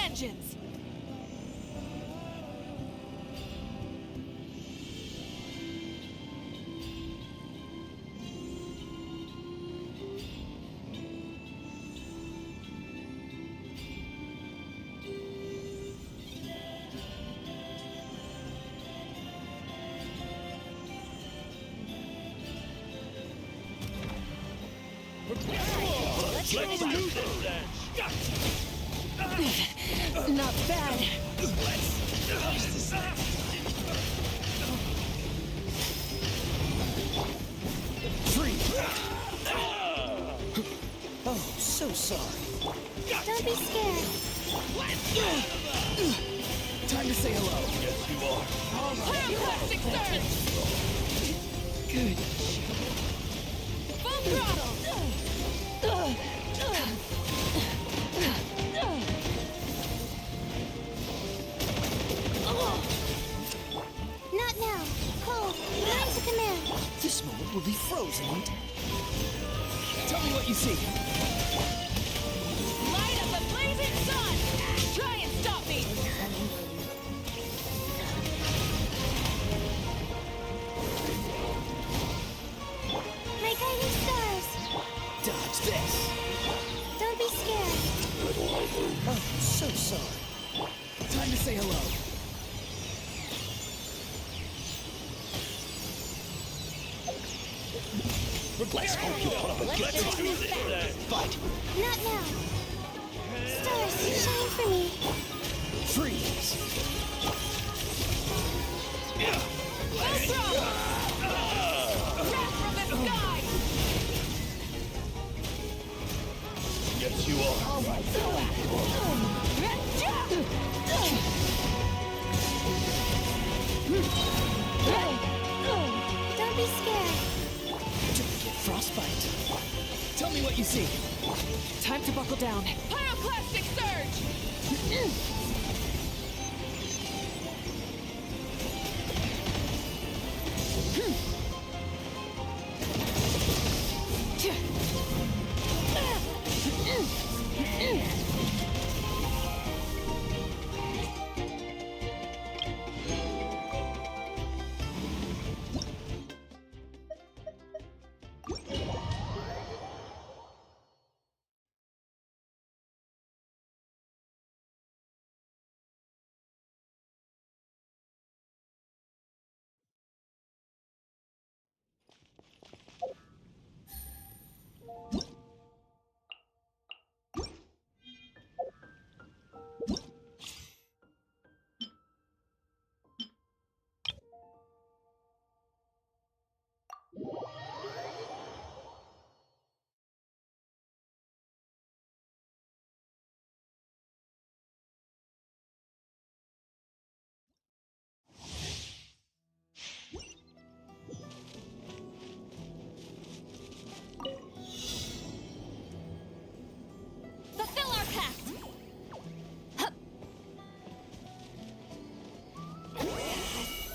vengeance! Let's do this then. Not bad. Free! Oh, so sorry. Don't be scared. Time to say hello. Yes, you are. Pyroclastic surge! Good. Full throttle! Not now. Cold. Line to command. This moment will be frozen in time. Tell me what you see. Light of the blazing sun! Try and stop me! My guiding stars. Dodge this. Don't be scared. Oh, so sorry. Time to say hello. Let's hope you put up a good fight. Fight. Not now. Stars, shine for me. Freeze. Full throttle! Wrath from the sky! Yes, you are. Don't be scared. Don't get frostbite. Tell me what you see. Time to buckle down. Pyroclastic surge! Fulfill our pact! Hup.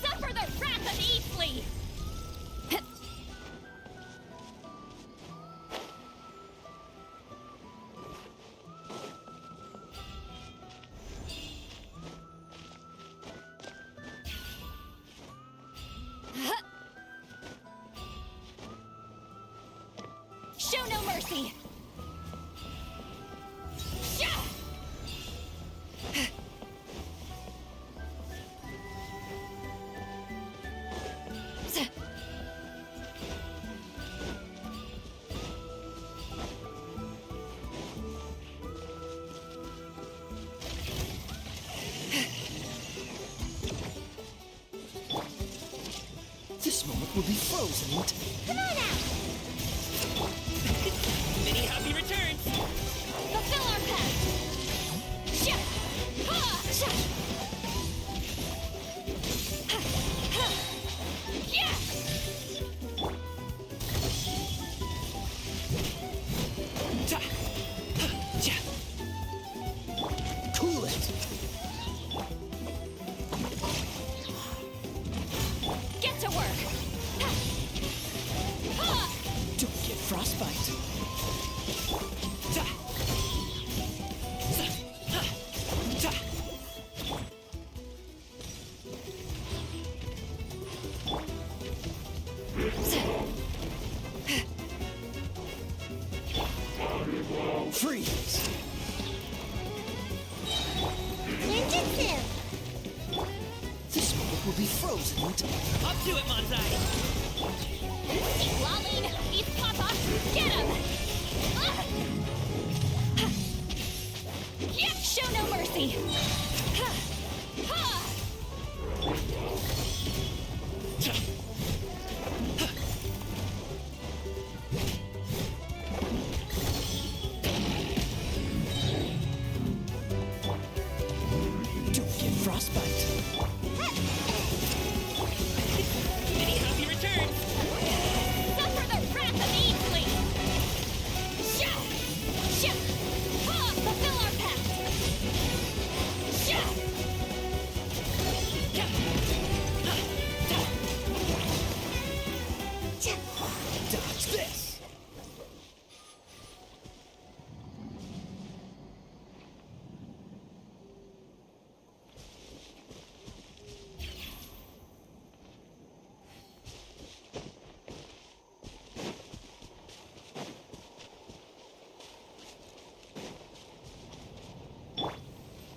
Suffer the wrath of Eastleigh! Show no mercy! Shah! This moment will be frozen in time. Come on out. Many happy returns! Fulfill our pact. Shah! Ha! Shah. Yeah! Ta. Ja. Cool it. Get to work! Ha! Ha! Don't get frostbite. Ta. Sa. Ha. be frozen. Up to it, Manzai! Lolling! He's Papa! Get him! Ah! Yeah, show no mercy! Ha! Ha! Don't get frostbite. Many happy returns! Suffer the wrath of Easley! Sha! Sha! Ha! Fulfill our pact! Sha! Dodge this.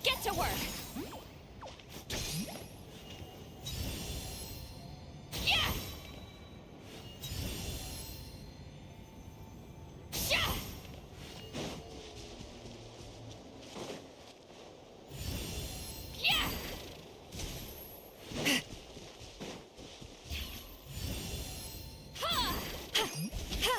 Get to work! Yeah! Sha! Yeah! Ha! Ha!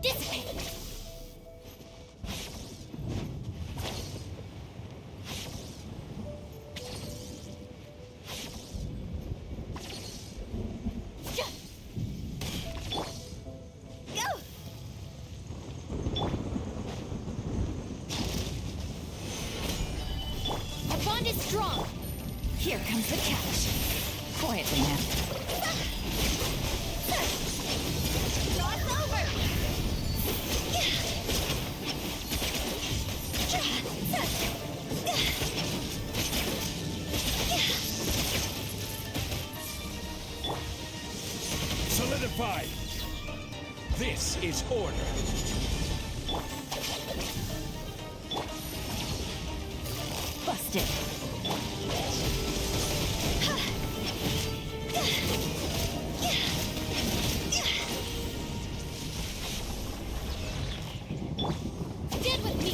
Dissipate! Go! Our bond is strong! Here comes the catch. Quietly now. Cross over! Solidified. This is order. Busted. Stand with me!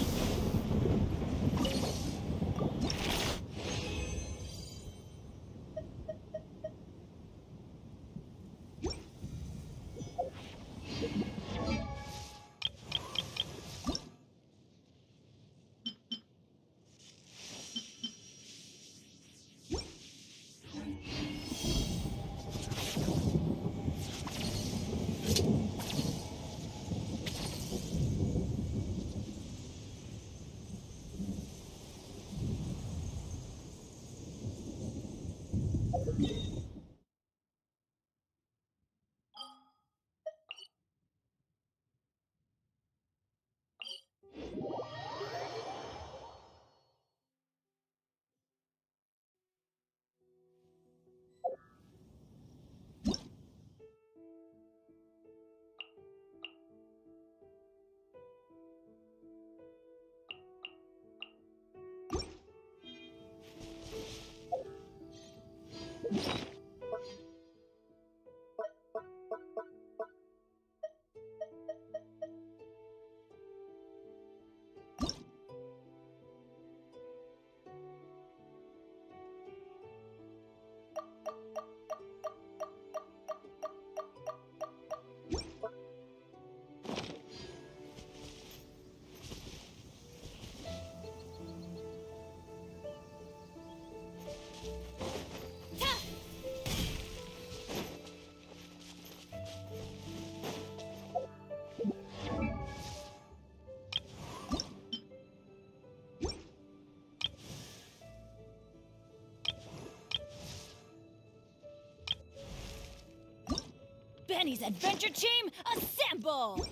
Penny's adventure team, assemble!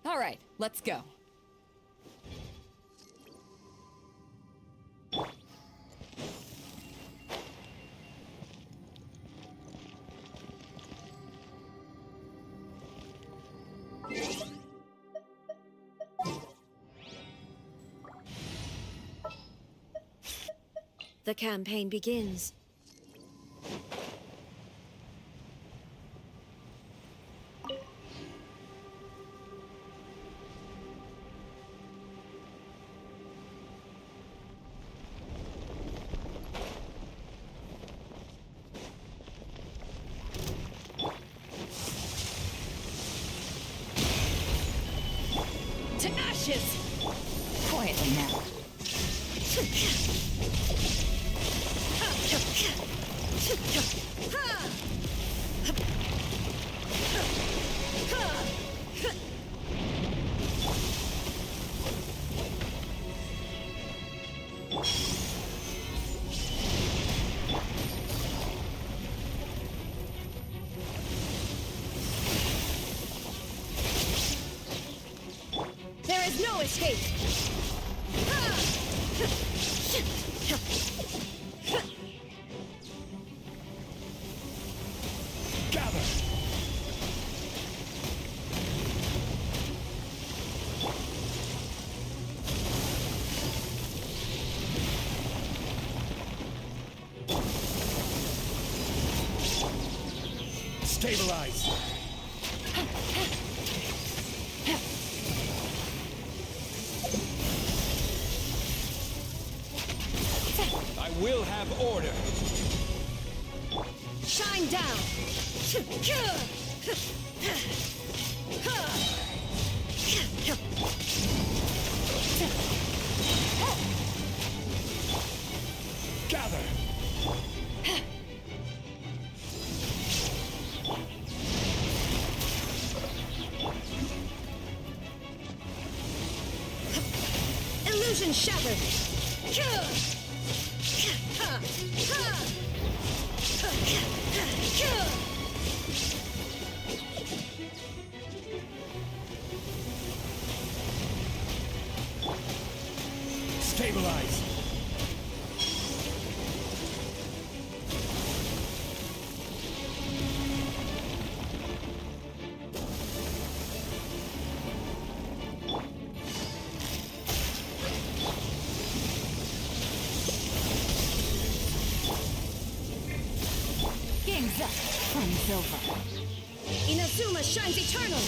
All right, let's go. The campaign begins. To ashes! Quietly now. There is no escape! Gather. Stabilize. I will have order. Shine down! Gather. Illusion shattered! Stabilize. Game's up. Fun's over. Inazuma shines eternal!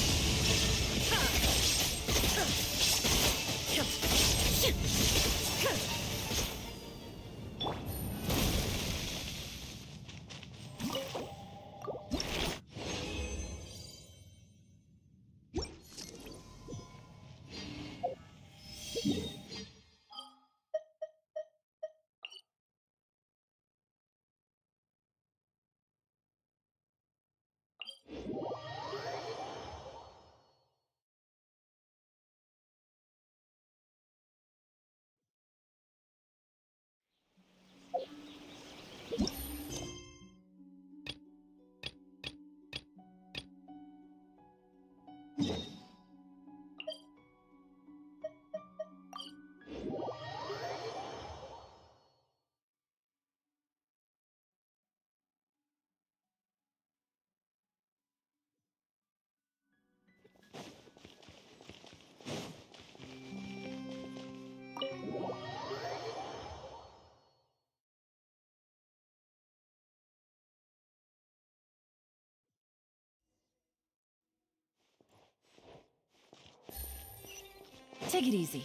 Take it easy.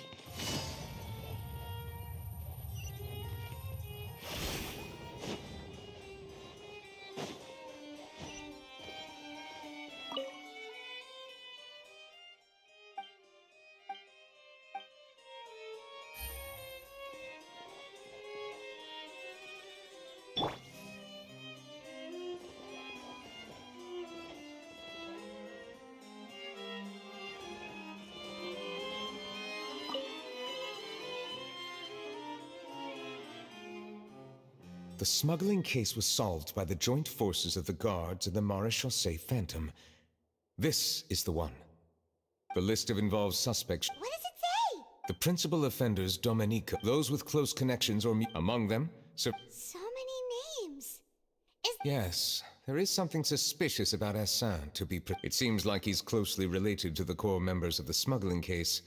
The smuggling case was solved by the joint forces of the guards and the Marechaussee Phantom. This is the one. The list of involved suspects. What does it say? The principal offenders, Domenico. Those with close connections or among them, Sir. So many names. Yes, there is something suspicious about Hassan, to be It seems like he's closely related to the core members of the smuggling case.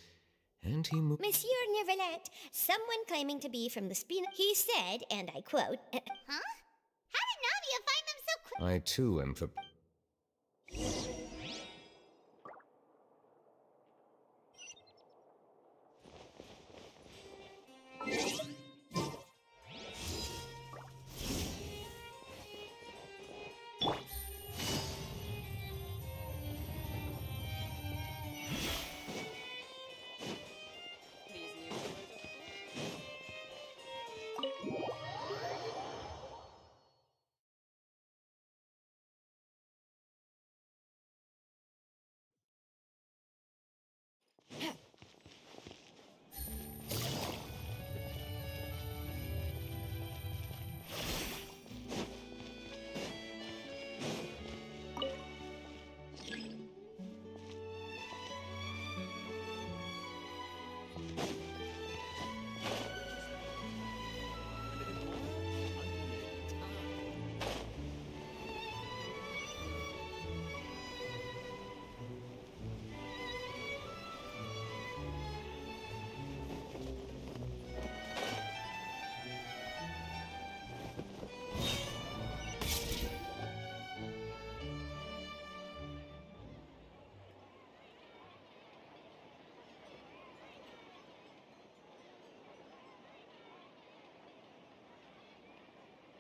And he moved. Monsieur Neverland, someone claiming to be from the Spina. He said, and I quote, huh? How did Navia find them so quick? I too am for.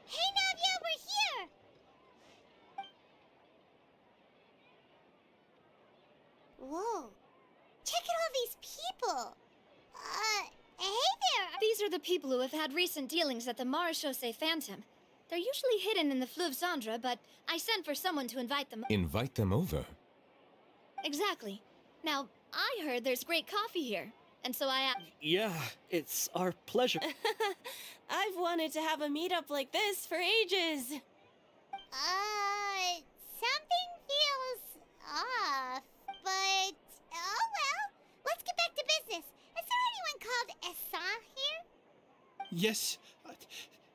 Hey, Navia, we're here! Whoa. Check out all these people. Hey there! These are the people who have had recent dealings at the Marechaussee Phantom. They're usually hidden in the Fleuve Cendre, but I sent for someone to invite them. Invite them over. Exactly. Now, I heard there's great coffee here, and so I... Yeah, it's our pleasure. I've wanted to have a meetup like this for ages. Something feels off, but oh well. Let's get back to business. Is there anyone called Essan here? Yes,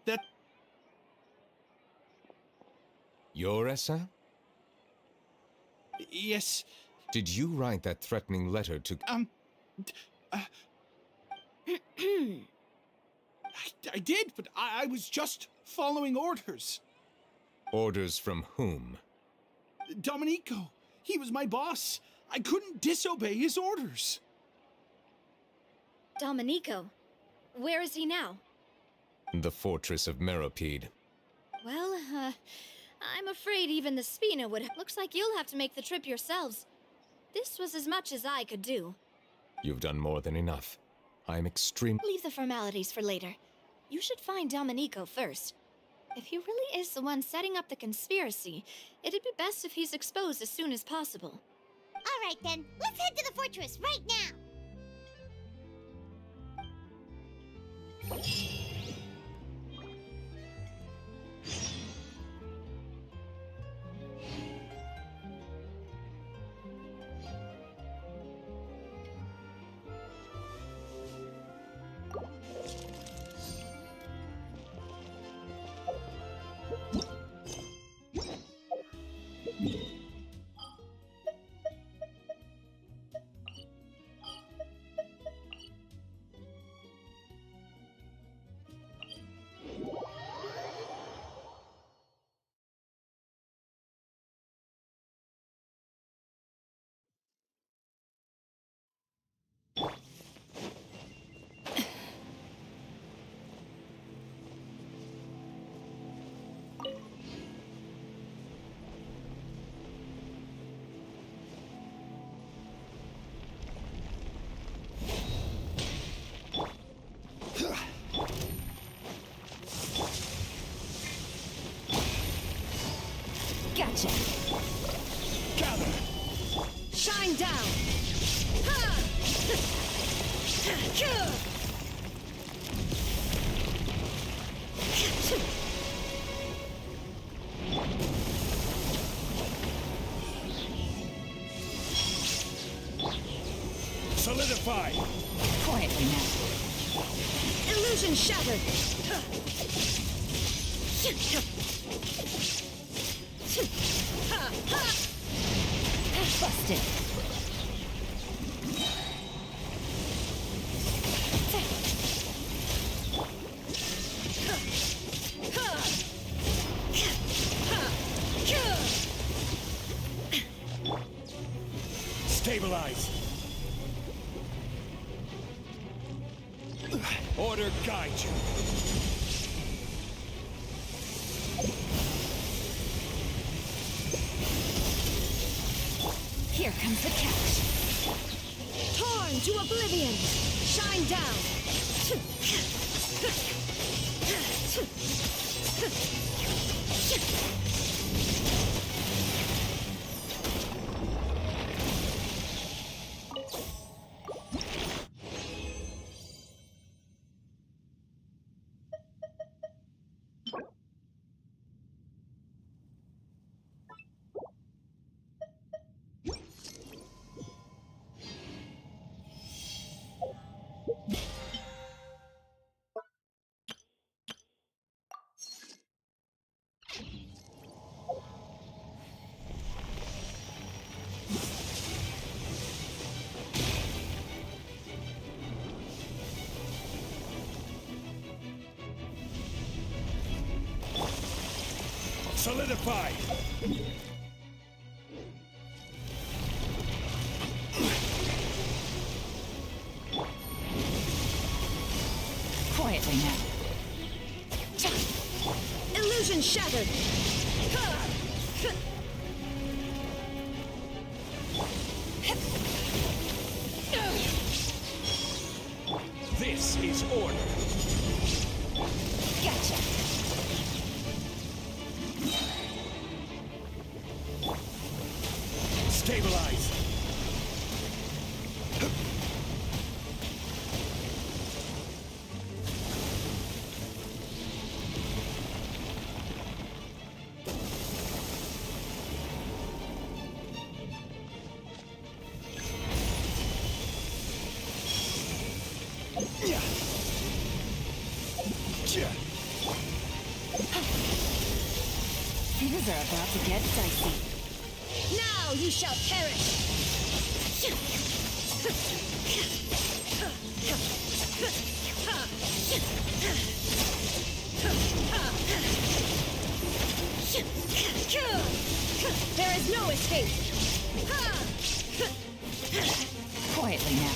that... Your Essa? Yes, Did you write that threatening letter to... I did, but I was just following orders. Orders from whom? Domenico, he was my boss. I couldn't disobey his orders. Domenico. Where is he now? The fortress of Meropide. Well, I'm afraid even the Spina would... Looks like you'll have to make the trip yourselves. This was as much as I could do. You've done more than enough. I'm extreme... Leave the formalities for later. You should find Domenico first. If he really is the one setting up the conspiracy, it'd be best if he's exposed as soon as possible. All right then, let's head to the fortress right now. Solidify! Quietly now. Illusion shattered. Busted. Stabilize! Order guide you. Here comes the catch. Torn to oblivion. Shine down. Solidify! Quietly now. Illusion shattered. This is order. Gotcha. Stabilize! Things are about to get dicey. Now you shall perish. There is no escape. Quietly now.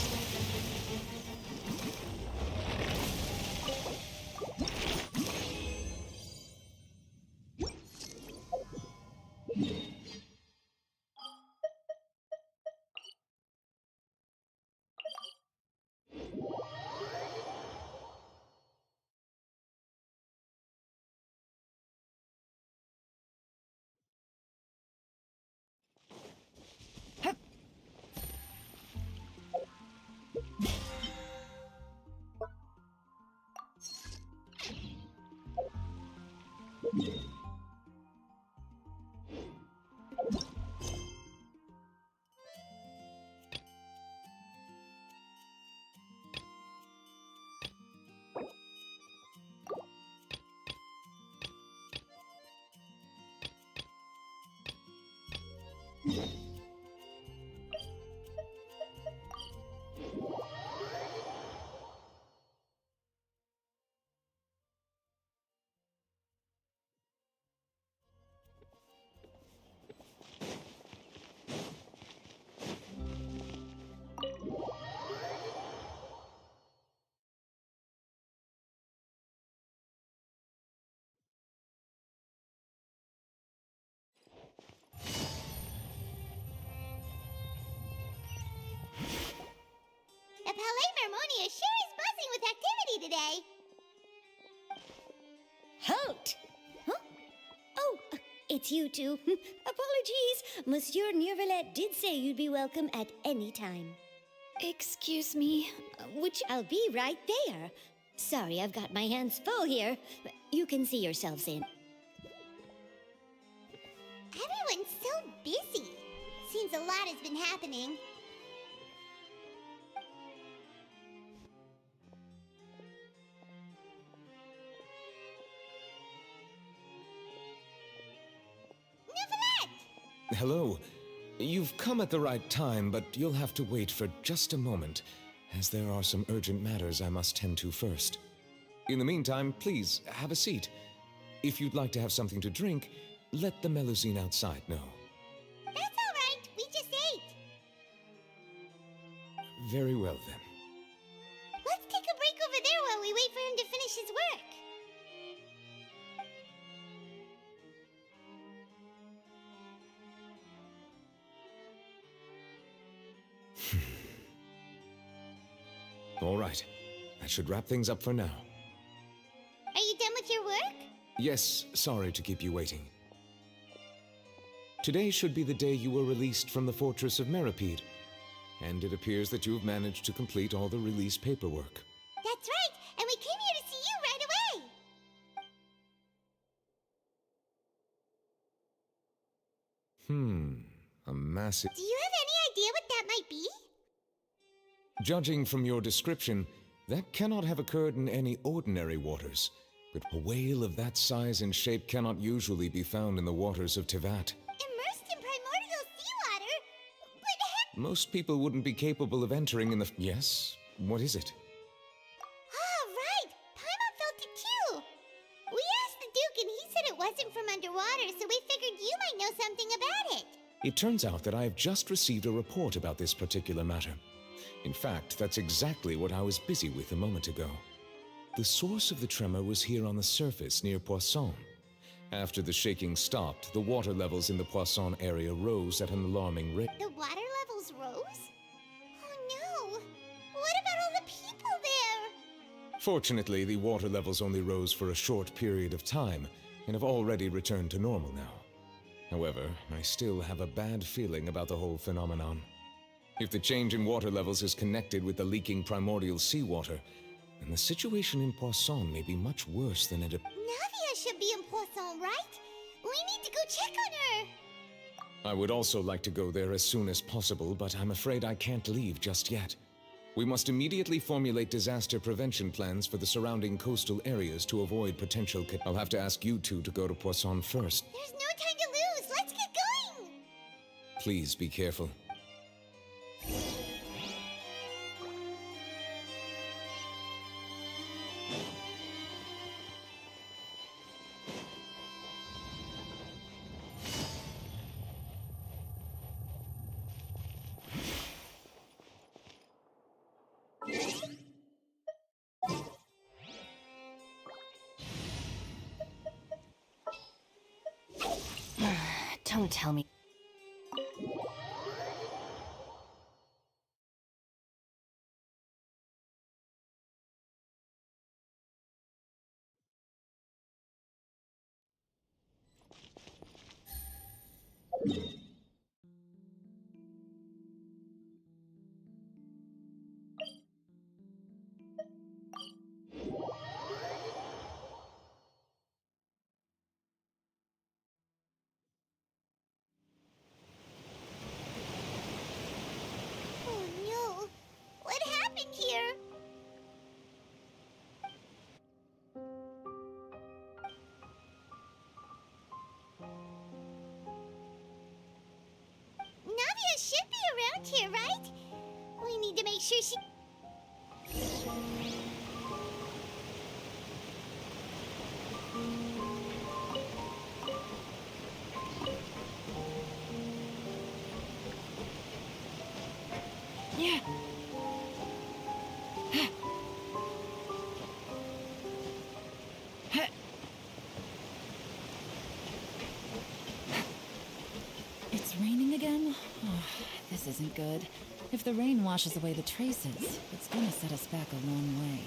The Palais Mermonia sure is buzzing with activity today. Halt! Huh? Oh, it's you two. Apologies. Monsieur Neurvalet did say you'd be welcome at any time. Excuse me, would you... I'll be right there. Sorry, I've got my hands full here. But you can see yourselves in. Everyone's so busy. Seems a lot has been happening. Neuvillette! Hello. You've come at the right time, but you'll have to wait for just a moment, as there are some urgent matters I must tend to first. In the meantime, please, have a seat. If you'd like to have something to drink, let the Melusine outside know. That's all right. We just ate. Very well, then. Let's take a break over there while we wait for him to finish his work. All right. That should wrap things up for now. Are you done with your work? Yes, sorry to keep you waiting. Today should be the day you were released from the Fortress of Meripede, and it appears that you've managed to complete all the release paperwork. That's right, and we came here to see you right away. A massive... Do you have any idea what that might be? Judging from your description, that cannot have occurred in any ordinary waters. But a whale of that size and shape cannot usually be found in the waters of Tivat. Immersed in primordial seawater? But heck... Most people wouldn't be capable of entering in the... Yes? What is it? Ah, right! Paimon felt it too! We asked the Duke and he said it wasn't from underwater, so we figured you might know something about it. It turns out that I have just received a report about this particular matter. In fact, that's exactly what I was busy with a moment ago. The source of the tremor was here on the surface near Poisson. After the shaking stopped, the water levels in the Poisson area rose at an alarming rate. The water levels rose? Oh no! What about all the people there? Fortunately, the water levels only rose for a short period of time and have already returned to normal now. However, I still have a bad feeling about the whole phenomenon. If the change in water levels is connected with the leaking primordial seawater, then the situation in Poisson may be much worse than it appears. Navia should be in Poisson, right? We need to go check on her! I would also like to go there as soon as possible, but I'm afraid I can't leave just yet. We must immediately formulate disaster prevention plans for the surrounding coastal areas to avoid potential I'll have to ask you two to go to Poisson first. There's no time to lose! Let's get going! Please be careful. Don't tell me. Oh no! What happened here? Navia should be around here, right? We need to make sure she... Yeah. It's raining again? Oh, this isn't good. If the rain washes away the traces, it's gonna set us back a long way.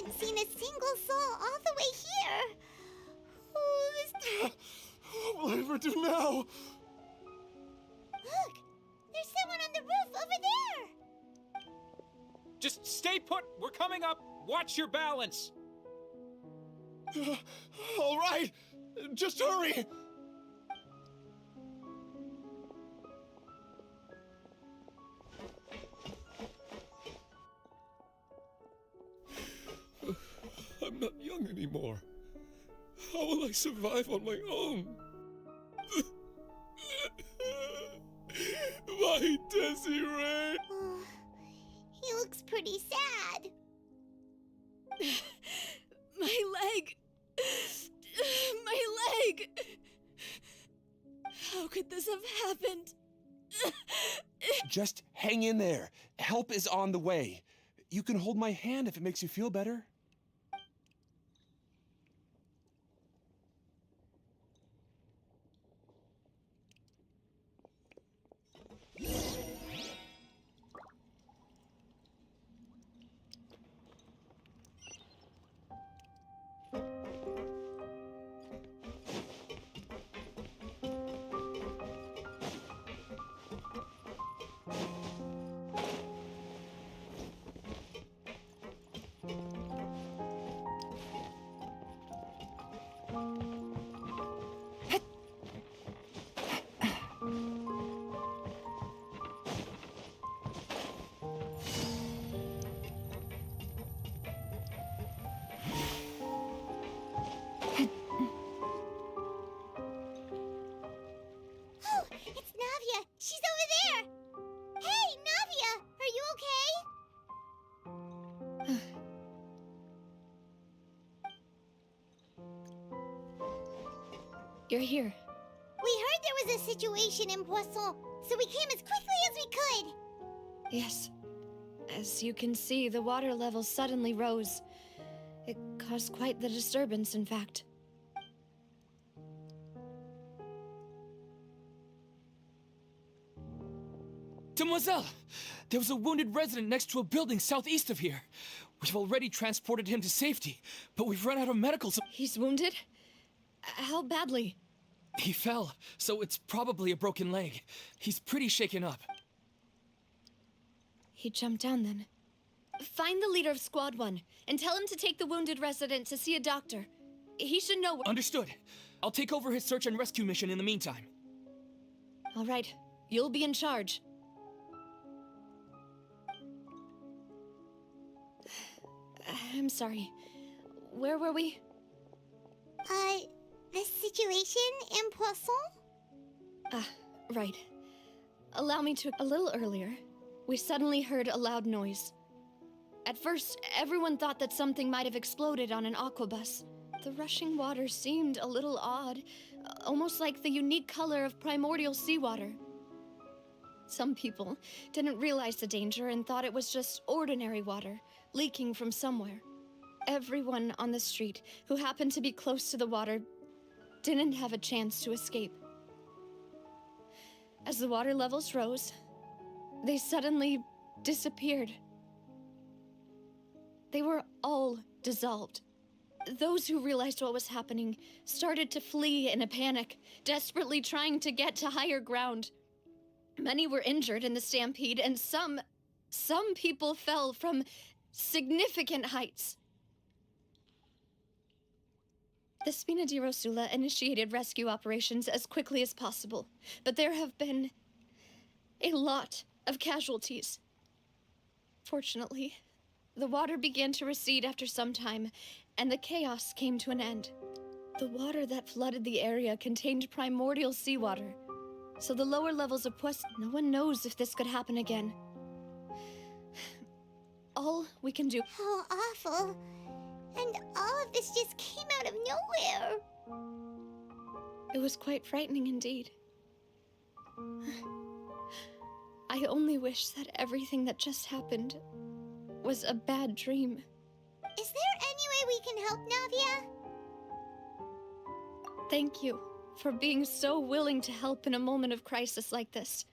haven't seen a single soul all the way here. Oh, this... What will I ever do now? Look! There's someone on the roof over there! Just stay put. We're coming up. Watch your balance. All right, just hurry. I'm not young anymore. How will I survive on my own? My Desiree! Oh, he looks pretty sad. My leg! My leg! How could this have happened? Just hang in there. Help is on the way. You can hold my hand if it makes you feel better. Oh, it's Navia! She's over there! Hey, Navia! Are you okay? You're here. We heard there was a situation in Poisson, so we came as quickly as we could. Yes. As you can see, the water level suddenly rose. It caused quite the disturbance, in fact. Demoiselle! There was a wounded resident next to a building southeast of here. We've already transported him to safety, but we've run out of medical He's wounded? How badly? He fell, so it's probably a broken leg. He's pretty shaken up. He jumped down then. Find the leader of Squad 1 and tell him to take the wounded resident to see a doctor. He should know Understood. I'll take over his search and rescue mission in the meantime. All right. You'll be in charge. I'm sorry. Where were we? The situation in Poisson? Right. Allow me to... A little earlier, we suddenly heard a loud noise. At first, everyone thought that something might have exploded on an aquabus. The rushing water seemed a little odd, almost like the unique color of primordial seawater. Some people didn't realize the danger and thought it was just ordinary water, leaking from somewhere. Everyone on the street who happened to be close to the water didn't have a chance to escape. As the water levels rose, they suddenly disappeared. They were all dissolved. Those who realized what was happening started to flee in a panic, desperately trying to get to higher ground. Many were injured in the stampede, and some people fell from significant heights. The Spina di Rosula initiated rescue operations as quickly as possible, but there have been a lot of casualties. Fortunately, the water began to recede after some time, and the chaos came to an end. The water that flooded the area contained primordial seawater, so the lower levels of Poisson... No one knows if this could happen again. All we can do... How awful. And all of this just came out of nowhere. It was quite frightening indeed. I only wish that everything that just happened was a bad dream. Is there any way we can help, Navia? Thank you for being so willing to help in a moment of crisis like this.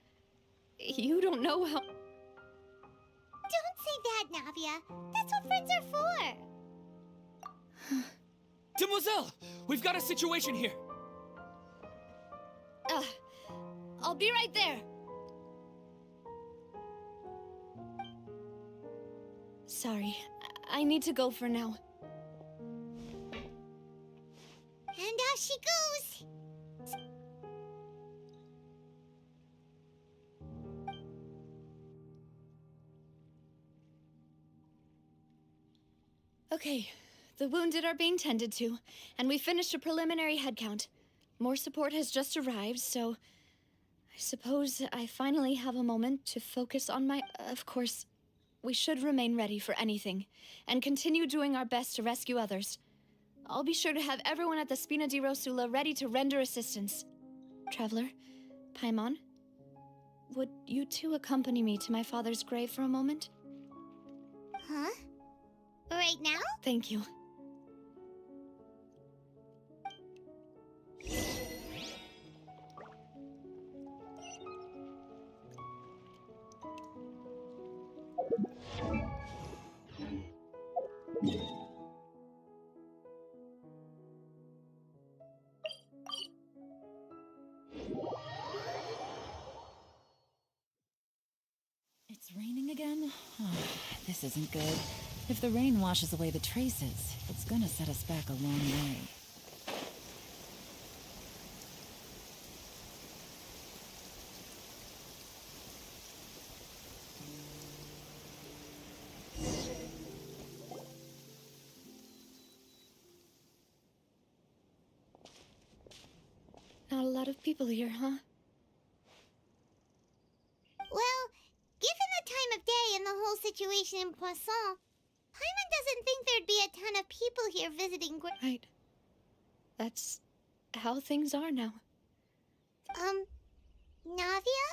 You don't know how... Don't say that, Navia. That's what friends are for. Demoiselle! We've got a situation here! I'll be right there. Sorry, I need to go for now. And off she goes. Okay, the wounded are being tended to, and we finished a preliminary head count. More support has just arrived, so I suppose I finally have a moment to focus on my... Of course, we should remain ready for anything, and continue doing our best to rescue others. I'll be sure to have everyone at the Spina di Rosula ready to render assistance. Traveler, Paimon, would you two accompany me to my father's grave for a moment? Huh? Right now? Thank you. It's raining again? Oh, this isn't good. If the rain washes away the traces, it's gonna set us back a long way. Not a lot of people here, huh? Well, given the time of day and the whole situation in Poisson, Paimon doesn't think there'd be a ton of people here visiting Right. That's how things are now. Navia?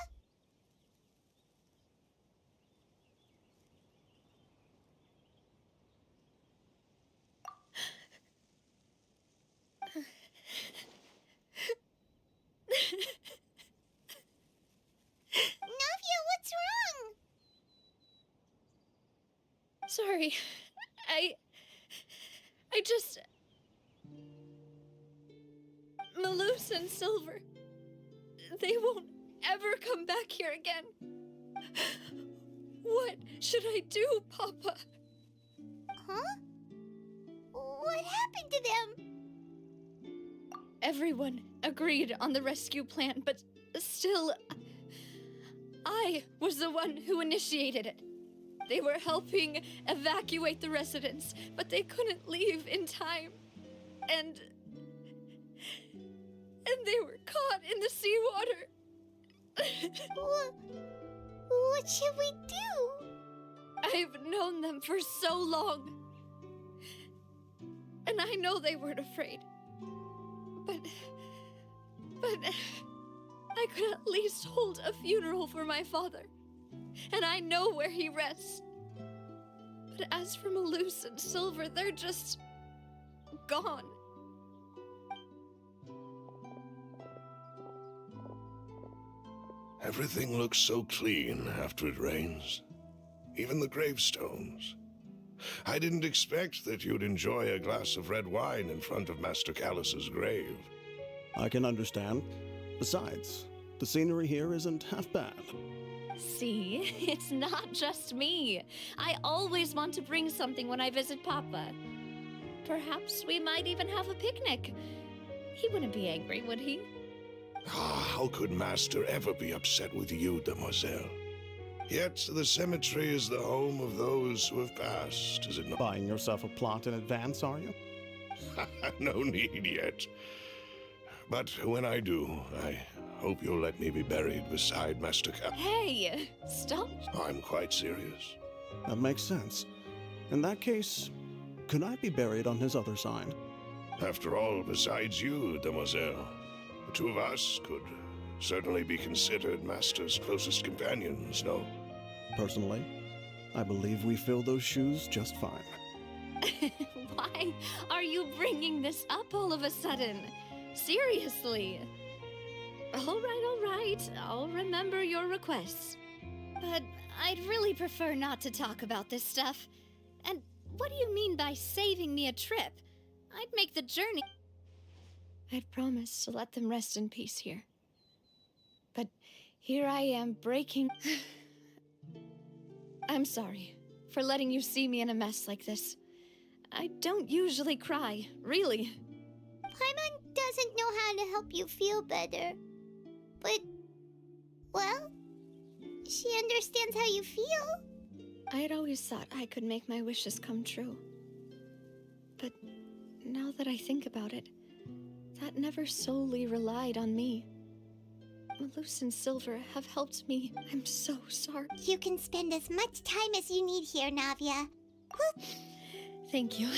Navia, what's wrong? Sorry. I just... Malus and Silver... They won't ever come back here again. What should I do, Papa? Huh? What happened to them? Everyone agreed on the rescue plan, but still... I was the one who initiated it. They were helping evacuate the residents, but they couldn't leave in time. And they were caught in the seawater. What should we do? I've known them for so long. And I know they weren't afraid. But I could at least hold a funeral for my father. And I know where he rests. But as for Malus and Silver, they're just... gone. Everything looks so clean after it rains. Even the gravestones. I didn't expect that you'd enjoy a glass of red wine in front of Master Callus's grave. I can understand. Besides, the scenery here isn't half bad. See, it's not just me. I always want to bring something when I visit Papa. Perhaps we might even have a picnic. He wouldn't be angry, would he? How could Master ever be upset with you, Demoiselle? Yet the cemetery is the home of those who have passed, is it not? Buying yourself a plot in advance, are you? No need yet. But when I do, I hope you'll let me be buried beside Master Callus. Hey, stop. I'm quite serious. That makes sense. In that case, could I be buried on his other side? After all, besides you, Demoiselle, the two of us could certainly be considered Master's closest companions, no? Personally, I believe we fill those shoes just fine. Why are you bringing this up all of a sudden? Seriously. All right. I'll remember your requests. But I'd really prefer not to talk about this stuff. And what do you mean by saving me a trip? I'd make the journey. I'd promised to let them rest in peace here. But here I am breaking. I'm sorry for letting you see me in a mess like this. I don't usually cry, really. Paimon doesn't know how to help you feel better. But, well, she understands how you feel. I'd always thought I could make my wishes come true. But now that I think about it, that never solely relied on me. Malus and Silver have helped me. I'm so sorry. You can spend as much time as you need here, Navia. Thank you.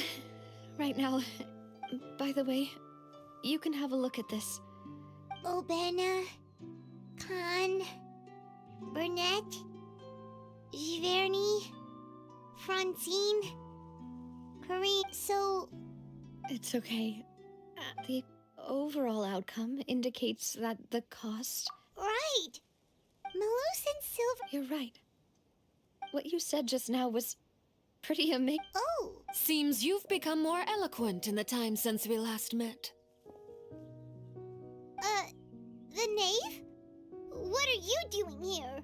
Right now, by the way, you can have a look at this. Obena, Khan, Burnett, Giverny, Francine, Corinne. So... It's okay. The overall outcome indicates that the cost... Right! Malus and Silver... You're right. What you said just now was pretty amazing. Oh! Seems you've become more eloquent in the time since we last met. The knave? What are you doing here?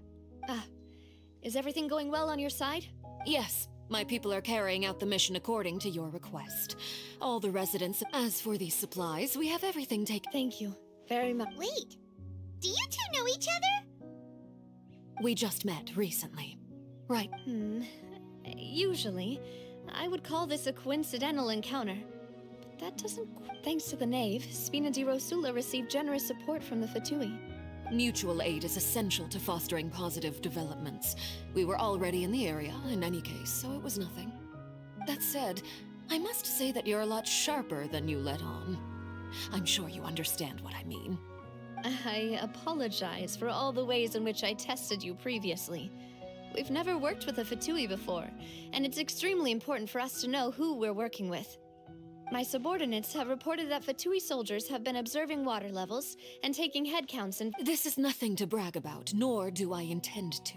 Is everything going well on your side? Yes, my people are carrying out the mission according to your request. All the residents. As for these supplies, we have everything taken. Thank you very much. Wait, do you two know each other? We just met recently. Right. Usually, I would call this a coincidental encounter. But that doesn't... Thanks to the knave, Spina di Rosula received generous support from the Fatui. Mutual aid is essential to fostering positive developments. We were already in the area, in any case, so it was nothing. That said, I must say that you're a lot sharper than you let on. I'm sure you understand what I mean. I apologize for all the ways in which I tested you previously. We've never worked with a Fatui before, and it's extremely important for us to know who we're working with. My subordinates have reported that Fatui soldiers have been observing water levels and taking head counts and... This is nothing to brag about, nor do I intend to.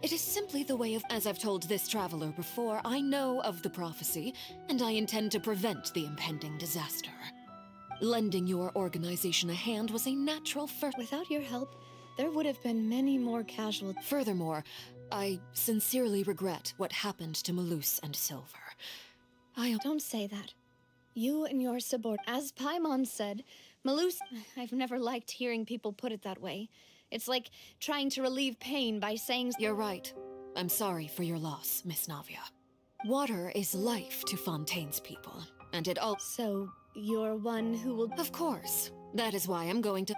It is simply the way of... As I've told this traveler before, I know of the prophecy, and I intend to prevent the impending disaster. Lending your organization a hand was a natural first... Without your help, there would have been many more casualties. Furthermore, I sincerely regret what happened to Malus and Silver. Don't say that. You and your as Paimon said, Malus... I've never liked hearing people put it that way. It's like trying to relieve pain by saying... You're right. I'm sorry for your loss, Miss Navia. Water is life to Fontaine's people, and it all... So, you're one who will... Of course. That is why I'm going to...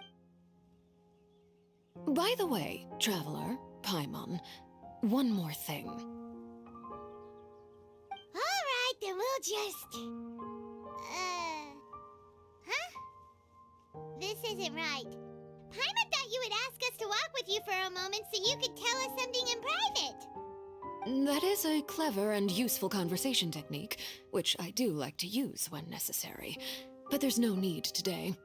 By the way, traveler, Paimon, one more thing. Alright, then we'll just... This isn't right. Paimon thought you would ask us to walk with you for a moment so you could tell us something in private. That is a clever and useful conversation technique, which I do like to use when necessary. But there's no need today.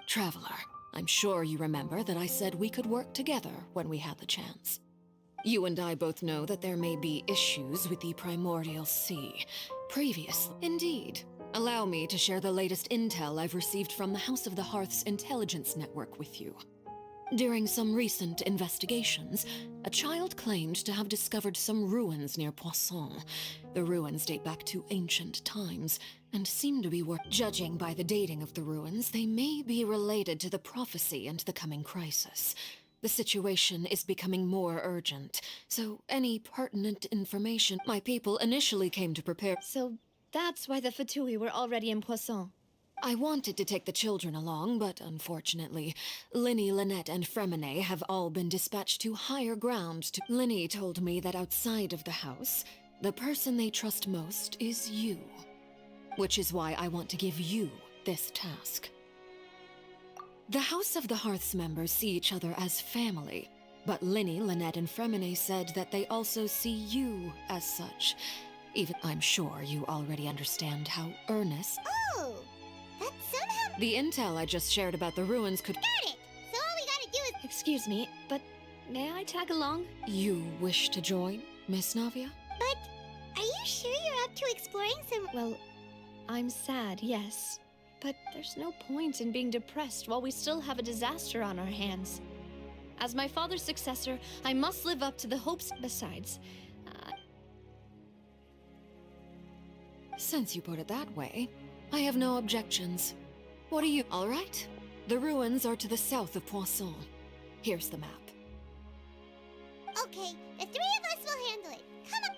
Traveler, I'm sure you remember that I said we could work together when we had the chance. You and I both know that there may be issues with the Primordial Sea. Previously, indeed. Allow me to share the latest intel I've received from the House of the Hearth's intelligence network with you. During some recent investigations, a child claimed to have discovered some ruins near Poisson. The ruins date back to ancient times, and seem to be judging by the dating of the ruins, they may be related to the prophecy and the coming crisis. The situation is becoming more urgent, so any pertinent information my people initially came to prepare... So that's why the Fatui were already in Poisson. I wanted to take the children along, but unfortunately, Linny, Lynette, and Fremine have all been dispatched to higher ground to... Linny told me that outside of the house, the person they trust most is you. Which is why I want to give you this task. The House of the Hearth's members see each other as family, but Linny, Lynette, and Fremine said that they also see you as such. Even I'm sure you already understand how earnest... Oh! That somehow... The intel I just shared about the ruins could... Got it! So all we gotta do is... Excuse me, but may I tag along? You wish to join, Miss Navia? But are you sure you're up to exploring some... Well, I'm sad, yes. But there's no point in being depressed while we still have a disaster on our hands. As my father's successor, I must live up to the hopes. Besides, Since you put it that way, I have no objections. What do you... All right. The ruins are to the south of Poisson. Here's the map. Okay, the three of us will handle it. Come on.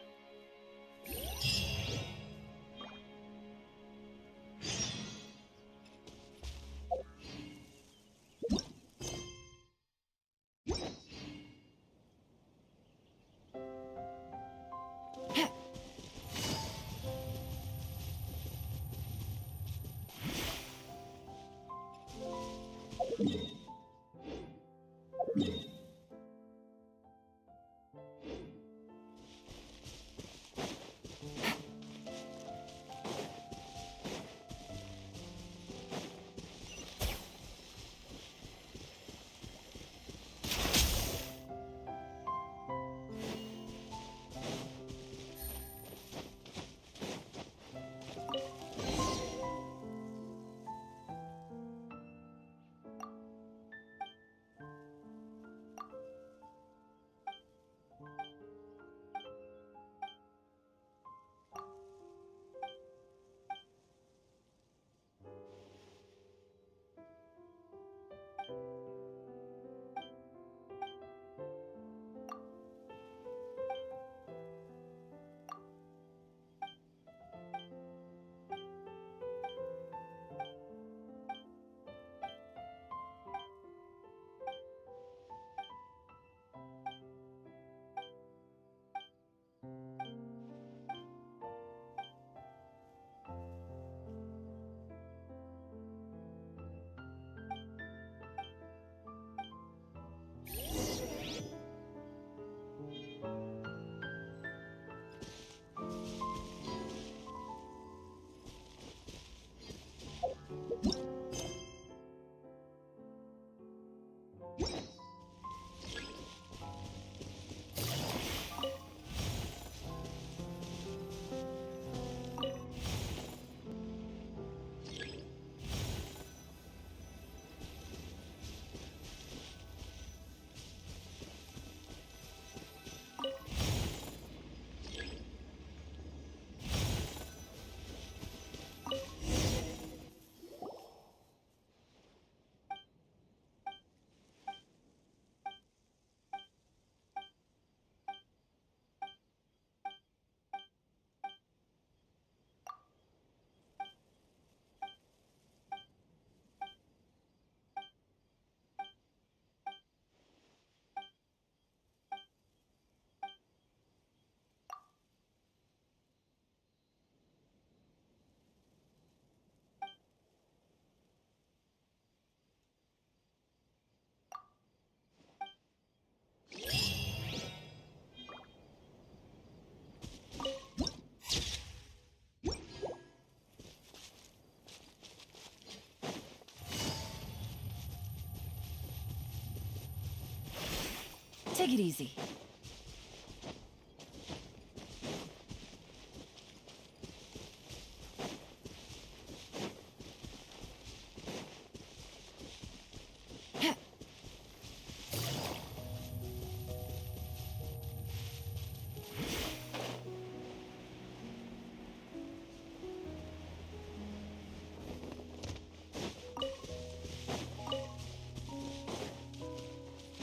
Take it easy.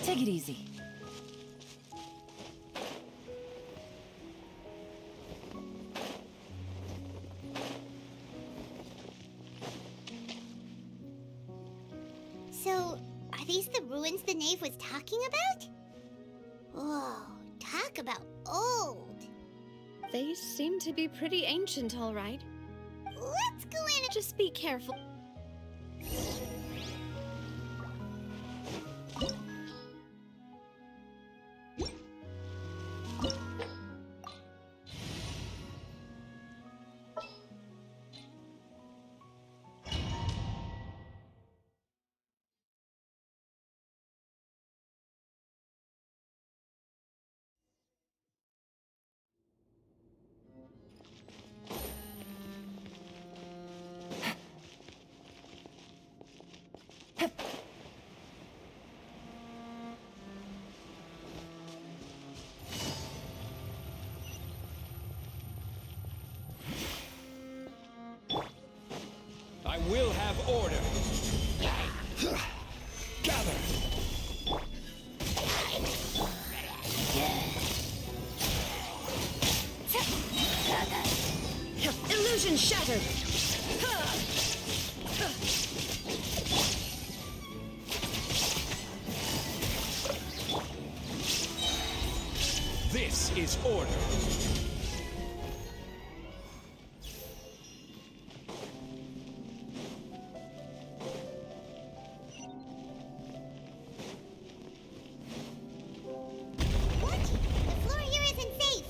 Take it easy. So, are these the ruins the knave was talking about? Whoa, talk about old. they seem to be pretty ancient, all right. Let's go in and Just be careful. order. Gather. Illusion shattered! This is order. What? The floor here isn't safe.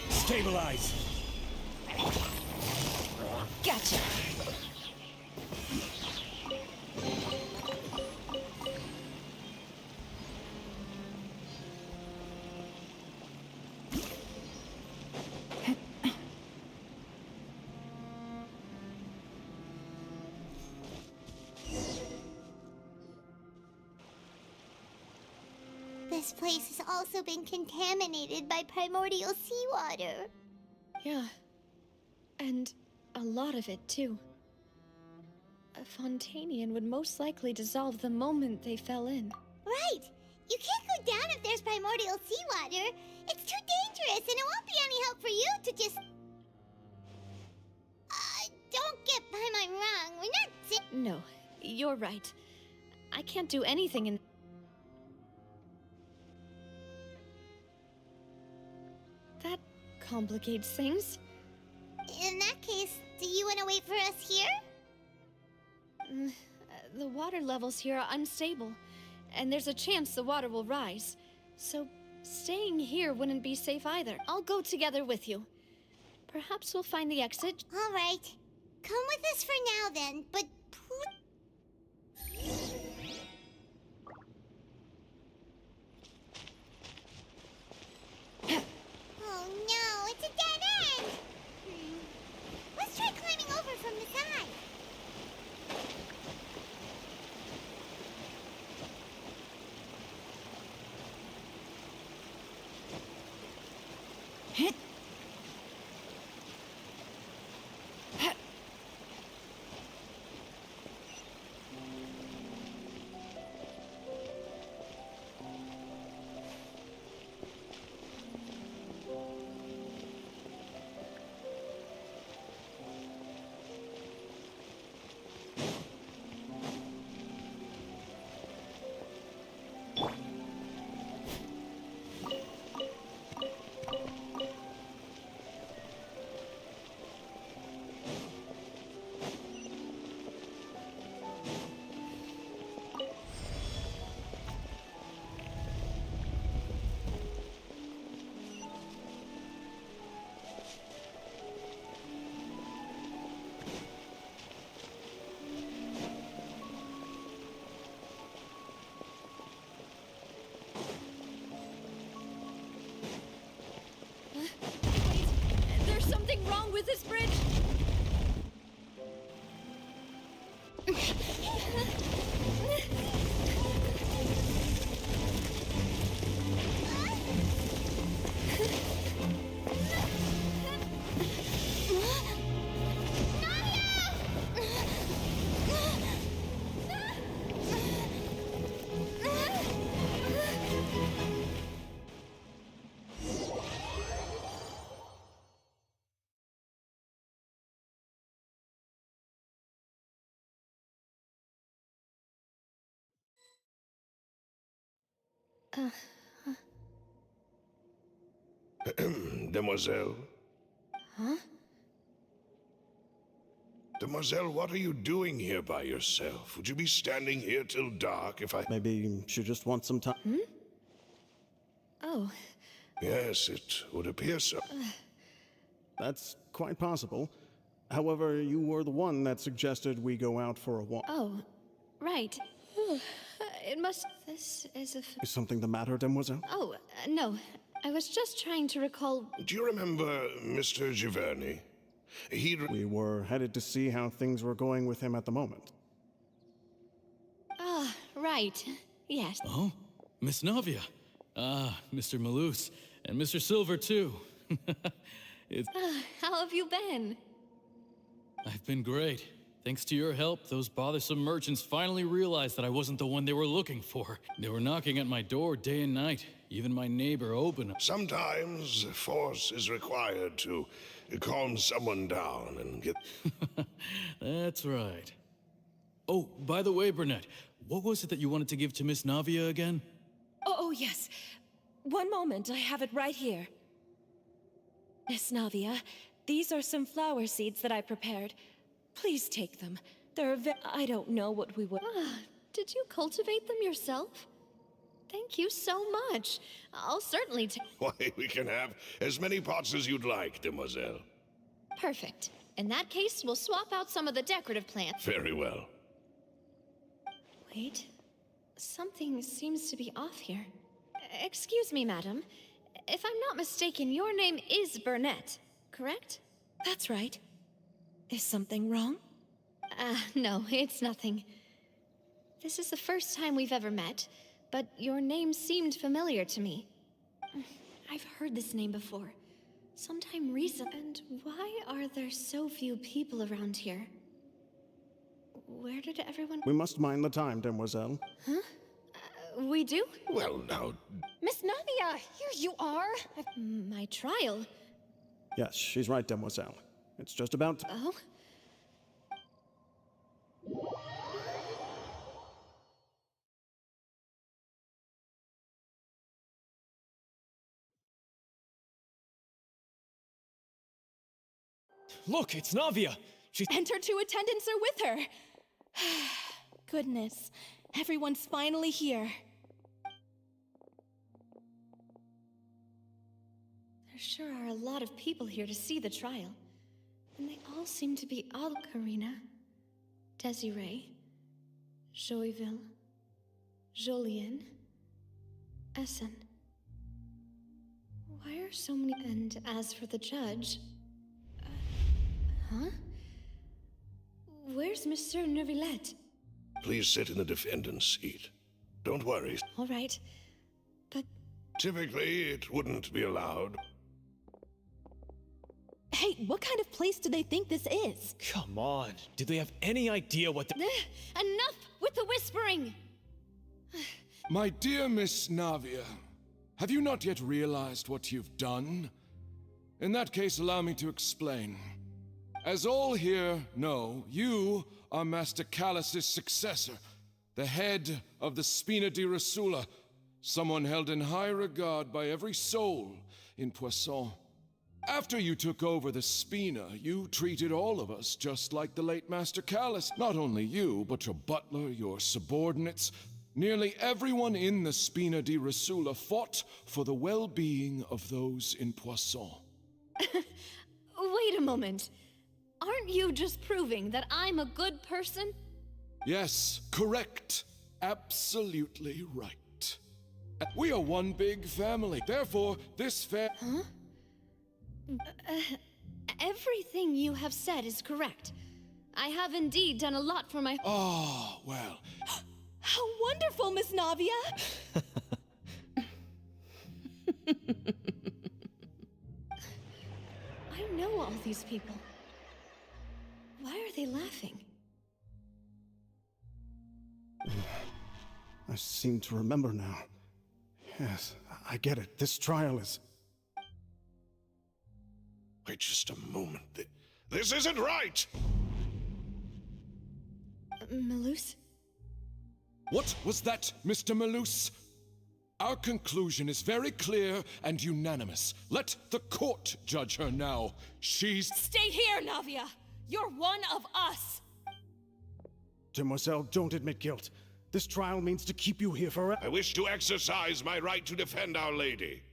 Stabilize. Gotcha! This place has also been contaminated by primordial seawater. Yeah. And a lot of it, too. A Fontanian would most likely dissolve the moment they fell in. Right! You can't go down if there's primordial seawater. It's too dangerous, and it won't be any help for you to just... don't get my mind wrong. We're not No, you're right. I can't do anything in... That complicates things. In that case, do you want to wait for us here? The water levels here are unstable, and there's a chance the water will rise. So, staying here wouldn't be safe either. I'll go together with you. Perhaps we'll find the exit. All right. Come with us for now, then, but... Oh no, it's a dead end! Let's try climbing over from the side. There's something wrong with this bridge! Demoiselle? Huh? Demoiselle, what are you doing here by yourself? Would you be standing here till dark if I... Maybe she just wants some time. Oh. Yes, it would appear so. That's quite possible. However, you were the one that suggested we go out for a walk. Oh, right. It must... This is a... Is something the matter, Demoiselle? Oh, no. I was just trying to recall... Do you remember Mr. Giverny? We were headed to see how things were going with him at the moment. Ah, right. Yes. Oh, Miss Navia. Ah, Mr. Malus. And Mr. Silver, too. It's... How have you been? I've been great. Thanks to your help, those bothersome merchants finally realized that I wasn't the one they were looking for. They were knocking at my door day and night. Even my neighbor opened it. Sometimes force is required to calm someone down and get... That's right. Oh, by the way, Burnett, what was it that you wanted to give to Miss Navia again? Oh, yes. One moment, I have it right here. Miss Navia, these are some flower seeds that I prepared. Please take them. They're I don't know what we would... Did you cultivate them yourself? Thank you so much. I'll certainly take... Why, we can have as many pots as you'd like, demoiselle. Perfect. In that case, we'll swap out some of the decorative plants. Very well. Wait. Something seems to be off here. Excuse me, madam. If I'm not mistaken, your name is Burnett, correct? That's right. Is something wrong? No, it's nothing. This is the first time we've ever met, but your name seemed familiar to me. I've heard this name before. Sometime recent. And why are there so few people around here? Where did everyone... We must mind the time, demoiselle. Huh? We do? Well, now... Miss Navia, here you are! My trial? Yes, she's right, demoiselle. It's just about... Oh? Look, it's Navia! And her two attendants are with her! Goodness, everyone's finally here. There sure are a lot of people here to see the trial. And they all seem to be Karina, Desiree, Joyville, Jolien, Essen. Why are so many... And as for the judge... huh? Where's Monsieur Neuvillette? Please sit in the defendant's seat. Don't worry. All right, but... Typically, it wouldn't be allowed. Hey, what kind of place do they think this is? Come on, do they have any idea what Enough with the whispering! My dear Miss Navia, have you not yet realized what you've done? In that case, allow me to explain. As all here know, you are Master Callus's successor, the head of the Spina di Rosula, someone held in high regard by every soul in Poisson. After you took over the Spina, you treated all of us just like the late Master Callus. Not only you, but your butler, your subordinates, nearly everyone in the Spina di Rosula fought for the well-being of those in Poisson. Wait a moment. Aren't you just proving that I'm a good person? Yes, correct. Absolutely right. We are one big family. Therefore, this Huh? Everything you have said is correct. I have indeed done a lot for my... Oh, well. How wonderful, Miss Navia! I know all these people. Why are they laughing? I seem to remember now. Yes, I get it. This trial is... Wait just a moment. This isn't right! Malus? What was that, Mr. Malus? Our conclusion is very clear and unanimous. Let the court judge her now. She's... Stay here, Navia! You're one of us! Demoiselle, don't admit guilt. This trial means to keep you here forever. I wish to exercise my right to defend Our Lady.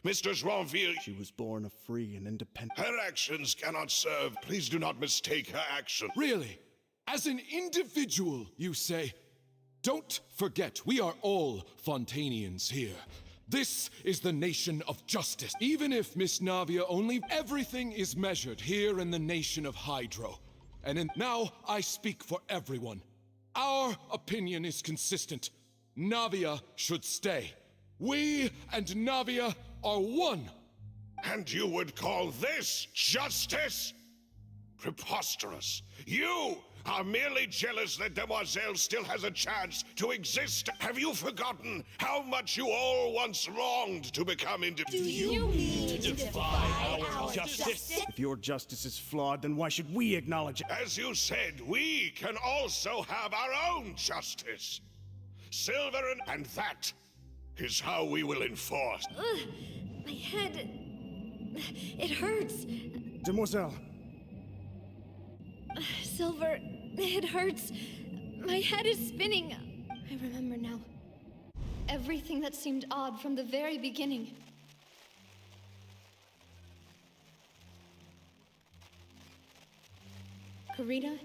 Mistress Ronville... She was born a free and independent... Her actions cannot serve. Please do not mistake her action. Really? As an individual, you say? Don't forget, we are all Fontanians here. This is the nation of justice. Even if Miss Navia only... Everything is measured here in the nation of Hydro. Now I speak for everyone. Our opinion is consistent. Navia should stay. We and Navia are one. And you would call this justice? Preposterous. You are merely jealous that Demoiselle still has a chance to exist. Have you forgotten how much you all once longed to become independent? Do you mean to defy our justice? If your justice is flawed, then why should we acknowledge it? As you said, we can also have our own justice. Silver and that is how we will enforce. My head. It hurts. Demoiselle. Silver, it hurts. My head is spinning. I remember now. Everything that seemed odd from the very beginning. Karina,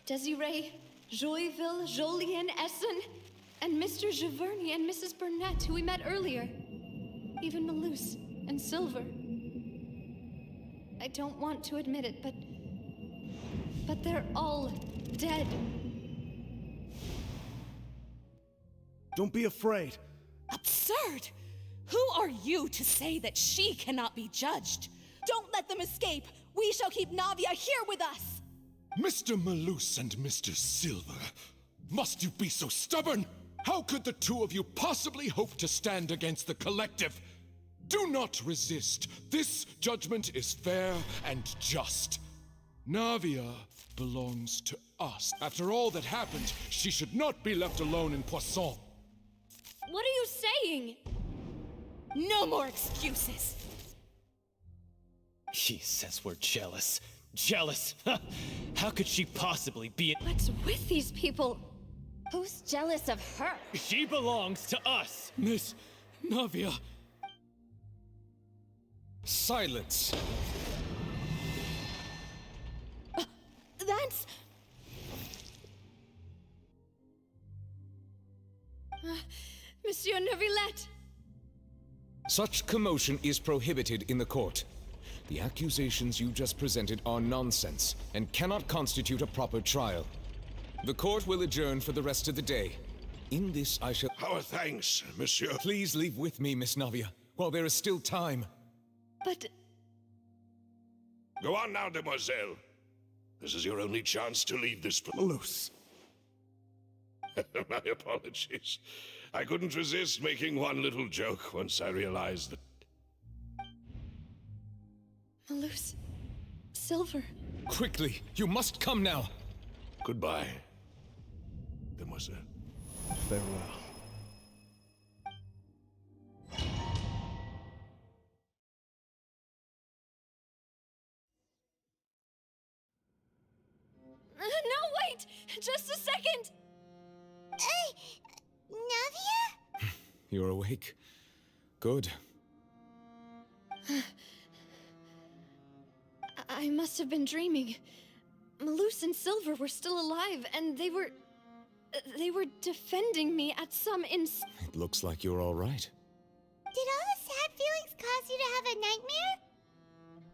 Desiree, Joyville, Jolien, Essen, and Mr. Giverny and Mrs. Burnett, who we met earlier. Even Malus and Silver. I don't want to admit it, but they're all dead. Don't be afraid. Absurd! Who are you to say that she cannot be judged? Don't let them escape! We shall keep Navia here with us! Mr. Malus and Mr. Silver, must you be so stubborn? How could the two of you possibly hope to stand against the collective? Do not resist. This judgment is fair and just. Navia belongs to us. After all that happened, she should not be left alone in Poisson. What are you saying? No more excuses! She says we're jealous. Jealous? How could she possibly be? What's with these people? Who's jealous of her? She belongs to us! Miss Navia. Silence! That's... Monsieur Neuvillette! Such commotion is prohibited in the court. The accusations you just presented are nonsense and cannot constitute a proper trial. The court will adjourn for the rest of the day. In this I shall— Our thanks, monsieur. Please leave with me, Miss Navia, while there is still time. But... Go on now, demoiselle. This is your only chance to leave this place. Malus. My apologies. I couldn't resist making one little joke once I realized that... Malus. Silver. Quickly, you must come now. Goodbye, demoiselle. Farewell. No, wait! Just a second! Navia? You're awake. Good. I must have been dreaming. Malus and Silver were still alive, and they were defending me at some It looks like you're all right. Did all the sad feelings cause you to have a nightmare?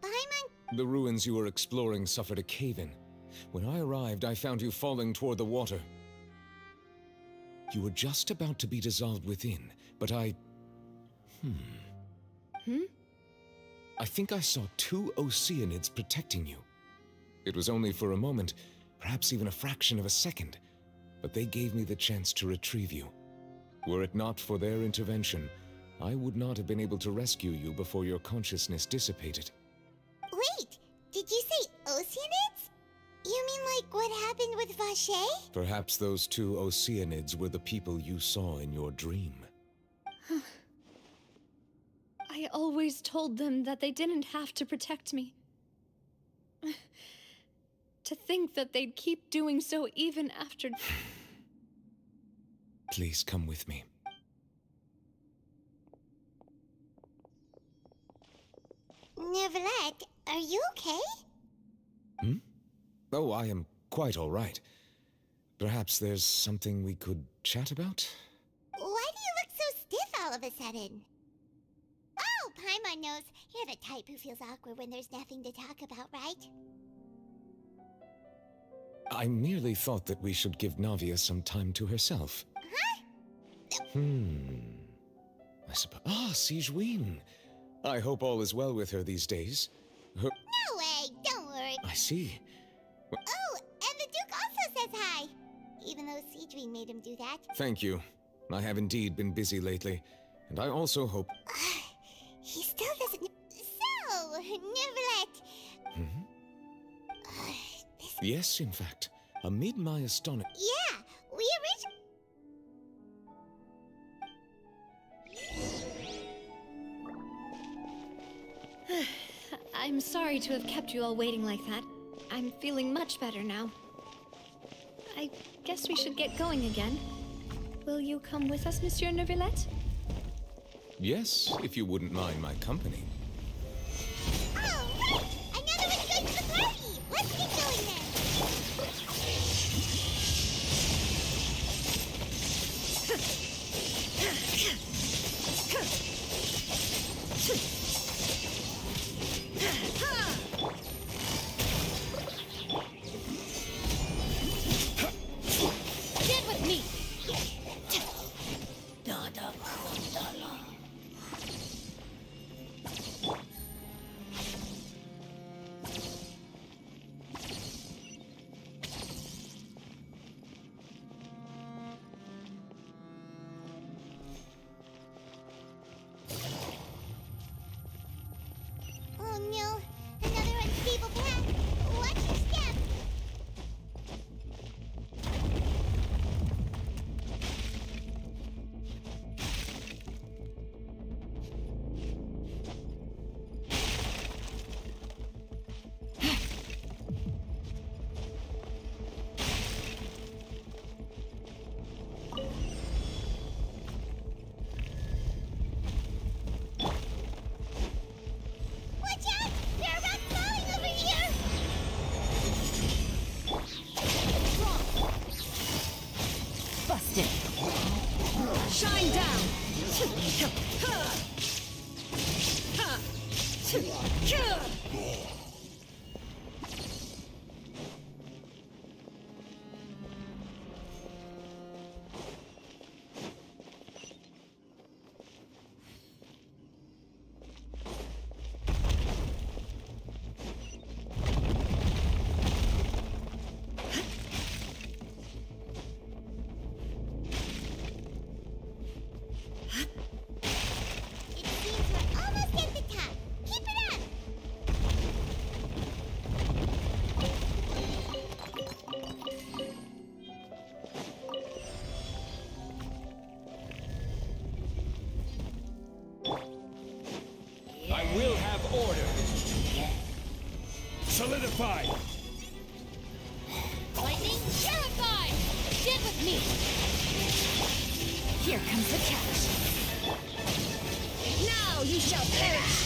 Paimon? The ruins you were exploring suffered a cave-in. When I arrived, I found you falling toward the water. You were just about to be dissolved within, but I think I saw two Oceanids protecting you. It was only for a moment, perhaps even a fraction of a second, but they gave me the chance to retrieve you. Were it not for their intervention, I would not have been able to rescue you before your consciousness dissipated. Wait, did you say Oceanids? You mean like what happened with Vache? Perhaps those two Oceanids were the people you saw in your dream. I always told them that they didn't have to protect me. To think that they'd keep doing so even after... Please come with me. Neuvillette, are you okay? Oh, I am quite all right. Perhaps there's something we could chat about? Why do you look so stiff all of a sudden? Oh, Paimon knows. You're the type who feels awkward when there's nothing to talk about, right? I merely thought that we should give Navia some time to herself. Huh? I suppose... Ah, Sigewinne! I hope all is well with her these days. No way, don't worry. I see. Oh, and the Duke also says hi. Even though Seedream made him do that. Thank you. I have indeed been busy lately, and I also hope... He still doesn't... So, Neverlet. Hmm? Yes, in fact. Amid my astonishment... Yeah, we I'm sorry to have kept you all waiting like that. I'm feeling much better now. I guess we should get going again. Will you come with us, Monsieur Neuvillette? Yes, if you wouldn't mind my company. Alright! Another one joins the party! Let's get going then! Get with me! Oh no, another unstable path. Watch your step. Watch out! There are rocks falling over here! Busted. Shine down! It seems we're almost at the top. Keep it up! I will have order. Solidify. Lightning terrified! Get with me! Here comes the catch. Now you shall perish!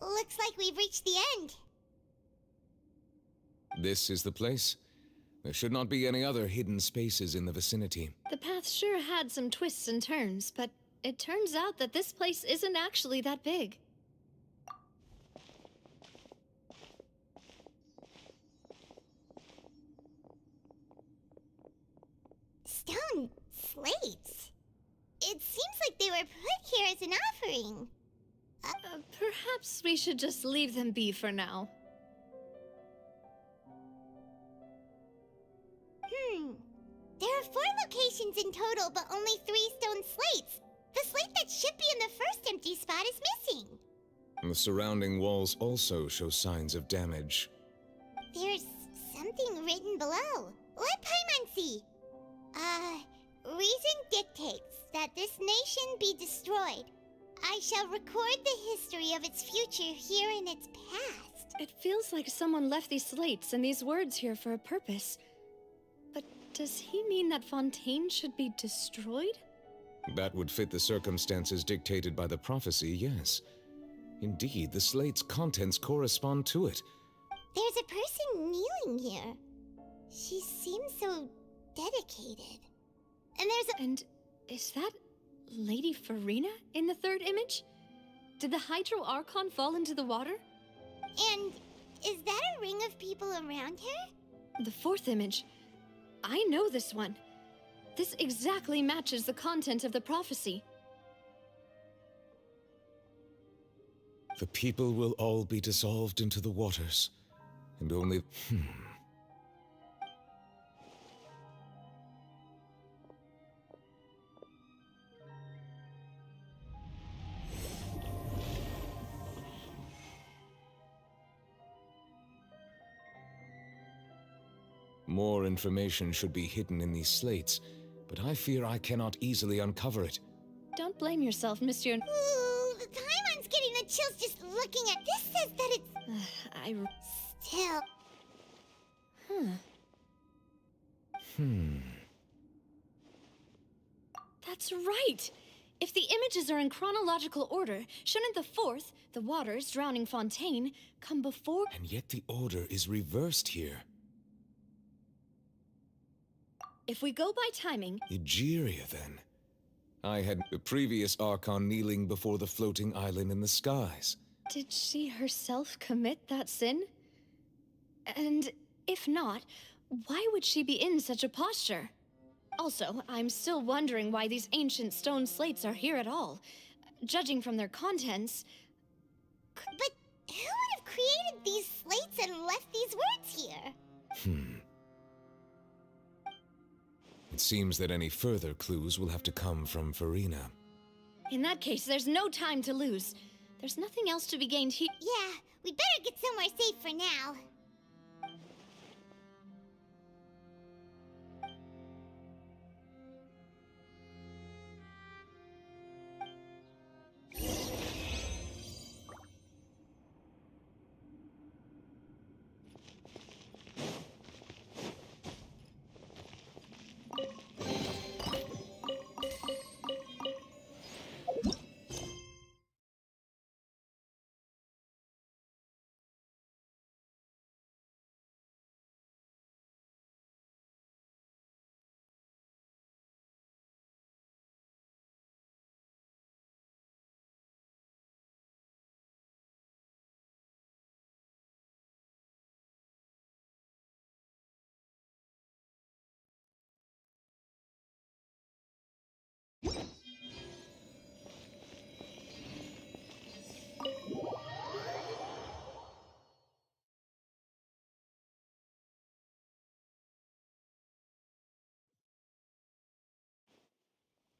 Looks like we've reached the end. This is the place. There should not be any other hidden spaces in the vicinity. The path sure had some twists and turns, but it turns out that this place isn't actually that big. stone slates. It seems like they were put here as an offering. Perhaps we should just leave them be for now. There are 4 locations in total, but only 3 stone slates. The slate that should be in the first empty spot is missing. The surrounding walls also show signs of damage. There's something written below. Let Paimon see. Reason dictates that this nation be destroyed. I shall record the history of its future here in its past. It feels like someone left these slates and these words here for a purpose. But does he mean that Fontaine should be destroyed? That would fit the circumstances dictated by the prophecy, yes. Indeed, the slate's contents correspond to it. There's a person kneeling here. She seems so dedicated. And there's a— And is that Lady Farina in the third image? Did the Hydro Archon fall into the water? And is that a ring of people around her? The fourth image. I know this one. This exactly matches the content of the prophecy. The people will all be dissolved into the waters, and only... More information should be hidden in these slates, but I fear I cannot easily uncover it. Don't blame yourself, Monsieur. Ooh, Paimon's getting the chills just looking at this. Says that it's... Still... That's right! If the images are in chronological order, shouldn't the fourth, the waters drowning Fontaine, come before— And yet the order is reversed here. If we go by timing— Egeria, then. I had the previous Archon kneeling before the floating island in the skies. Did she herself commit that sin? And if not, why would she be in such a posture? Also, I'm still wondering why these ancient stone slates are here at all. Judging from their contents... But who would have created these slates and left these words here? It seems that any further clues will have to come from Farina. In that case, there's no time to lose. There's nothing else to be gained here. Yeah, we better get somewhere safe for now.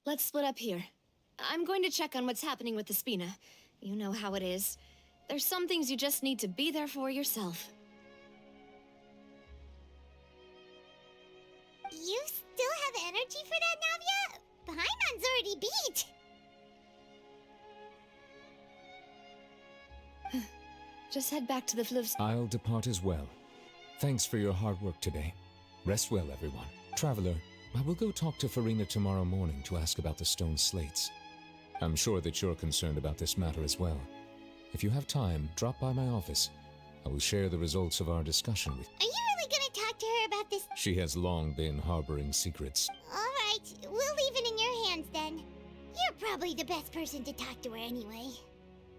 Let's split up here. I'm going to check on what's happening with the Spina. You know how it is. There's some things you just need to be there for yourself. You still have energy for that, Navia? Paimon's already beat! Just head back to the Flivs. I'll depart as well. Thanks for your hard work today. Rest well, everyone. Traveler, I will go talk to Farina tomorrow morning to ask about the stone slates. I'm sure that you're concerned about this matter as well. If you have time, drop by my office. I will share the results of our discussion with you. Are you really gonna talk to her about this? She has long been harboring secrets. Alright, we'll leave it in your hands then. You're probably the best person to talk to her anyway.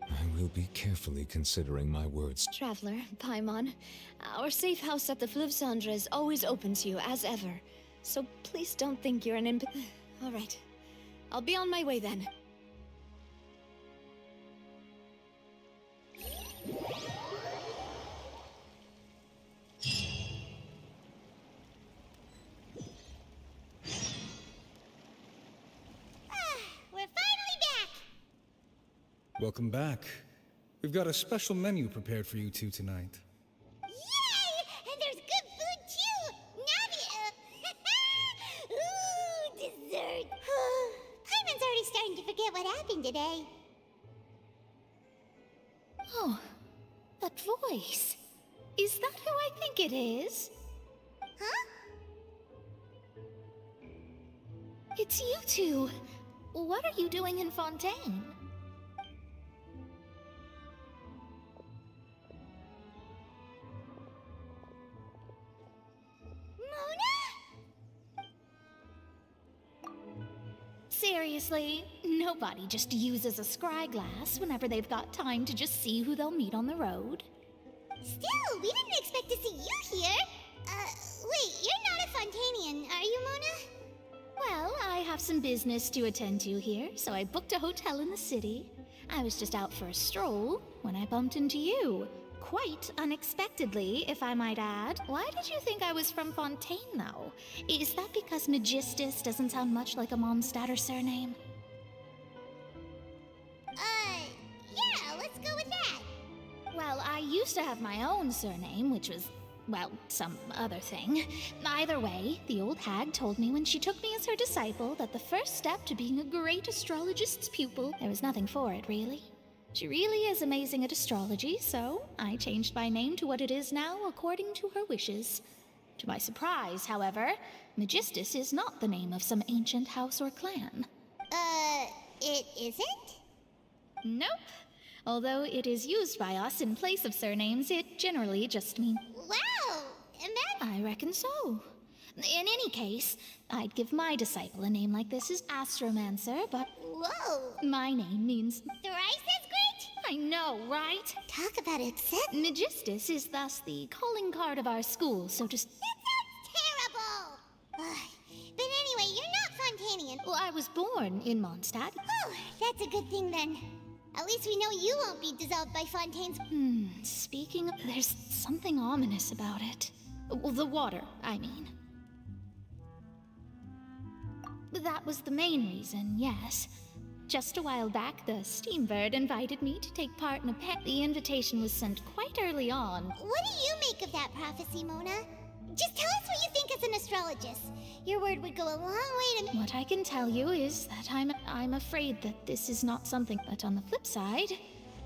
I will be carefully considering my words. Traveler, Paimon, our safe house at the Flivsandra is always open to you, as ever. So please don't think you're an All right. I'll be on my way then. We're finally back! Welcome back. We've got a special menu prepared for you two tonight. Yay! And there's good food too! Navia! Ooh, dessert! Paimon's already starting to forget what happened today. Oh, that voice. Is that who I think it is? Huh? It's you two. What are you doing in Fontaine? Seriously, nobody just uses a scry glass whenever they've got time to just see who they'll meet on the road. Still, we didn't expect to see you here. Wait, you're not a Fontanian, are you, Mona? Well, I have some business to attend to here, so I booked a hotel in the city. I was just out for a stroll when I bumped into you. Quite unexpectedly, if I might add. Why did you think I was from Fontaine, though? Is that because Magistus doesn't sound much like a Mondstadt surname? Yeah, let's go with that. Well, I used to have my own surname, which was, well, some other thing. Either way, the old hag told me when she took me as her disciple that the first step to being a great astrologist's pupil, there was nothing for it, really. She really is amazing at astrology, so I changed my name to what it is now according to her wishes. To my surprise, however, Magistus is not the name of some ancient house or clan. It isn't? Nope. Although it is used by us in place of surnames, it generally just means... Wow! I reckon so. In any case, I'd give my disciple a name like this as Astromancer, but... Whoa! My name means... Thrice as great? I know, right? Talk about accept... Magistus is thus the calling card of our school, so to... That sounds terrible! But anyway, you're not Fontanian. Well, I was born in Mondstadt. Oh, that's a good thing then. At least we know you won't be dissolved by Fontaine's... Speaking of... There's something ominous about it. Well, the water, I mean. That was the main reason, yes. Just a while back, the Steambird invited me to take part in a pet. The invitation was sent quite early on. What do you make of that prophecy, Mona? Just tell us what you think as an astrologist. Your word would go a long way to... What I can tell you is that I'm afraid that this is not something... But on the flip side,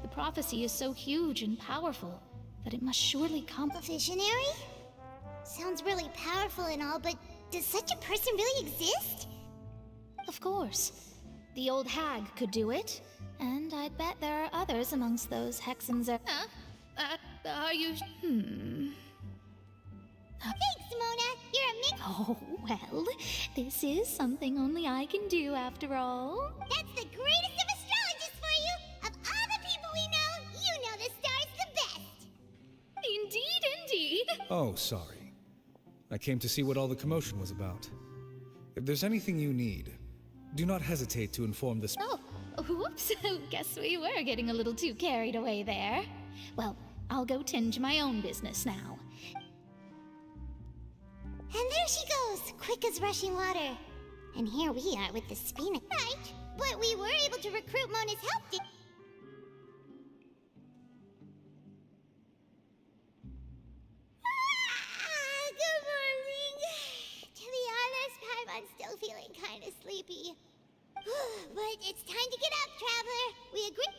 the prophecy is so huge and powerful that it must surely come... A visionary? Sounds really powerful and all, but does such a person really exist? Of course. The old hag could do it, and I'd bet there are others amongst those hexens. Are you... Thanks, Mona. You're a mix... Oh, well, this is something only I can do after all. That's the greatest of astrologists for you! Of all the people we know, you know the star's the best! Indeed, indeed! Oh, sorry. I came to see what all the commotion was about. If there's anything you need, do not hesitate to inform the... Oh, whoops. Guess we were getting a little too carried away there. Well, I'll go tend to my own business now. And there she goes, quick as rushing water. And here we are with the Spina. Right, but we were able to recruit Mona's help. Good morning. To be honest, Paimon's still feeling kind of sleepy. But it's time to get up, traveler. We agree.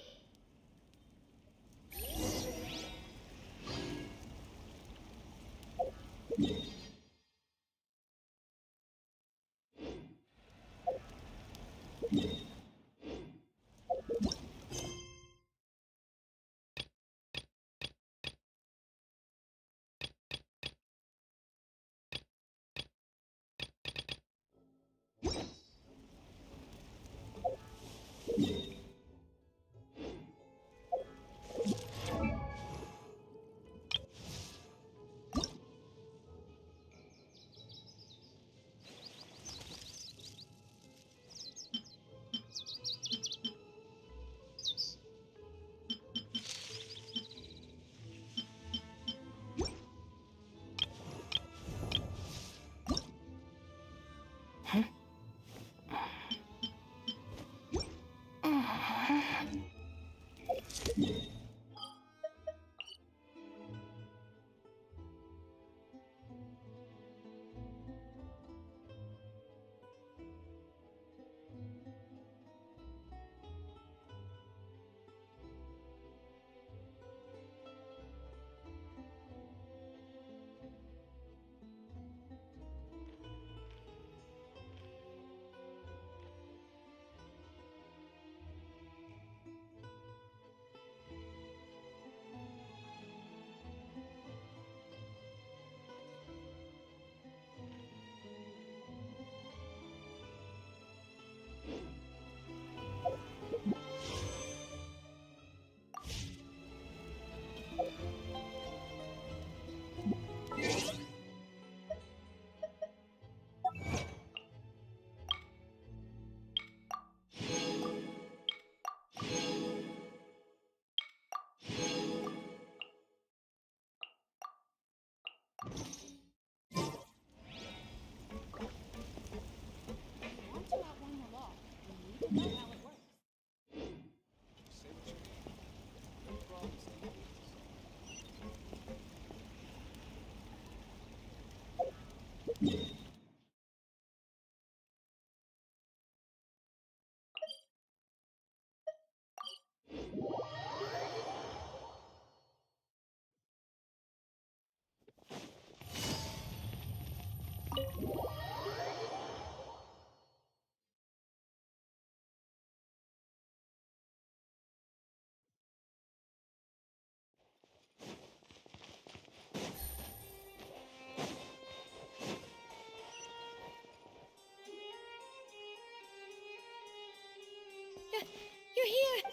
You're here!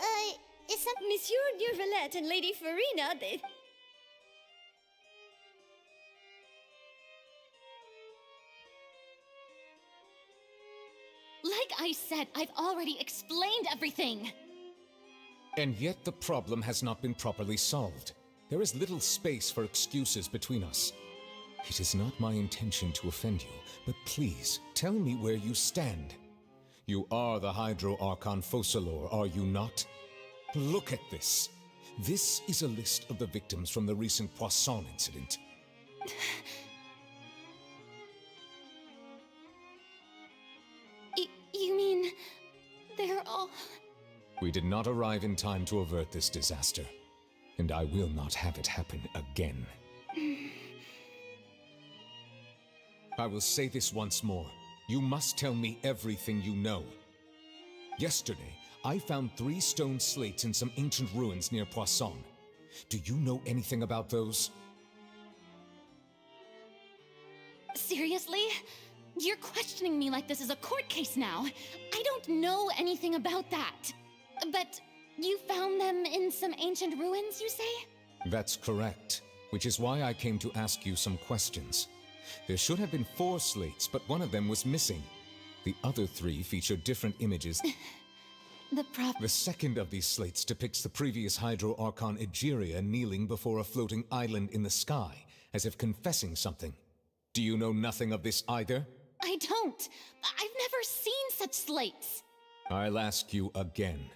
Is some... Monsieur Neuvillette and Lady Farina, they... Like I said, I've already explained everything! And yet the problem has not been properly solved. There is little space for excuses between us. It is not my intention to offend you, but please, tell me where you stand. You are the Hydro Archon Focalor, are you not? Look at this. This is a list of the victims from the recent Poisson incident. You mean... they're all... We did not arrive in time to avert this disaster, and I will not have it happen again. I will say this once more. You must tell me everything you know. Yesterday, I found 3 stone slates in some ancient ruins near Poisson. Do you know anything about those? Seriously? You're questioning me like this is a court case now. I don't know anything about that. But you found them in some ancient ruins, you say? That's correct, which is why I came to ask you some questions. There should have been 4 slates, but one of them was missing. The other 3 feature different images. The second of these slates depicts the previous Hydro Archon Egeria kneeling before a floating island in the sky, as if confessing something. Do you know nothing of this either? I don't. I've never seen such slates. I'll ask you again.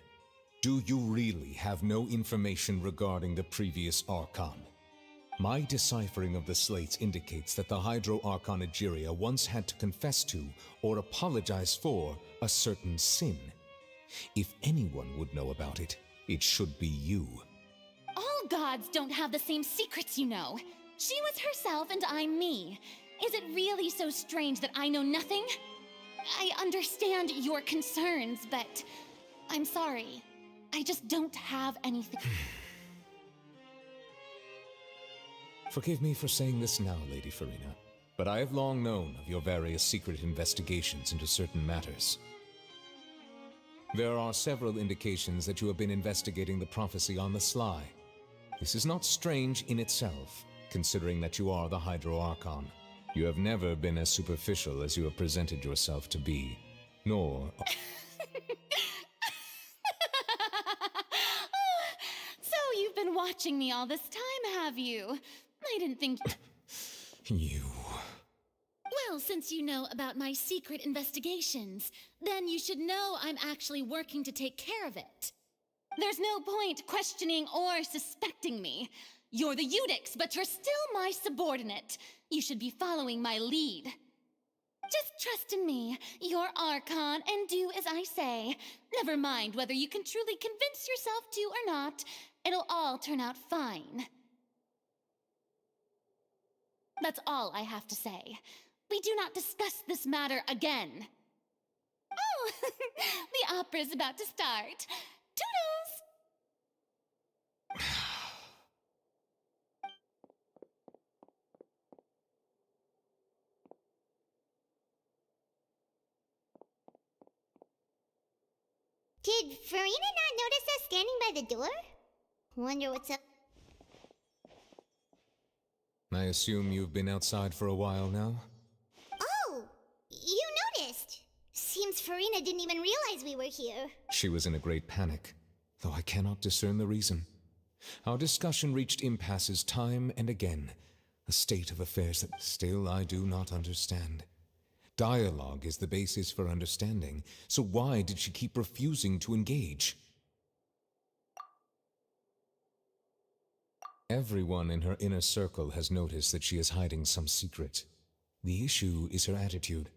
Do you really have no information regarding the previous Archon? My deciphering of the slates indicates that the Hydro Archon Egeria once had to confess to, or apologize for, a certain sin. If anyone would know about it, it should be you. All gods don't have the same secrets, you know. She was herself and I'm me. Is it really so strange that I know nothing? I understand your concerns, but I'm sorry. I just don't have anything. Forgive me for saying this now, Lady Farina, but I have long known of your various secret investigations into certain matters. There are several indications that you have been investigating the prophecy on the sly. This is not strange in itself, considering that you are the Hydro Archon. You have never been as superficial as you have presented yourself to be, nor... So you've been watching me all this time, have you? I didn't think... You... Well, since you know about my secret investigations, then you should know I'm actually working to take care of it. There's no point questioning or suspecting me. You're the Eudix, but you're still my subordinate. You should be following my lead. Just trust in me, your Archon, and do as I say. Never mind whether you can truly convince yourself to or not. It'll all turn out fine. That's all I have to say. We do not discuss this matter again. Oh, the opera's about to start. Toodles! Did Farina not notice us standing by the door? Wonder what's up. I assume you've been outside for a while now? Oh, you noticed. Seems Farina didn't even realize we were here. She was in a great panic, though I cannot discern the reason. Our discussion reached impasses time and again. A state of affairs that still I do not understand. Dialogue is the basis for understanding, so why did she keep refusing to engage? Everyone in her inner circle has noticed that she is hiding some secret. The issue is her attitude.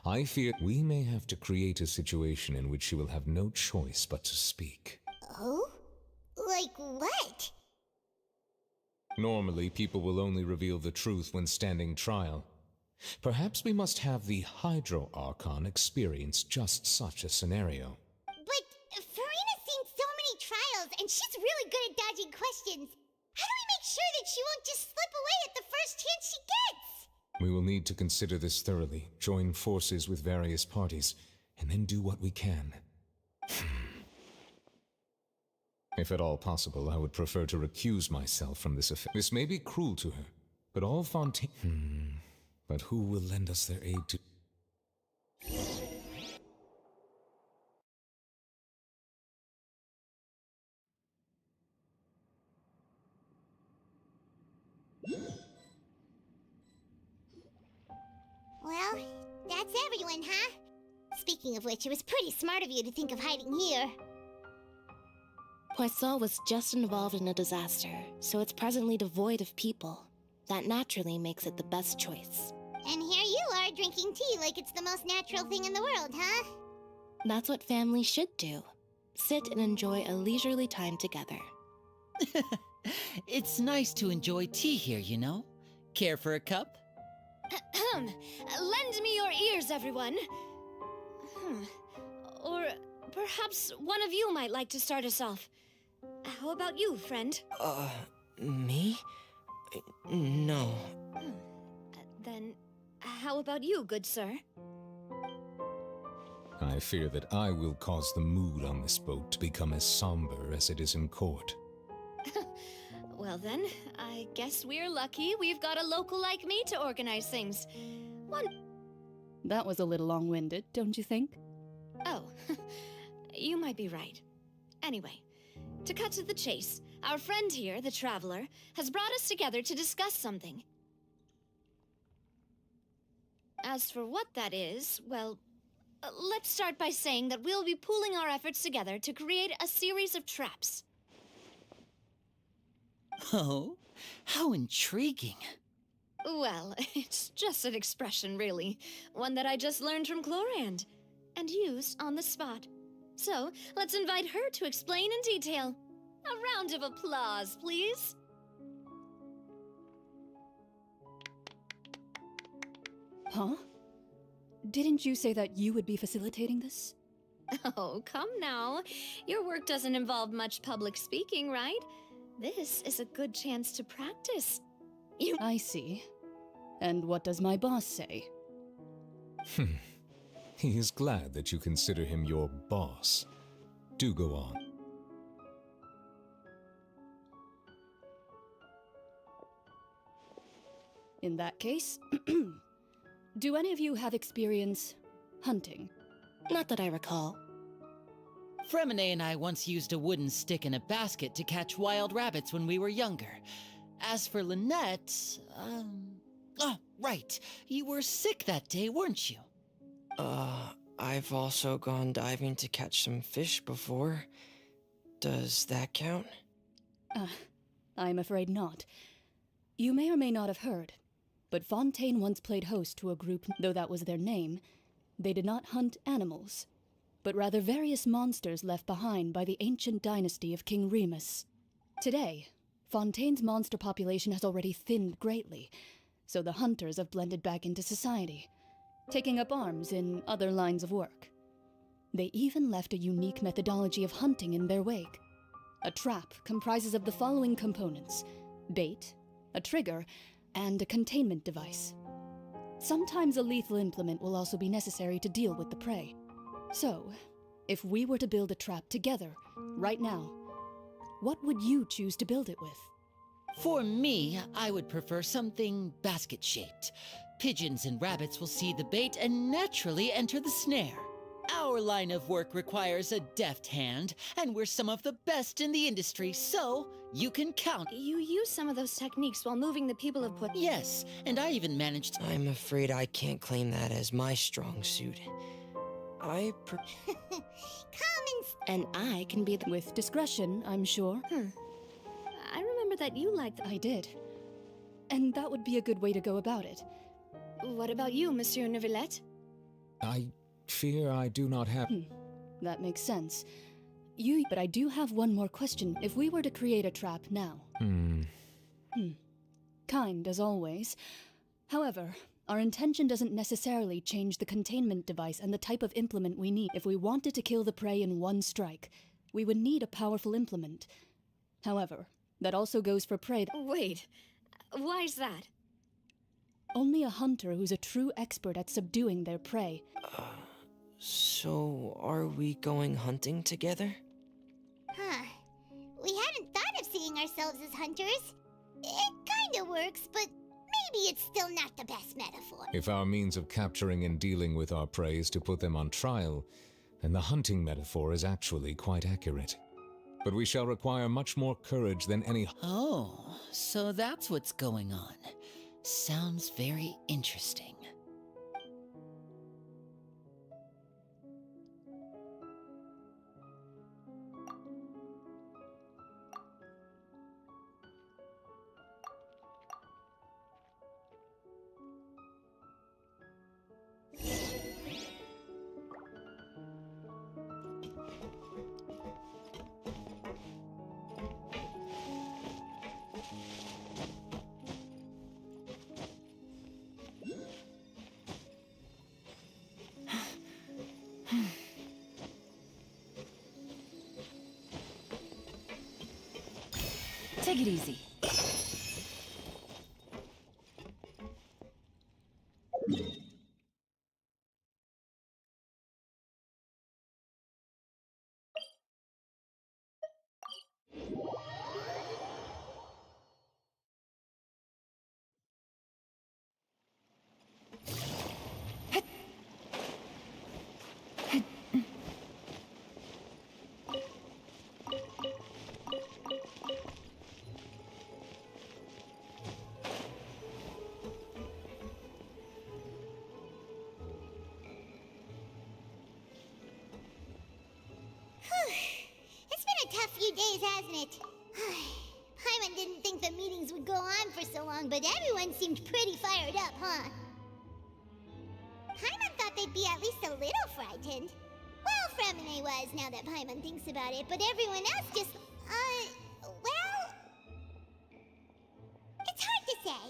I fear we may have to create a situation in which she will have no choice but to speak. Oh? Like what? Normally, people will only reveal the truth when standing trial. Perhaps we must have the Hydro Archon experience just such a scenario. But Farina's seen so many trials, and she's really good at dodging questions. How do we make sure that she won't just slip away at the first chance she gets? We will need to consider this thoroughly, join forces with various parties, and then do what we can. If at all possible, I would prefer to recuse myself from this affair. This may be cruel to her, but all Fontaine... But who will lend us their aid to... Well, that's everyone, huh? Speaking of which, it was pretty smart of you to think of hiding here. Poisson was just involved in a disaster, so it's presently devoid of people. That naturally makes it the best choice. And here you are drinking tea like it's the most natural thing in the world, huh? That's what families should do. Sit and enjoy a leisurely time together. It's nice to enjoy tea here, you know? Care for a cup? Lend me your ears, everyone. Or perhaps one of you might like to start us off. How about you, friend? Me? No. Then how about you, good sir? I fear that I will cause the mood on this boat to become as somber as it is in court. Well then, I guess we're lucky we've got a local like me to organize things. That was a little long-winded, don't you think? Oh, you might be right. Anyway, to cut to the chase, our friend here, the Traveler, has brought us together to discuss something. As for what that is, well, let's start by saying that we'll be pooling our efforts together to create a series of traps. Oh, how intriguing. Well, it's just an expression, really. One that I just learned from Chlorand, and used on the spot. So, let's invite her to explain in detail. A round of applause, please. Huh? Didn't you say that you would be facilitating this? Oh, come now. Your work doesn't involve much public speaking, right? This is a good chance to practice. I see. And what does my boss say? He is glad that you consider him your boss. Do go on. In that case, do any of you have experience hunting? Not that I recall. Fremine and I once used a wooden stick in a basket to catch wild rabbits when we were younger. As for Lynette, oh, right. You were sick that day, weren't you? I've also gone diving to catch some fish before. Does that count? I'm afraid not. You may or may not have heard, but Fontaine once played host to a group, though that was their name. They did not hunt animals, but rather various monsters left behind by the ancient dynasty of King Remus. Today, Fontaine's monster population has already thinned greatly, so the hunters have blended back into society, taking up arms in other lines of work. They even left a unique methodology of hunting in their wake. A trap comprises of the following components: bait, a trigger, and a containment device. Sometimes a lethal implement will also be necessary to deal with the prey. So, if we were to build a trap together, right now, what would you choose to build it with? For me, I would prefer something basket-shaped. Pigeons and rabbits will see the bait and naturally enter the snare. Our line of work requires a deft hand, and we're some of the best in the industry, so you can count. You use some of those techniques while moving the people of Put. Yes, and I even managed to. I'm afraid I can't claim that as my strong suit. And I can be with discretion, I'm sure. I remember that you liked. I did. And that would be a good way to go about it. What about you, Monsieur Neuvillette? I fear I do not have... That makes sense. But I do have one more question. If we were to create a trap now... Kind, as always. However, our intention doesn't necessarily change the containment device and the type of implement we need. If we wanted to kill the prey in one strike, we would need a powerful implement. However, that also goes for prey... Wait, why's that? Only a hunter who's a true expert at subduing their prey. So are we going hunting together? Huh. We hadn't thought of seeing ourselves as hunters. It kinda works, but maybe it's still not the best metaphor. If our means of capturing and dealing with our prey is to put them on trial, then the hunting metaphor is actually quite accurate. But we shall require much more courage than any... Oh, so that's what's going on. Sounds very interesting. Take it easy. It's been a tough few days, hasn't it? Paimon didn't think the meetings would go on for so long, but everyone seemed pretty fired up, huh? Paimon thought they'd be at least a little frightened. Well, Fremine was, now that Paimon thinks about it, but everyone else just, well... It's hard to say.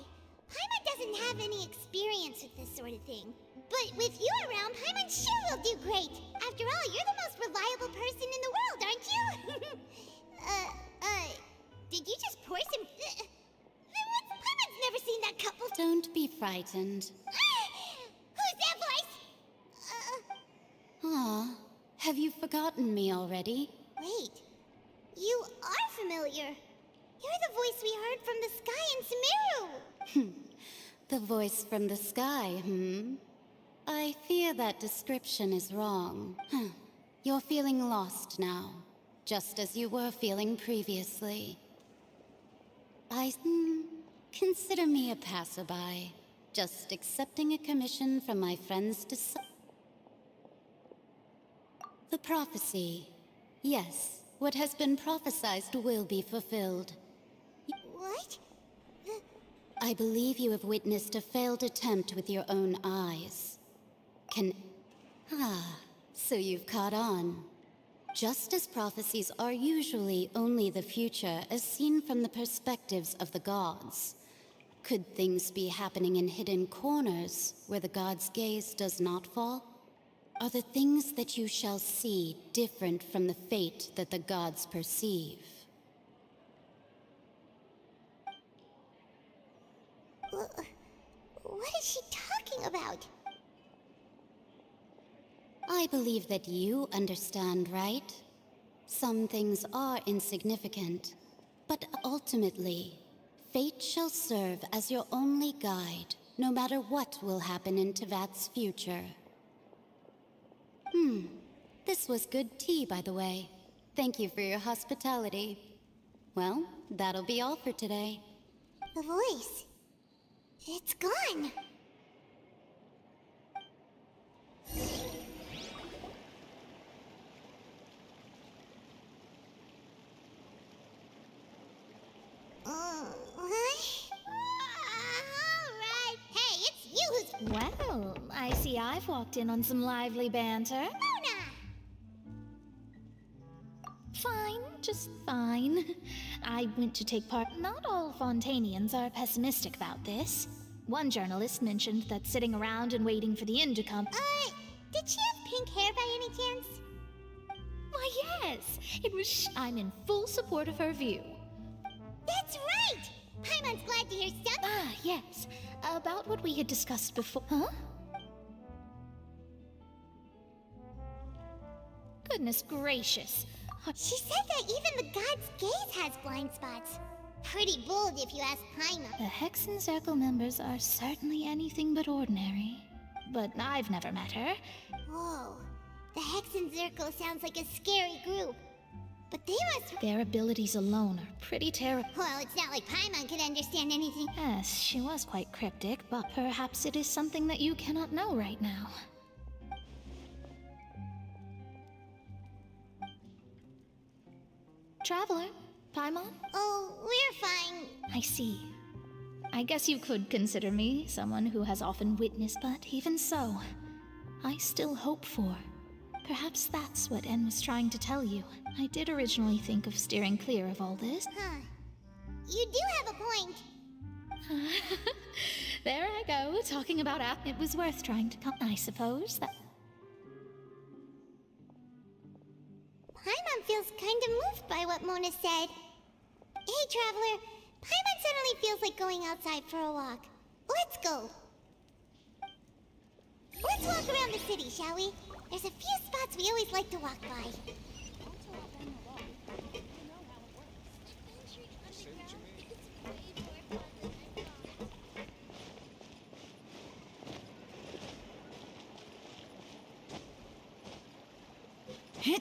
Paimon doesn't have any experience with this sort of thing. But with you around, Paimon sure will do great. After all, you're the most reliable person in the world, aren't you? Did you just pour some... Paimon's never seen that couple... Don't be frightened. Who's that voice? Aw, have you forgotten me already? Wait, you are familiar. You're the voice we heard from the sky in Sumeru. The voice from the sky, I fear that description is wrong. You're feeling lost now, just as you were feeling previously. Consider me a passerby, just accepting a commission from my friends to... The prophecy. Yes, what has been prophesied will be fulfilled. What? I believe you have witnessed a failed attempt with your own eyes. So you've caught on. Just as prophecies are usually only the future as seen from the perspectives of the gods, could things be happening in hidden corners where the gods' gaze does not fall? Are the things that you shall see different from the fate that the gods perceive? What is she talking about? I believe that you understand, right? Some things are insignificant, but ultimately, fate shall serve as your only guide, no matter what will happen in Tevat's future. This was good tea, by the way. Thank you for your hospitality. Well, that'll be all for today. The voice. It's gone. Alright. Hey, it's you who's... Well, I see I've walked in on some lively banter. Mona! Fine, just fine. I went to take part. Not all Fontanians are pessimistic about this. One journalist mentioned that sitting around and waiting for the end to come. Did she have pink hair by any chance? Why, yes. It was. I'm in full support of her view. That's right! Paimon's glad to hear something. Ah, yes. About what we had discussed before. Huh? Goodness gracious. She said that even the god's gaze has blind spots. Pretty bold if you ask Paimon. The Hexen Circle members are certainly anything but ordinary. But I've never met her. Whoa. The Hexen Circle sounds like a scary group. But they must... Their abilities alone are pretty terrible. Well, it's not like Paimon could understand anything. Yes, she was quite cryptic, but perhaps it is something that you cannot know right now. Traveler, Paimon? Oh, we're fine. I see. I guess you could consider me someone who has often witnessed, but even so, I still hope for. Perhaps that's what En was trying to tell you. I did originally think of steering clear of all this. Huh. You do have a point. There I go, talking about it was worth trying to come. I suppose that... Paimon feels kind of moved by what Mona said. Hey, Traveler. Paimon suddenly feels like going outside for a walk. Let's go. Let's walk around the city, shall we? There's a few spots we always like to walk by. Yeah.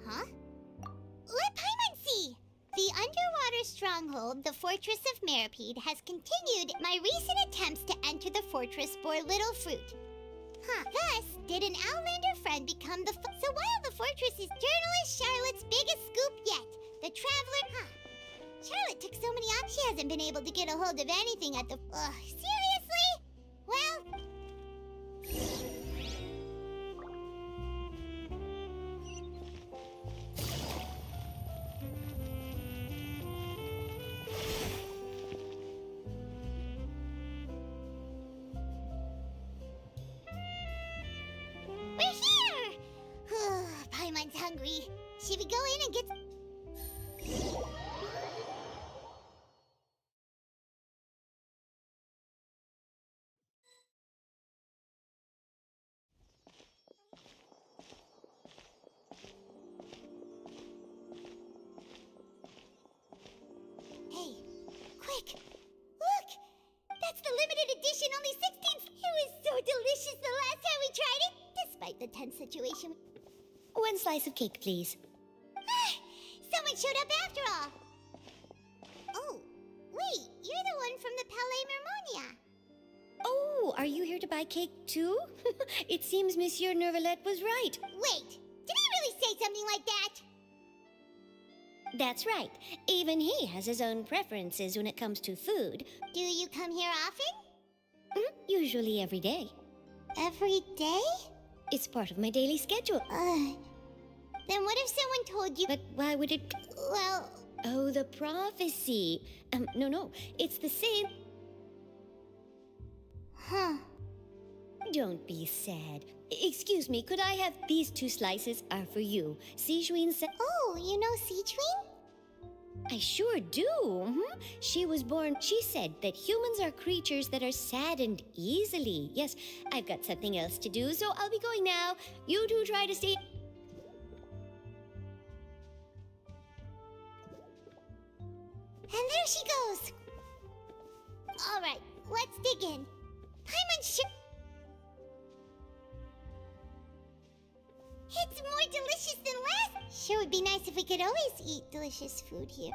Huh? Let Paimon see! The underwater stronghold, the Fortress of Meripede, has continued my recent attempts to enter the fortress bore little fruit. Huh. Thus, did an Outlander friend become the So while the fortress is journalist Charlotte's biggest scoop yet, the Traveler... Huh. Charlotte took so many out she hasn't been able to get a hold of anything at the... seriously? Well... We're here! Paimon's hungry. Should we go in and get... Hey, quick! Look! That's the limited edition, only 16... It was so delicious the last time we tried it, despite the tense situation. One slice of cake, please. Someone showed up after all! Oh, wait, you're the one from the Palais Mermonia. Oh, are you here to buy cake too? It seems Monsieur Nervalette was right. Wait, did he really say something like that? That's right. Even he has his own preferences when it comes to food. Do you come here often? Usually every day. Every day? It's part of my daily schedule. Then what if someone told you... But why would it... Well, Oh, the prophecy. No, it's the same. Huh. Don't be sad. Excuse me, could I have these 2 slices are for you? Sijuin said. Oh, you know Sijuin? I sure do. She was born. She said that humans are creatures that are saddened easily. Yes, I've got something else to do, so I'll be going now. You two try to stay. And there she goes. All right, let's dig in. Paimon It's more delicious than last. Sure would be nice if we could always eat delicious food here.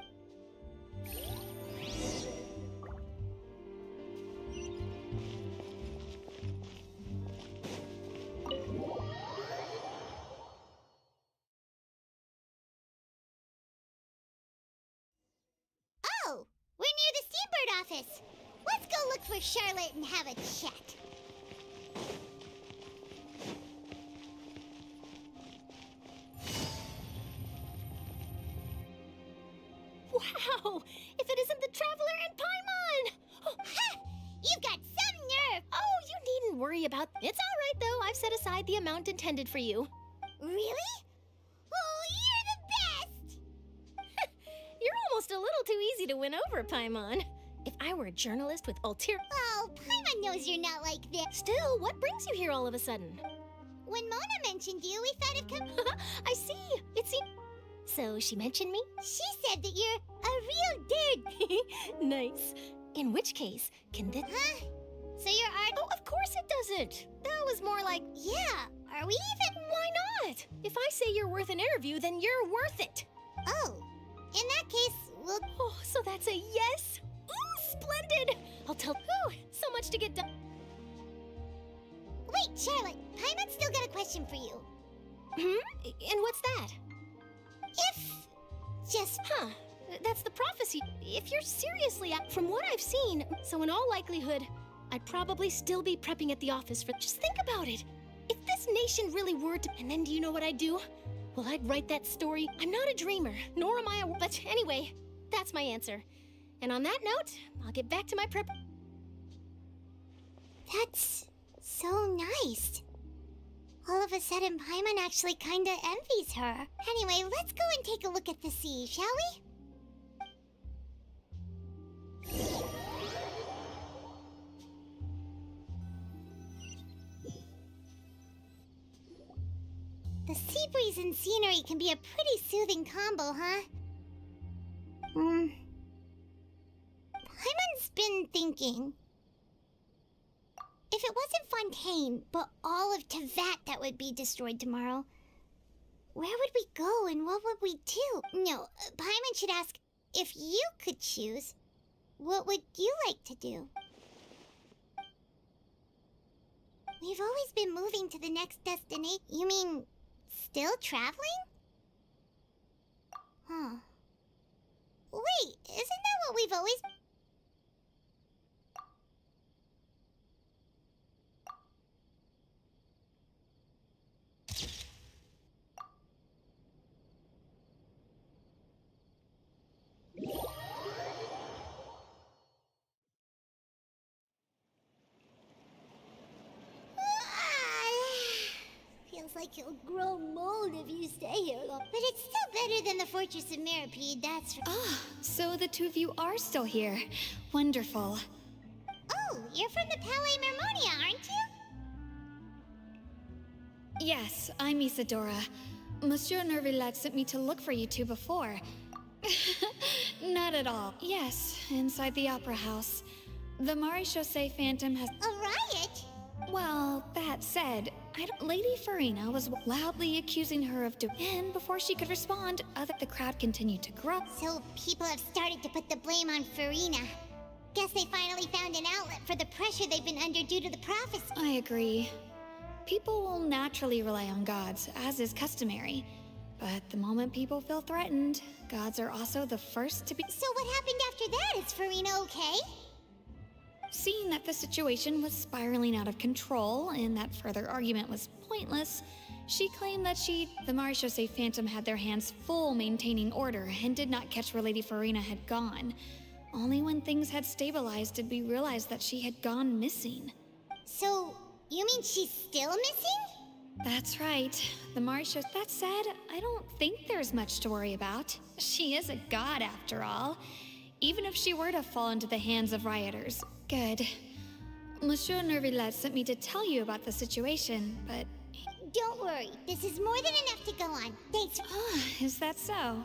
Oh, we're near the Steambird office. Let's go look for Charlotte and have a chat. Wow! If it isn't the Traveler and Paimon! Ha! You've got some nerve! Oh, you needn't worry about. It's all right though. I've set aside the amount intended for you. Really? Oh, you're the best! You're almost a little too easy to win over, Paimon. If I were a journalist with ulterior... Oh, Paimon knows you're not like this. Still, what brings you here all of a sudden? When Mona mentioned you, we thought of I see. It seemed... So she mentioned me? She said that you're a real dude. Nice. In which case, can this... Huh? So your art... Oh, of course it doesn't. That was more like... Yeah, are we even... Why not? If I say you're worth an interview, then you're worth it. Oh, in that case, we'll... Oh, so that's a yes? Ooh, splendid! I'll tell... Ooh, so much to get done. Wait, Charlotte, Paimon's still got a question for you. And what's that? Huh. That's the prophecy. If you're seriously... From what I've seen, so in all likelihood, I'd probably still be prepping at the office for... Just think about it. If this nation really were to... And then do you know what I'd do? Well, I'd write that story. I'm not a dreamer, nor am I a... But anyway, that's my answer. And on that note, I'll get back to my prep... That's so nice. All of a sudden, Paimon actually kinda envies her. Anyway, let's go and take a look at the sea, shall we? The sea breeze and scenery can be a pretty soothing combo, huh? Paimon's been thinking... If it wasn't Fontaine, but all of Tevat that would be destroyed tomorrow, where would we go and what would we do? No, Paimon should ask, if you could choose, what would you like to do? We've always been moving to the next destination. You mean, still traveling? Huh. Wait, isn't that what we've always... Feels like you'll grow mold if you stay here long. But it's still better than the Fortress of Meripede, that's for... Ah, so the two of you are still here. Wonderful. Oh, you're from the Palais Mermonia, aren't you? Yes, I'm Isadora. Monsieur Nervillet sent me to look for you two before. Not at all. Yes, inside the Opera House. The Maréchaussée Phantom has... A riot? Well, that said, Lady Farina was loudly accusing her of and before she could respond, the crowd continued to grow. So people have started to put the blame on Farina. Guess they finally found an outlet for the pressure they've been under due to the prophecy. I agree. People will naturally rely on gods, as is customary. But the moment people feel threatened, gods are also the first to be... So what happened after that? Is Farina okay? Seeing that the situation was spiraling out of control and that further argument was pointless, she claimed that the Marechaussee Phantom had their hands full maintaining order and did not catch where Lady Farina had gone. Only when things had stabilized did we realize that she had gone missing. So, you mean she's still missing? That's right. The Marechaussee. That said, I don't think there's much to worry about. She is a god after all. Even if she were to fall into the hands of rioters. Good. Monsieur Nervillette sent me to tell you about the situation, but... Don't worry, this is more than enough to go on. Thanks. Is that so?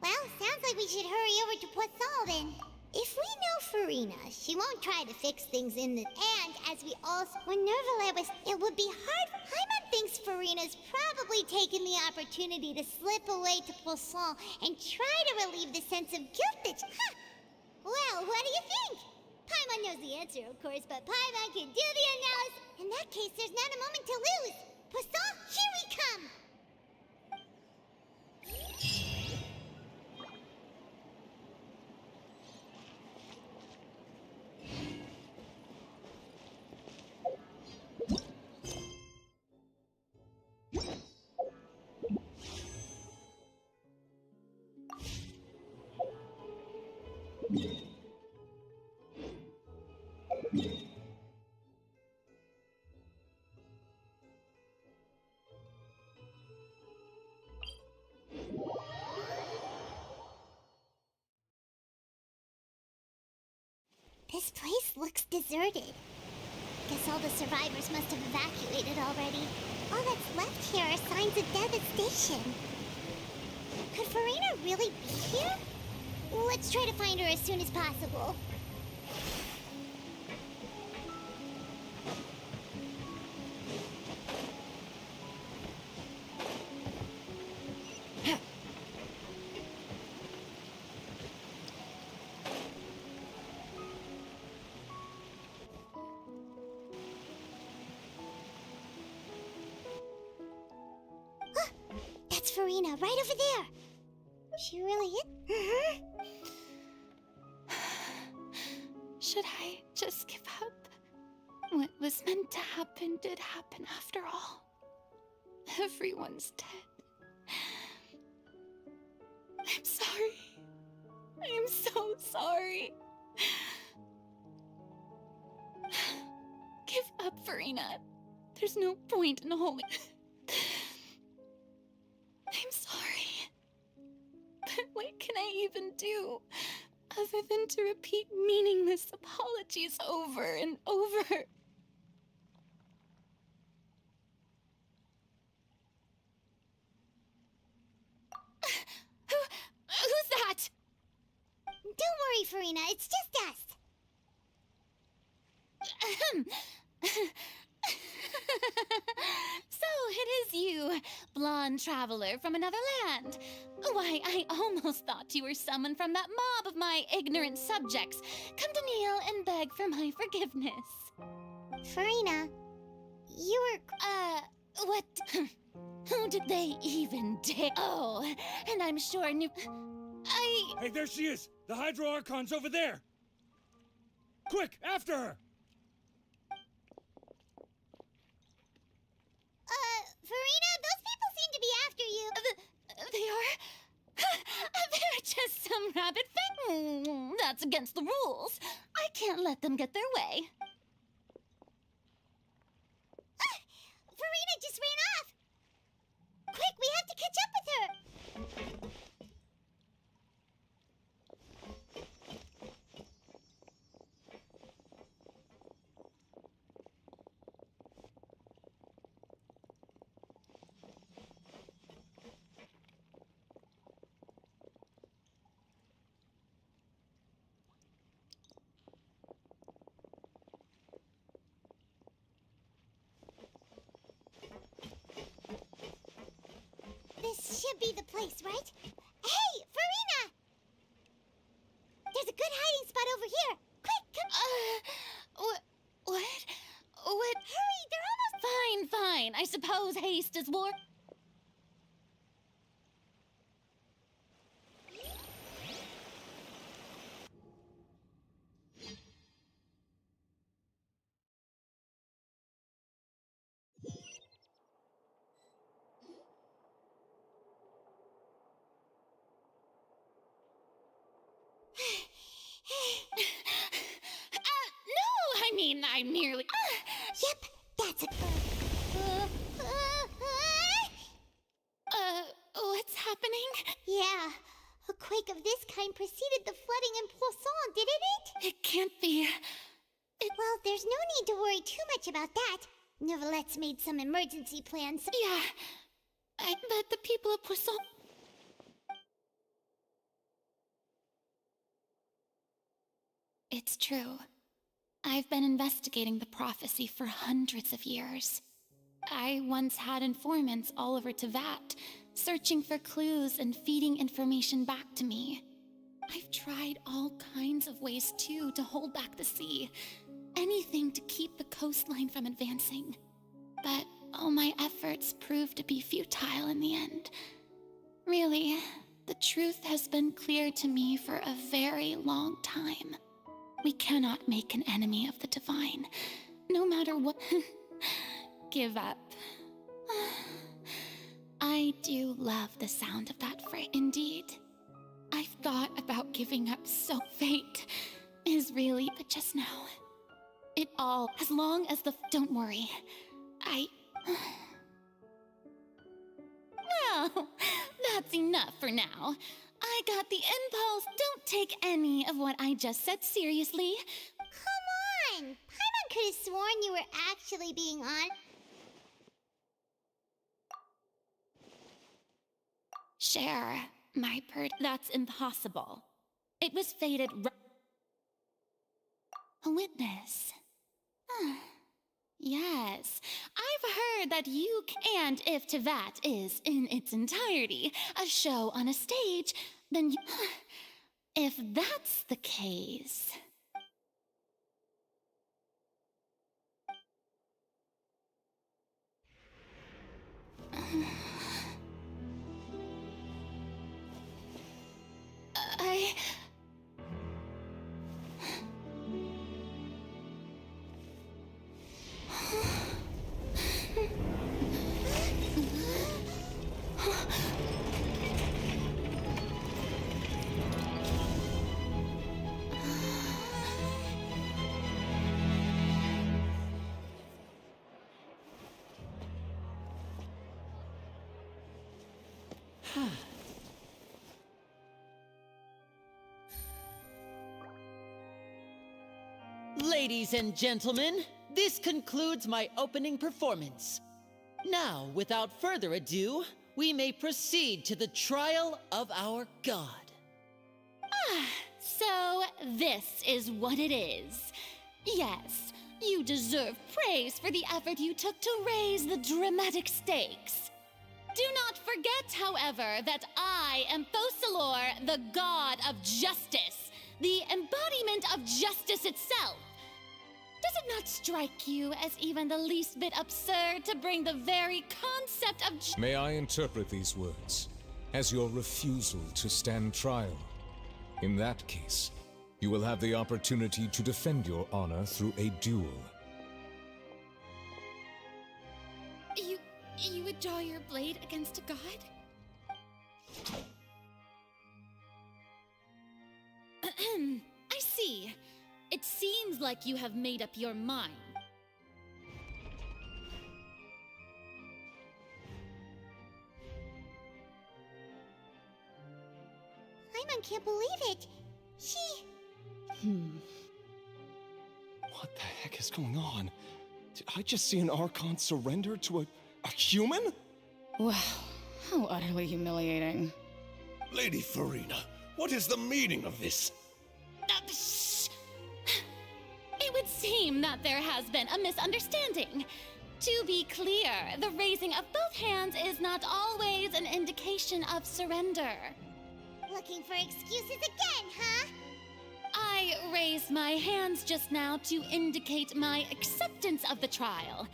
Well, sounds like we should hurry over to Poisson then. If we know Farina, she won't try to fix things in the... And, as we also... When Nervillette was... It would be hard... Paimon thinks Farina's probably taken the opportunity to slip away to Poisson and try to relieve the sense of guilt that... Well, what do you think? Paimon knows the answer, of course, but Paimon can do the analysis. In that case, there's not a moment to lose. Poisson, here we come! This place looks deserted. Guess all the survivors must have evacuated already. All that's left here are signs of devastation. Could Farina really be here? Let's try to find her as soon as possible. That's Farina, right over there. She really is? Should I just give up? What was meant to happen did happen after all. Everyone's dead. I'm sorry. I'm so sorry. Give up, Farina. There's no point in holding... I'm sorry. But what can I even do other than to repeat meaningless apologies over and over? Who's that? Don't worry, Farina. It's just us. So it is you, blonde traveler from another land. Why, I almost thought you were summoned from that mob of my ignorant subjects. Come to kneel and beg for my forgiveness. Farina, you were... What? Who did they even dare? Oh, and I'm sure Hey, there she is! The Hydro Archon's over there! Quick, after her! Farina, those people seem to be after you. They are? They're just some rabbit That's against the rules. I can't let them get their way. Farina just ran off! Quick, we have to catch up with her! This should be the place, right? Hey, Farina! There's a good hiding spot over here. Quick, come... What? Hurry, they're almost... Fine. I suppose haste is war... I nearly. Yep, that's it. What's happening? Yeah, a quake of this kind preceded the flooding in Poisson, didn't it? It can't be. Well, there's no need to worry too much about that. Novelette's made some emergency plans. Yeah, but the people of Poisson. It's true. I've been investigating the prophecy for hundreds of years. I once had informants all over Tevat, searching for clues and feeding information back to me. I've tried all kinds of ways, too, to hold back the sea. Anything to keep the coastline from advancing. But all my efforts proved to be futile in the end. Really, the truth has been clear to me for a very long time. We cannot make an enemy of the divine, no matter what. Give up. I do love the sound of that phrase, indeed. I've thought about giving up, so fate is really, but just now. It all, as long as don't worry. Well, that's enough for now. I got the impulse. Don't take any of what I just said seriously. Come on! Paimon could have sworn you were actually being on. Share, my bird. That's impossible. It was fated. A witness. Yes, I've heard that you and if Tevat is, in its entirety, a show on a stage, then you... If that's the case... Ladies and gentlemen, this concludes my opening performance. Now, without further ado, we may proceed to the trial of our god. So this is what it is. Yes, you deserve praise for the effort you took to raise the dramatic stakes. Do not forget, however, that I am Fosalor, the god of justice, the embodiment of justice itself. Does it not strike you as even the least bit absurd to bring the very concept of May I interpret these words as your refusal to stand trial? In that case, you will have the opportunity to defend your honor through a duel. You would draw your blade against a god? I see. It seems like you have made up your mind. Paimon can't believe it. What the heck is going on? Did I just see an Archon surrender to a human? Wow, how utterly humiliating. Lady Farina, what is the meaning of this? It would seem that there has been a misunderstanding. To be clear, the raising of both hands is not always an indication of surrender. Looking for excuses again, huh? I raised my hands just now to indicate my acceptance of the trial.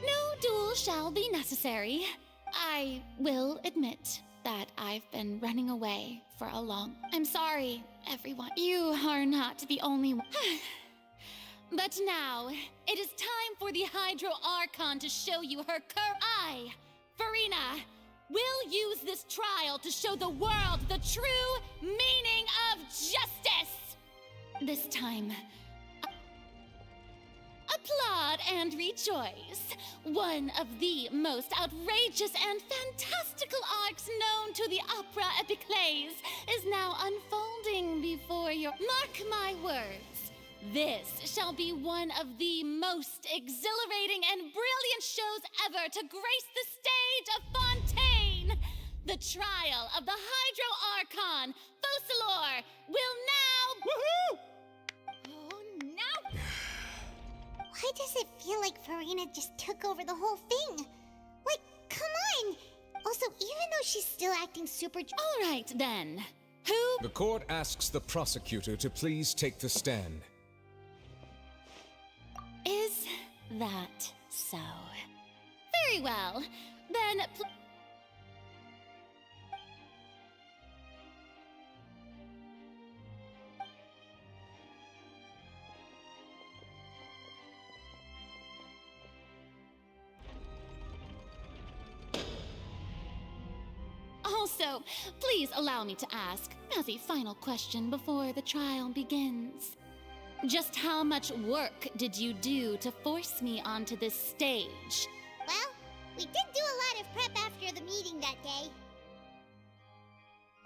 No duel shall be necessary. I will admit that I've been running away for a long... I'm sorry, everyone. You are not the only one. But now, it is time for the Hydro Archon to show you her I, Farina, will use this trial to show the world the true meaning of justice! This time, a applaud and rejoice. One of the most outrageous and fantastical arcs known to the opera epiclese is now unfolding before your... Mark my words. This shall be one of the most exhilarating and brilliant shows ever to grace the stage of Fontaine. The trial of the Hydro Archon, Focalor, will now... Woohoo! Oh, no! Why does it feel like Farina just took over the whole thing? Like, come on! Also, even though she's still acting super... All right, then. Who... The court asks the prosecutor to please take the stand. Is that so? Very well. Then... Also, please allow me to ask, as a final question before the trial begins. Just how much work did you do to force me onto this stage? Well, we did do a lot of prep after the meeting that day.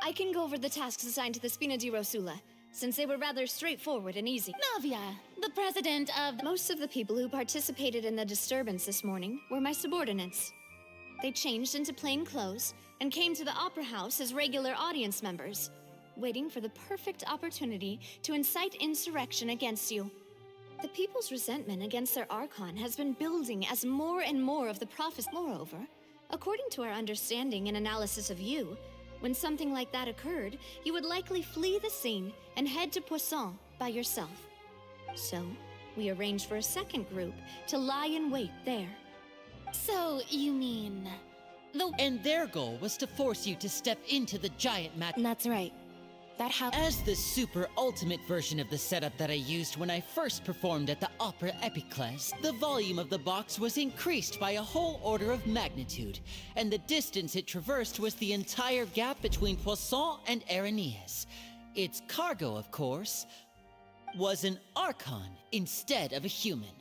I can go over the tasks assigned to the Spina di Rosula, since they were rather straightforward and easy. Navia, the president of... Most of the people who participated in the disturbance this morning were my subordinates. They changed into plain clothes and came to the Opera House as regular audience members, waiting for the perfect opportunity to incite insurrection against you. The people's resentment against their Archon has been building as more and more of the prophets. Moreover, according to our understanding and analysis of you, when something like that occurred, you would likely flee the scene and head to Poisson by yourself. So, we arranged for a second group to lie in wait there. So, you mean... And their goal was to force you to step into the giant match. That's right. As the super ultimate version of the setup that I used when I first performed at the Opera Epiclese, the volume of the box was increased by a whole order of magnitude, and the distance it traversed was the entire gap between Poisson and Areneas. Its cargo, of course, was an Archon instead of a human.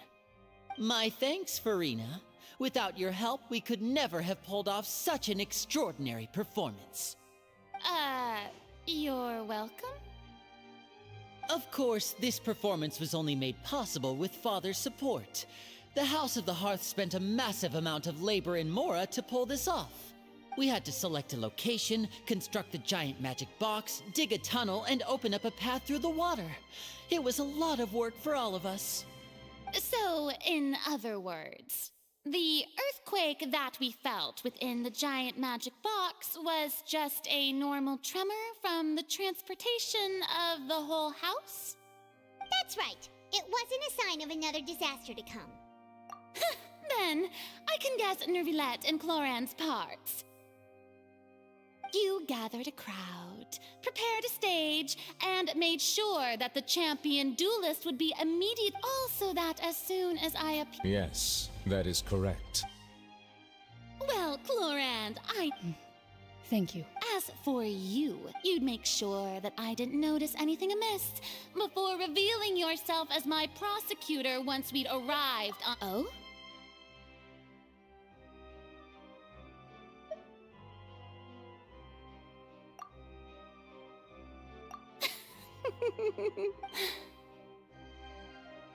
My thanks, Farina. Without your help, we could never have pulled off such an extraordinary performance. You're welcome? Of course, this performance was only made possible with Father's support. The House of the Hearth spent a massive amount of labor in Mora to pull this off. We had to select a location, construct the giant magic box, dig a tunnel, and open up a path through the water. It was a lot of work for all of us. So, in other words, the earthquake that we felt within the giant magic box was just a normal tremor from the transportation of the whole house? That's right. It wasn't a sign of another disaster to come. Then, I can guess Nervilette and Cloran's parts. You gathered a crowd, prepared a stage, and made sure that the champion duelist would be immediate, also that as soon as I appeared. Yes, that is correct. Well, Clorand, Thank you. As for you, you'd make sure that I didn't notice anything amiss before revealing yourself as my prosecutor once we'd arrived on... Oh?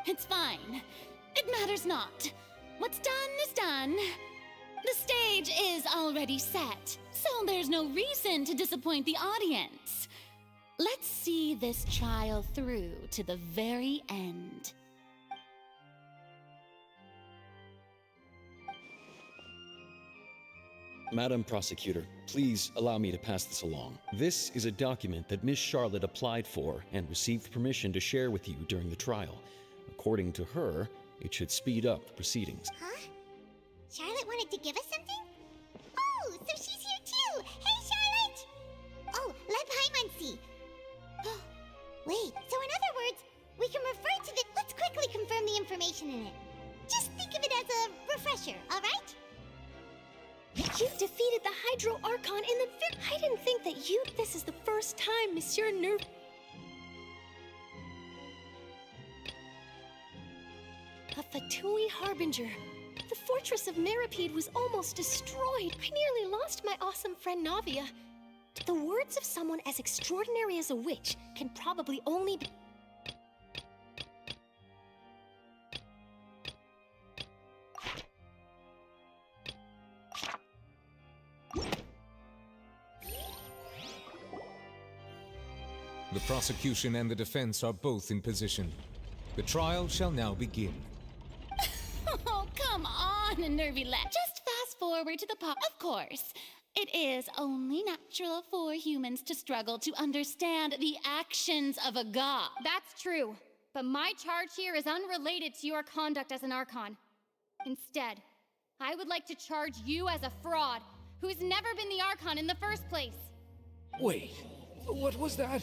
It's fine. It matters not. What's done is done. The stage is already set, so there's no reason to disappoint the audience. Let's see this trial through to the very end. Madam Prosecutor, please allow me to pass this along. This is a document that Miss Charlotte applied for and received permission to share with you during the trial. According to her, it should speed up the proceedings. Huh? Charlotte wanted to give us something? Oh, so she's here too! Hey, Charlotte! Oh, let Paimon see. Wait, so in other words, we can refer to the... Let's quickly confirm the information in it. Just think of it as a refresher, all right? You defeated the Hydro Archon in the... I didn't think that you... This is the first time Monsieur Nerv... A Tui Harbinger. The fortress of Meripede was almost destroyed. I nearly lost my awesome friend Navia. The words of someone as extraordinary as a witch can probably only be... The prosecution and the defense are both in position. The trial shall now begin. Oh, come on, nervy lad. Just fast forward to the part. Of course, it is only natural for humans to struggle to understand the actions of a god. That's true, but my charge here is unrelated to your conduct as an Archon. Instead, I would like to charge you as a fraud who's never been the Archon in the first place. Wait, what was that?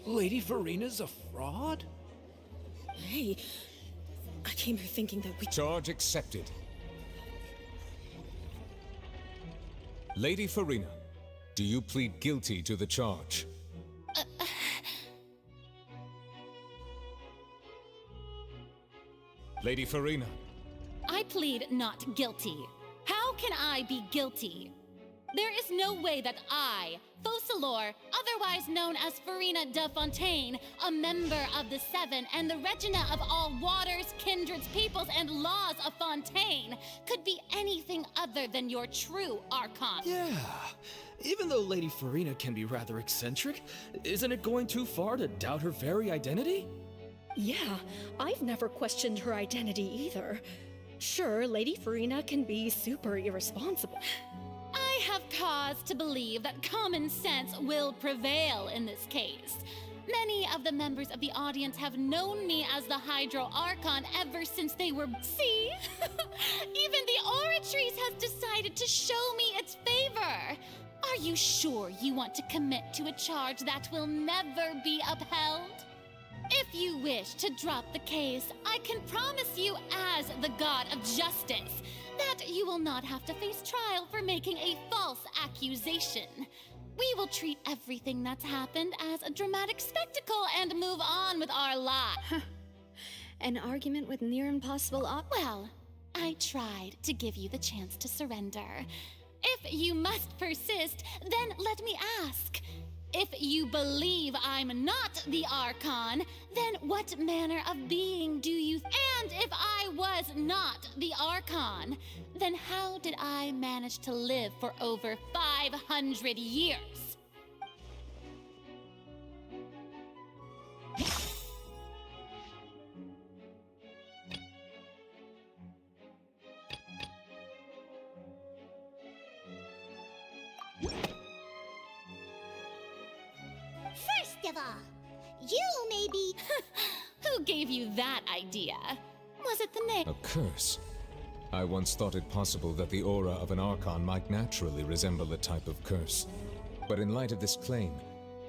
Lady Farina's a fraud? Hey, I came here thinking that we... Charge accepted. Lady Farina, do you plead guilty to the charge? Lady Farina. I plead not guilty. How can I be guilty? There is no way that I, Focalor, otherwise known as Farina de Fontaine, a member of the Seven and the Regina of all waters, kindreds, peoples, and laws of Fontaine, could be anything other than your true Archon. Yeah. Even though Lady Farina can be rather eccentric, isn't it going too far to doubt her very identity? Yeah, I've never questioned her identity either. Sure, Lady Farina can be super irresponsible. I have cause to believe that common sense will prevail in this case. Many of the members of the audience have known me as the Hydro Archon ever since they were... See? Even the Oratrice has decided to show me its favor. Are you sure you want to commit to a charge that will never be upheld? If you wish to drop the case, I can promise you as the God of Justice that you will not have to face trial for making a false accusation. We will treat everything that's happened as a dramatic spectacle and move on with our lives. An argument with near impossible Well, I tried to give you the chance to surrender. If you must persist, then let me ask. If you believe I'm not the Archon, then what manner of being do you... And if I was not the Archon, then how did I manage to live for over 500 years? First of all, you may be... Who gave you that idea? Was it the name? A curse. I once thought it possible that the aura of an Archon might naturally resemble a type of curse. But in light of this claim,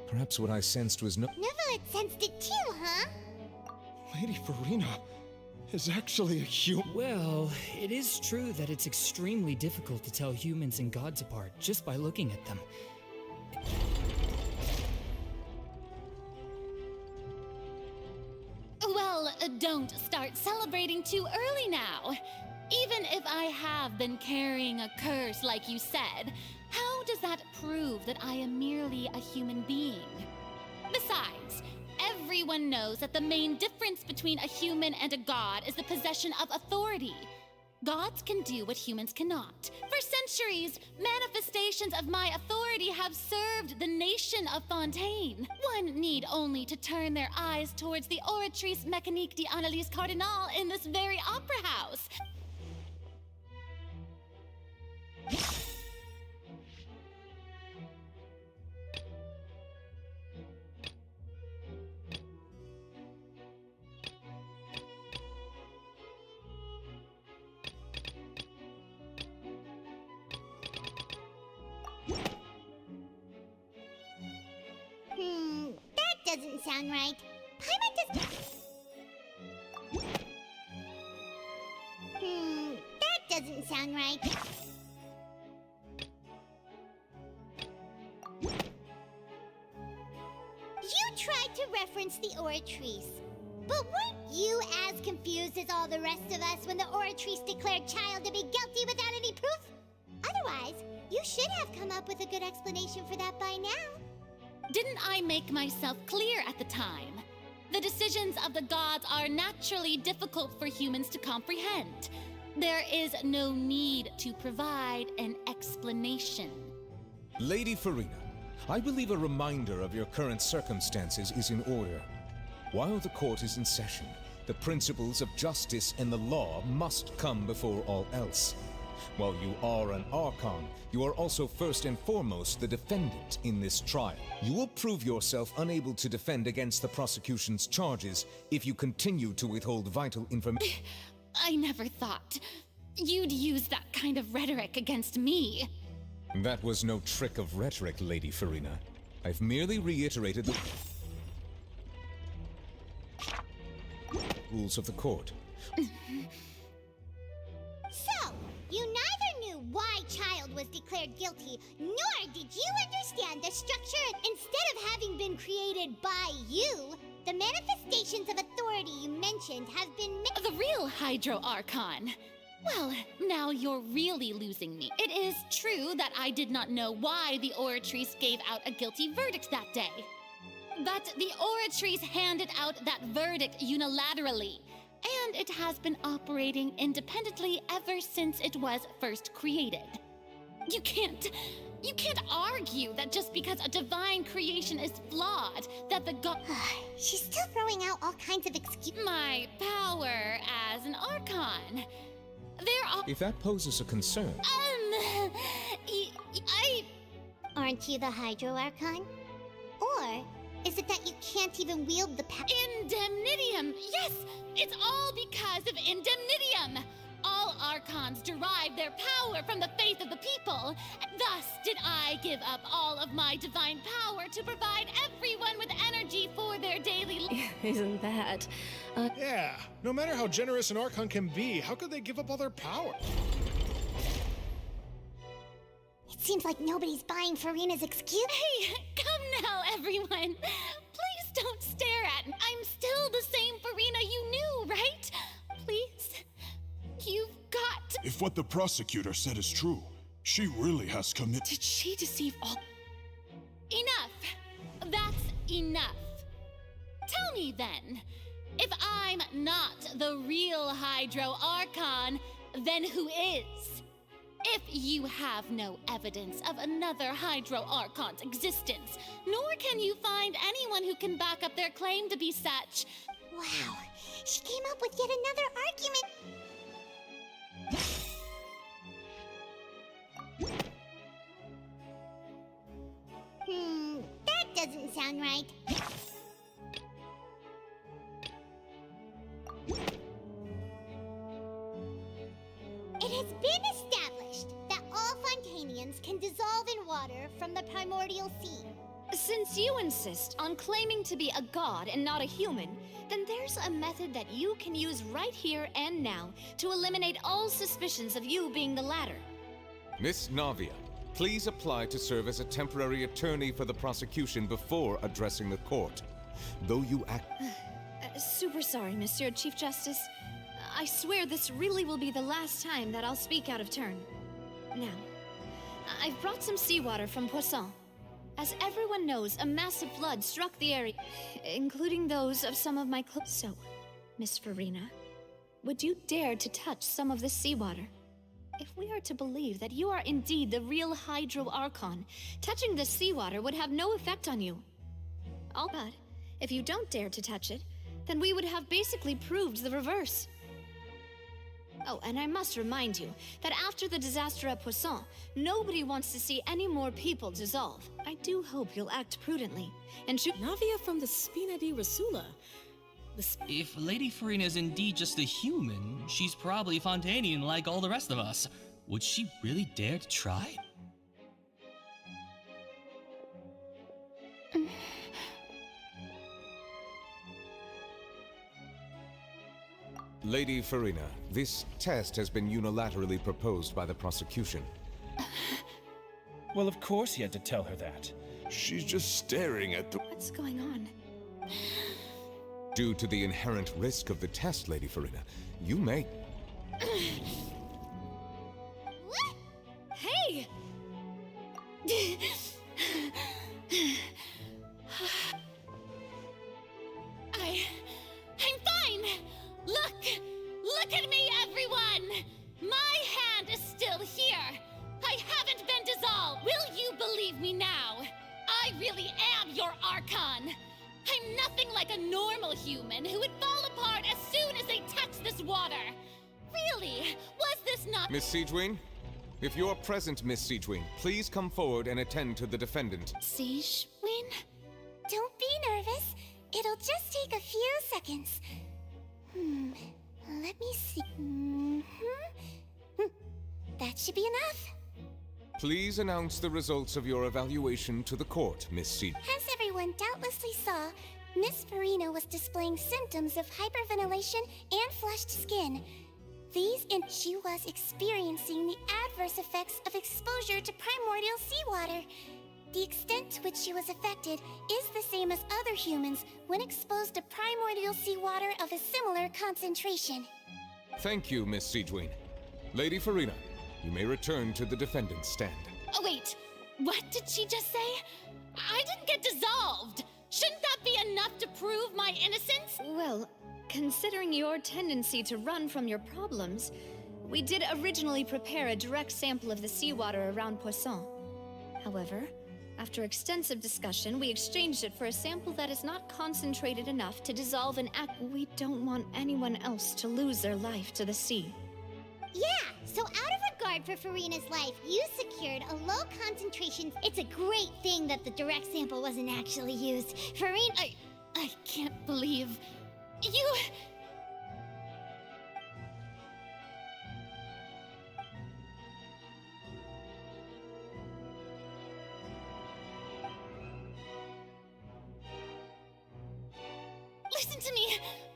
perhaps what I sensed was no... Neverlet sensed it too, huh? Lady Farina is actually a human. Well, it is true that it's extremely difficult to tell humans and gods apart just by looking at them. Well, don't start celebrating too early now. Even if I have been carrying a curse like you said, how does that prove that I am merely a human being? Besides, everyone knows that the main difference between a human and a god is the possession of authority. Gods can do what humans cannot. For centuries, manifestations of my authority have served the nation of Fontaine. One need only to turn their eyes towards the Oratrice Mécanique d'Analyse Cardinal in this very opera house. That doesn't sound right. Paimon does... That doesn't sound right. You tried to reference the Oratrice. But weren't you as confused as all the rest of us when the Oratrice declared Child to be guilty without any proof? Otherwise, you should have come up with a good explanation for that by now. Didn't I make myself clear at the time? The decisions of the gods are naturally difficult for humans to comprehend. There is no need to provide an explanation. Lady Farina, I believe a reminder of your current circumstances is in order. While the court is in session, the principles of justice and the law must come before all else. While you are an Archon, you are also first and foremost the defendant in this trial. You will prove yourself unable to defend against the prosecution's charges if you continue to withhold vital information. I never thought you'd use that kind of rhetoric against me. That was no trick of rhetoric, Lady Farina. I've merely reiterated the rules of the court. So, you neither knew why Child was declared guilty, nor did you understand the structure. Instead of having been created by you, the manifestations of authority you mentioned have been The real Hydro Archon. Well, now you're really losing me. It is true that I did not know why the Oratrice gave out a guilty verdict that day. But the Oratrice handed out that verdict unilaterally, and it has been operating independently ever since it was first created. You can't argue that just because a divine creation is flawed, that the god... She's still throwing out all kinds of excuses. My power as an Archon. There are... If that poses a concern... Aren't you the Hydro Archon? Or is it that you can't even wield the power? Indemnitium! Yes! It's all because of Indemnitium! All Archons derive their power from the faith of the people. Thus did I give up all of my divine power to provide everyone with energy for their daily life. Isn't that? Yeah, no matter how generous an Archon can be, how could they give up all their power? It seems like nobody's buying Farina's excuse. Hey, come now, everyone. Please don't stare at me. I'm still the same Farina you knew, right? Please. You've got to... If what the prosecutor said is true, she really has committed... Did she deceive all... Enough! That's enough. Tell me then, if I'm not the real Hydro Archon, then who is? If you have no evidence of another Hydro Archon's existence, nor can you find anyone who can back up their claim to be such... Wow, she came up with yet another argument. That doesn't sound right. It has been established that all Fontanians can dissolve in water from the primordial sea. Since you insist on claiming to be a god and not a human, then there's a method that you can use right here and now to eliminate all suspicions of you being the latter. Miss Navia, please apply to serve as a temporary attorney for the prosecution before addressing the court. Though you act... Super sorry, Monsieur Chief Justice. I swear this really will be the last time that I'll speak out of turn. Now, I've brought some seawater from Poisson. As everyone knows, a massive flood struck the area, including those of some of my clothes. So, Miss Farina, would you dare to touch some of this seawater? If we are to believe that you are indeed the real Hydro Archon, touching this seawater would have no effect on you. All but, if you don't dare to touch it, then we would have basically proved the reverse. Oh, and I must remind you that after the disaster at Poisson, nobody wants to see any more people dissolve. I do hope you'll act prudently and shoot Navia from the Spina di Rasula. If Lady Farina is indeed just a human, she's probably Fontanian like all the rest of us. Would she really dare to try? Lady Farina, this test has been unilaterally proposed by the prosecution. Well, of course he had to tell her that. She's just staring at the... What's going on? Due to the inherent risk of the test, Lady Farina, you may... Hey! I'm fine! Look at me, everyone! My hand is still here! I haven't been dissolved! Will you believe me now? I really am your Archon! I'm nothing like a normal human who would fall apart as soon as they touch this water! Really? Was this not— Miss Siegewing? If you're present, Miss Siegewing, please come forward and attend to the defendant. Siegewing? Don't be nervous. It'll just take a few seconds. Let me see. That should be enough. Please announce the results of your evaluation to the court, Miss Sieg. As everyone doubtlessly saw, Miss Farina was displaying symptoms of hyperventilation and flushed skin. She was experiencing the adverse effects of exposure to primordial seawater. The extent to which she was affected is the same as other humans when exposed to primordial seawater of a similar concentration. Thank you, Miss Siegewing. Lady Farina, you may return to the defendant's stand. Oh, wait. What did she just say? I didn't get dissolved! Shouldn't that be enough to prove my innocence? Well, considering your tendency to run from your problems, we did originally prepare a direct sample of the seawater around Poisson. However, after extensive discussion, we exchanged it for a sample that is not concentrated enough to dissolve an aqua. We don't want anyone else to lose their life to the sea. Yeah, so out of regard for Farina's life, you secured a low concentration. It's a great thing that the direct sample wasn't actually used. Farina— I can't believe you—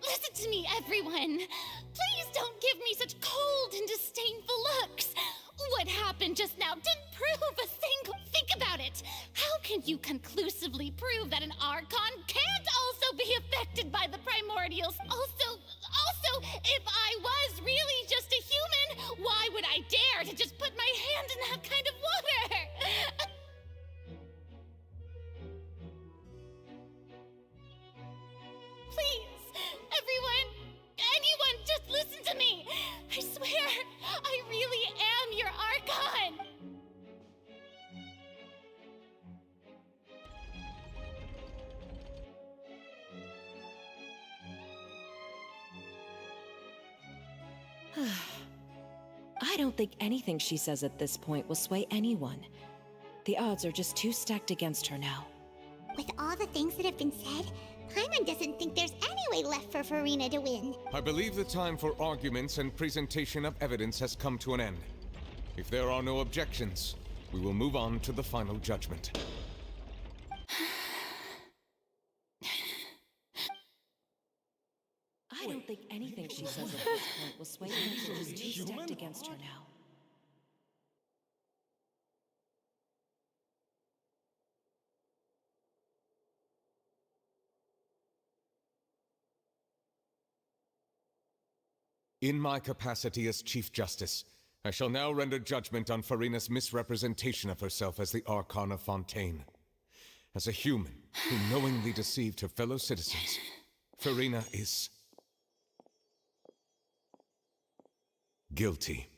Listen to me, everyone. Please don't give me such cold and disdainful looks. What happened just now didn't prove a single— Think about it. How can you conclusively prove that an Archon can't also be affected by the primordials? Also, if I was really just a human, why would I dare to just put my hand in that kind of water? Please, anyone, just listen to me. I swear, I really am your Archon. I don't think anything she says at this point will sway anyone. The odds are just too stacked against her now. With all the things that have been said, Paimon doesn't think there's any way left for Farina to win. I believe the time for arguments and presentation of evidence has come to an end. If there are no objections, we will move on to the final judgment. I don't think anything she says at this point will sway anyone. She's too stacked against her now. In my capacity as Chief Justice, I shall now render judgment on Farina's misrepresentation of herself as the Archon of Fontaine. As a human who knowingly deceived her fellow citizens, Farina is guilty.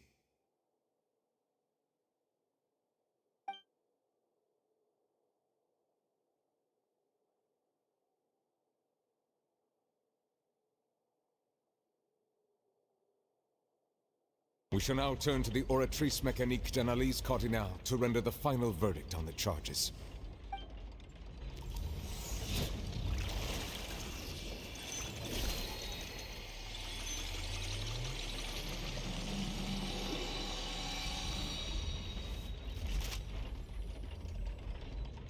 We shall now turn to the Oratrice Mécanique d'Analyse Cardinale to render the final verdict on the charges.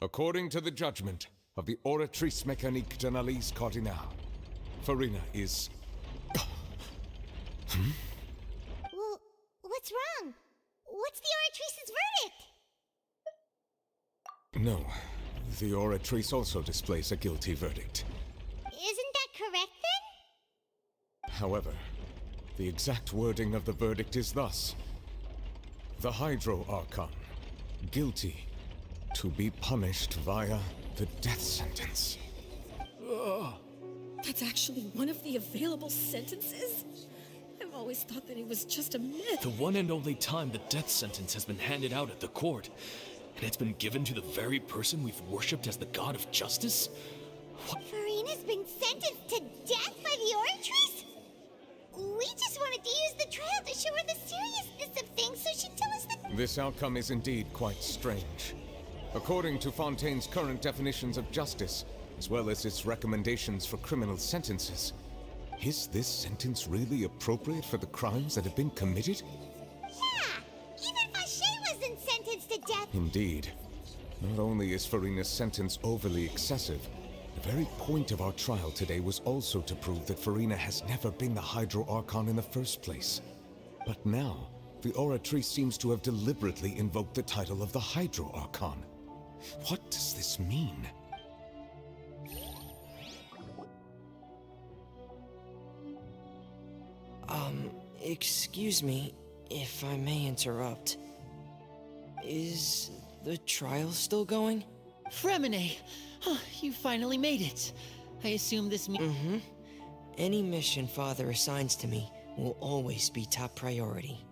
According to the judgment of the Oratrice Mécanique d'Analyse Cardinale, Farina is... Well, what's wrong? What's the Oratrice's verdict? No, the Oratrice also displays a guilty verdict. Isn't that correct However, the exact wording of the verdict is thus: the Hydro Archon, guilty, to be punished via the death sentence. That's actually one of the available sentences? I've always thought that it was just a myth. The one and only time the death sentence has been handed out at the court, and it's been given to the very person we've worshipped as the god of justice? Farina's been sentenced to death by the Oratrice? We just wanted to use the trial to show her the seriousness of things so she'd tell us the— This outcome is indeed quite strange. According to Fontaine's current definitions of justice, as well as its recommendations for criminal sentences, is this sentence really appropriate for the crimes that have been committed? Yeah! Even Vache wasn't sentenced to death! Indeed. Not only is Farina's sentence overly excessive, the very point of our trial today was also to prove that Farina has never been the Hydro Archon in the first place. But now, the Oratrice seems to have deliberately invoked the title of the Hydro Archon. What does this mean? Excuse me, if I may interrupt. Is the trial still going? Fremine! You finally made it. I assume this means— Any mission Father assigns to me will always be top priority.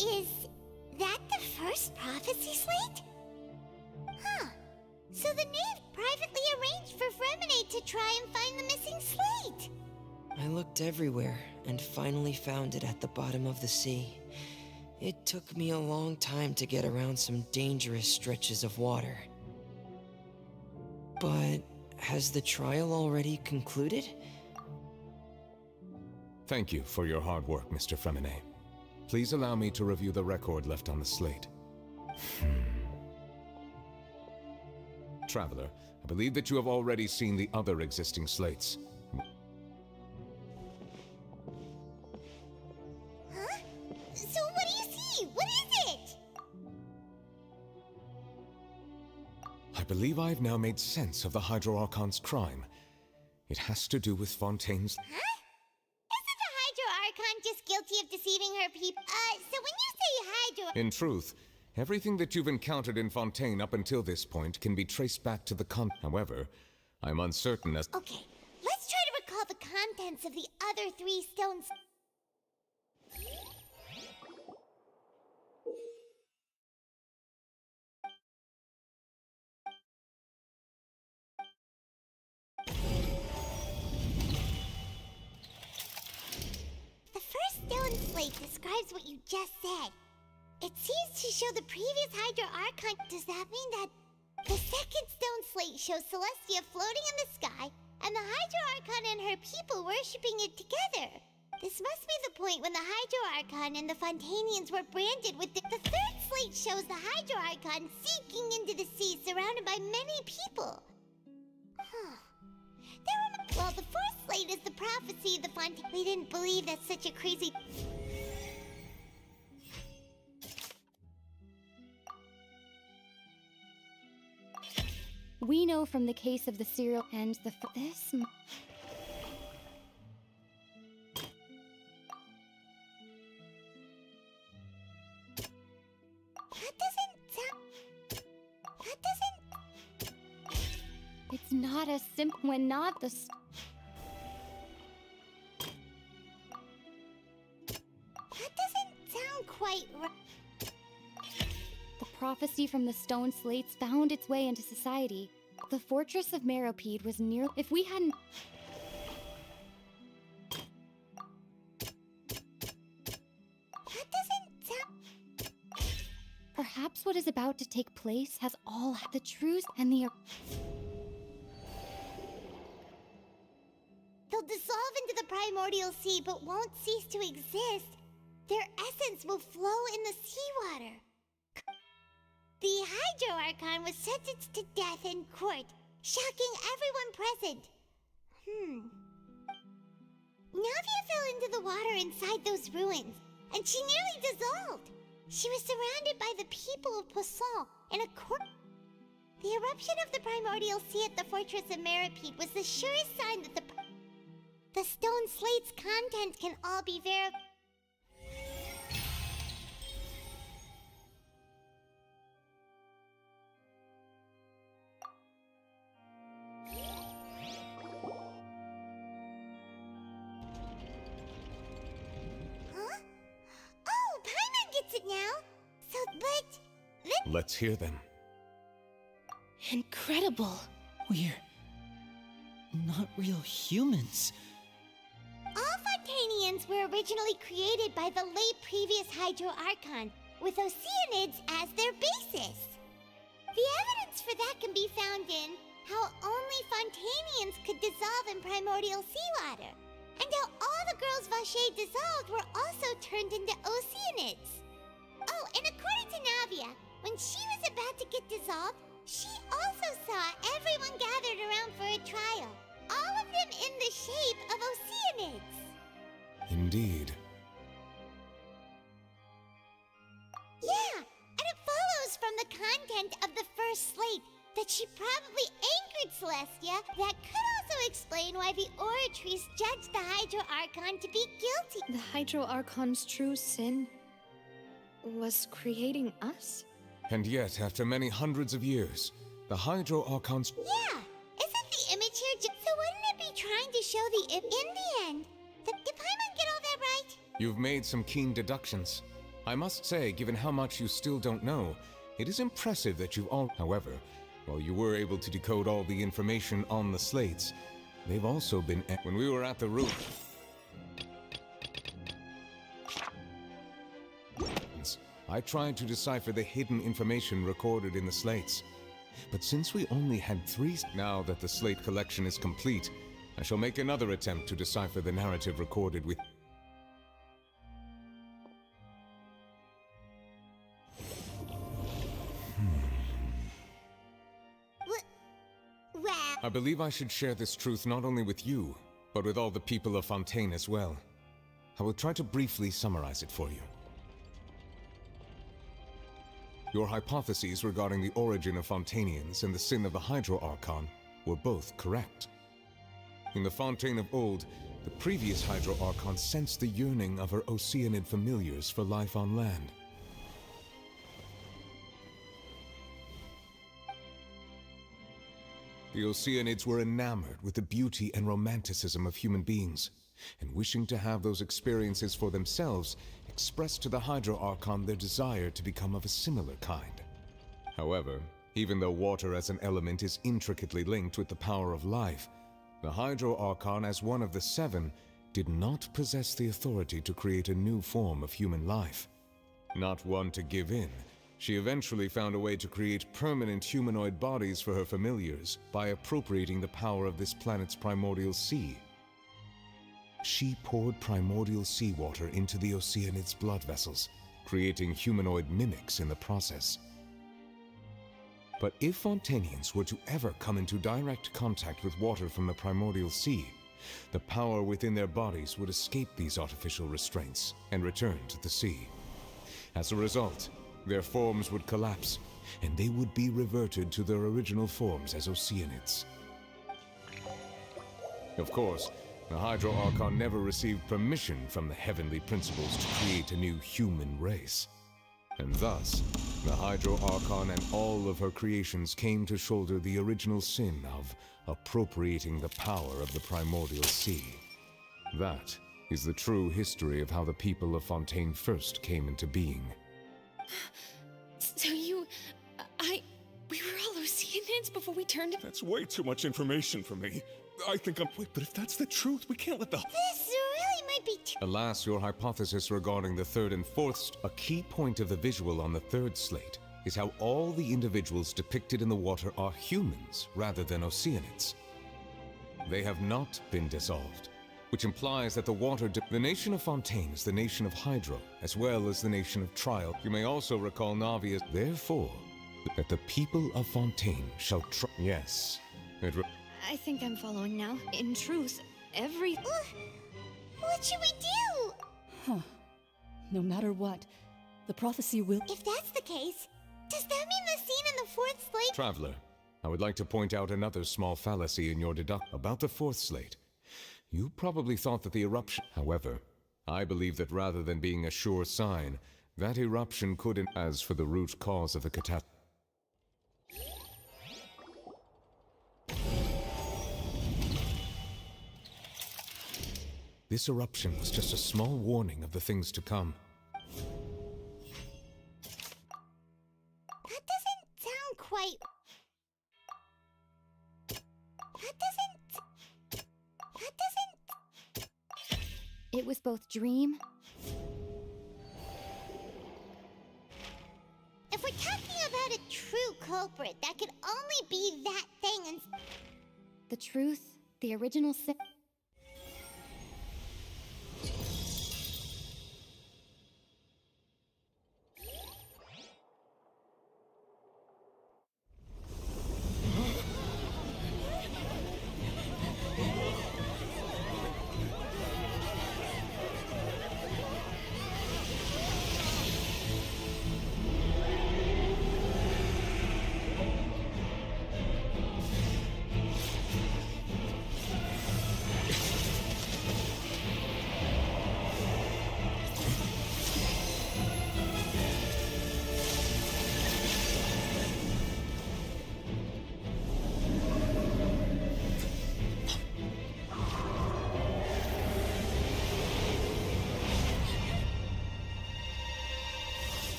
Is that the first prophecy slate? Huh. So the knave privately arranged for Fremine to try and find the missing slate. I looked everywhere and finally found it at the bottom of the sea. It took me a long time to get around some dangerous stretches of water. But has the trial already concluded? Thank you for your hard work, Mr. Fremine. Please allow me to review the record left on the slate. Traveler, I believe that you have already seen the other existing slates. Huh? So what do you see? What is it? I believe I have now made sense of the Hydro Archon's crime. It has to do with Fontaine's— Huh? Isn't the Hydro Archon just guilty of deceiving her people? So when you say Hydro— In truth, everything that you've encountered in Fontaine up until this point can be traced back to the However, I'm uncertain as— Okay, let's try to recall the contents of the other 3 stones. The first stone slate describes what you just said. It seems to show the previous Hydro Archon. Does that mean that the second stone slate shows Celestia floating in the sky and the Hydro Archon and her people worshipping it together? This must be the point when the Hydro Archon and the Fontainians were branded with the third slate shows the Hydro Archon sinking into the sea surrounded by many people. Huh. Well, the fourth slate is the prophecy of the Fontaine. We didn't believe that such a crazy— We know from the case of the serial and this. It's not as simple when not the. That doesn't sound quite right. The prophecy from the stone slates found its way into society. The fortress of Meropide was near. If we hadn't. That doesn't sound. Perhaps what is about to take place has all the truth and the. They'll dissolve into the primordial sea but won't cease to exist. Their essence will flow in the seawater. The Hydro Archon was sentenced to death in court, shocking everyone present. Navia fell into the water inside those ruins, and she nearly dissolved. She was surrounded by the people of Poisson in a court. The eruption of the primordial sea at the fortress of Meripede was the surest sign that the stone slate's contents can all be verified. Huh? Oh, Paimon gets it now! So, but... Let's hear them. Incredible. We're not real humans. All Fontanians were originally created by the late previous Hydro Archon, with Oceanids as their basis. The evidence for that can be found in how only Fontanians could dissolve in primordial seawater, and how all the girls Vacher dissolved were also turned into Oceanids. Oh, and according to Navia, when she was about to get dissolved, she also saw everyone gathered around for a trial, all of them in the shape of Oceanids. Indeed. Yeah, and it follows from the content of the first slate that she probably angered Celestia. That could also explain why the Oratrice judged the Hydro Archon to be guilty. The Hydro Archon's true sin was creating us? And yet, after many hundreds of years, the Hydro Archon's... Yeah, isn't the image here so wouldn't it be trying to show the in the end? Did Paimon get all that right? You've made some keen deductions. I must say, given how much you still don't know, it is impressive that you've all... However, while you were able to decode all the information on the slates, they've also been... When we were at the roof... I tried to decipher the hidden information recorded in the slates. But since we only had 3... Now that the slate collection is complete, I shall make another attempt to decipher the narrative recorded with... Well... I believe I should share this truth not only with you, but with all the people of Fontaine as well. I will try to briefly summarize it for you. Your hypotheses regarding the origin of Fontanians and the sin of the Hydro Archon were both correct. In the Fontaine of old, the previous Hydro Archon sensed the yearning of her Oceanid familiars for life on land. The Oceanids were enamored with the beauty and romanticism of human beings, and wishing to have those experiences for themselves, expressed to the Hydro Archon their desire to become of a similar kind. However, even though water as an element is intricately linked with the power of life, the Hydro Archon, as one of the 7, did not possess the authority to create a new form of human life. Not one to give in, she eventually found a way to create permanent humanoid bodies for her familiars by appropriating the power of this planet's primordial sea. She poured primordial seawater into the Oceanid's blood vessels, creating humanoid mimics in the process. But if Fontanians were to ever come into direct contact with water from the primordial sea, the power within their bodies would escape these artificial restraints and return to the sea. As a result, their forms would collapse, and they would be reverted to their original forms as Oceanids. Of course, the Hydro Archon never received permission from the heavenly principles to create a new human race. And thus, the Hydro Archon and all of her creations came to shoulder the original sin of appropriating the power of the primordial sea. That is the true history of how the people of Fontaine first came into being. So we were all Oceanids before we turned... That's way too much information for me. I think I'm... Wait, but if that's the truth, we can't let the... This really might be too... Alas, your hypothesis regarding the 3rd and 4th... A key point of the visual on the 3rd slate is how all the individuals depicted in the water are humans rather than Oceanids. They have not been dissolved, which implies that the water... The nation of Fontaine is the nation of Hydro, as well as the nation of Trial. You may also recall Navia's... Therefore, that the people of Fontaine shall Yes. I think I'm following now. In truth, every... What should we do? Huh. No matter what, the prophecy will... If that's the case, does that mean the scene in the 4th slate... Traveler, I would like to point out another small fallacy in your deduction about the fourth slate. You probably thought that the eruption... However, I believe that rather than being a sure sign, that eruption could... As for the root cause of the catastrophe... This eruption was just a small warning of the things to come. That doesn't sound quite... That doesn't... It was both dream. If we're talking about a true culprit, that could only be that thing and... The truth, the original sin.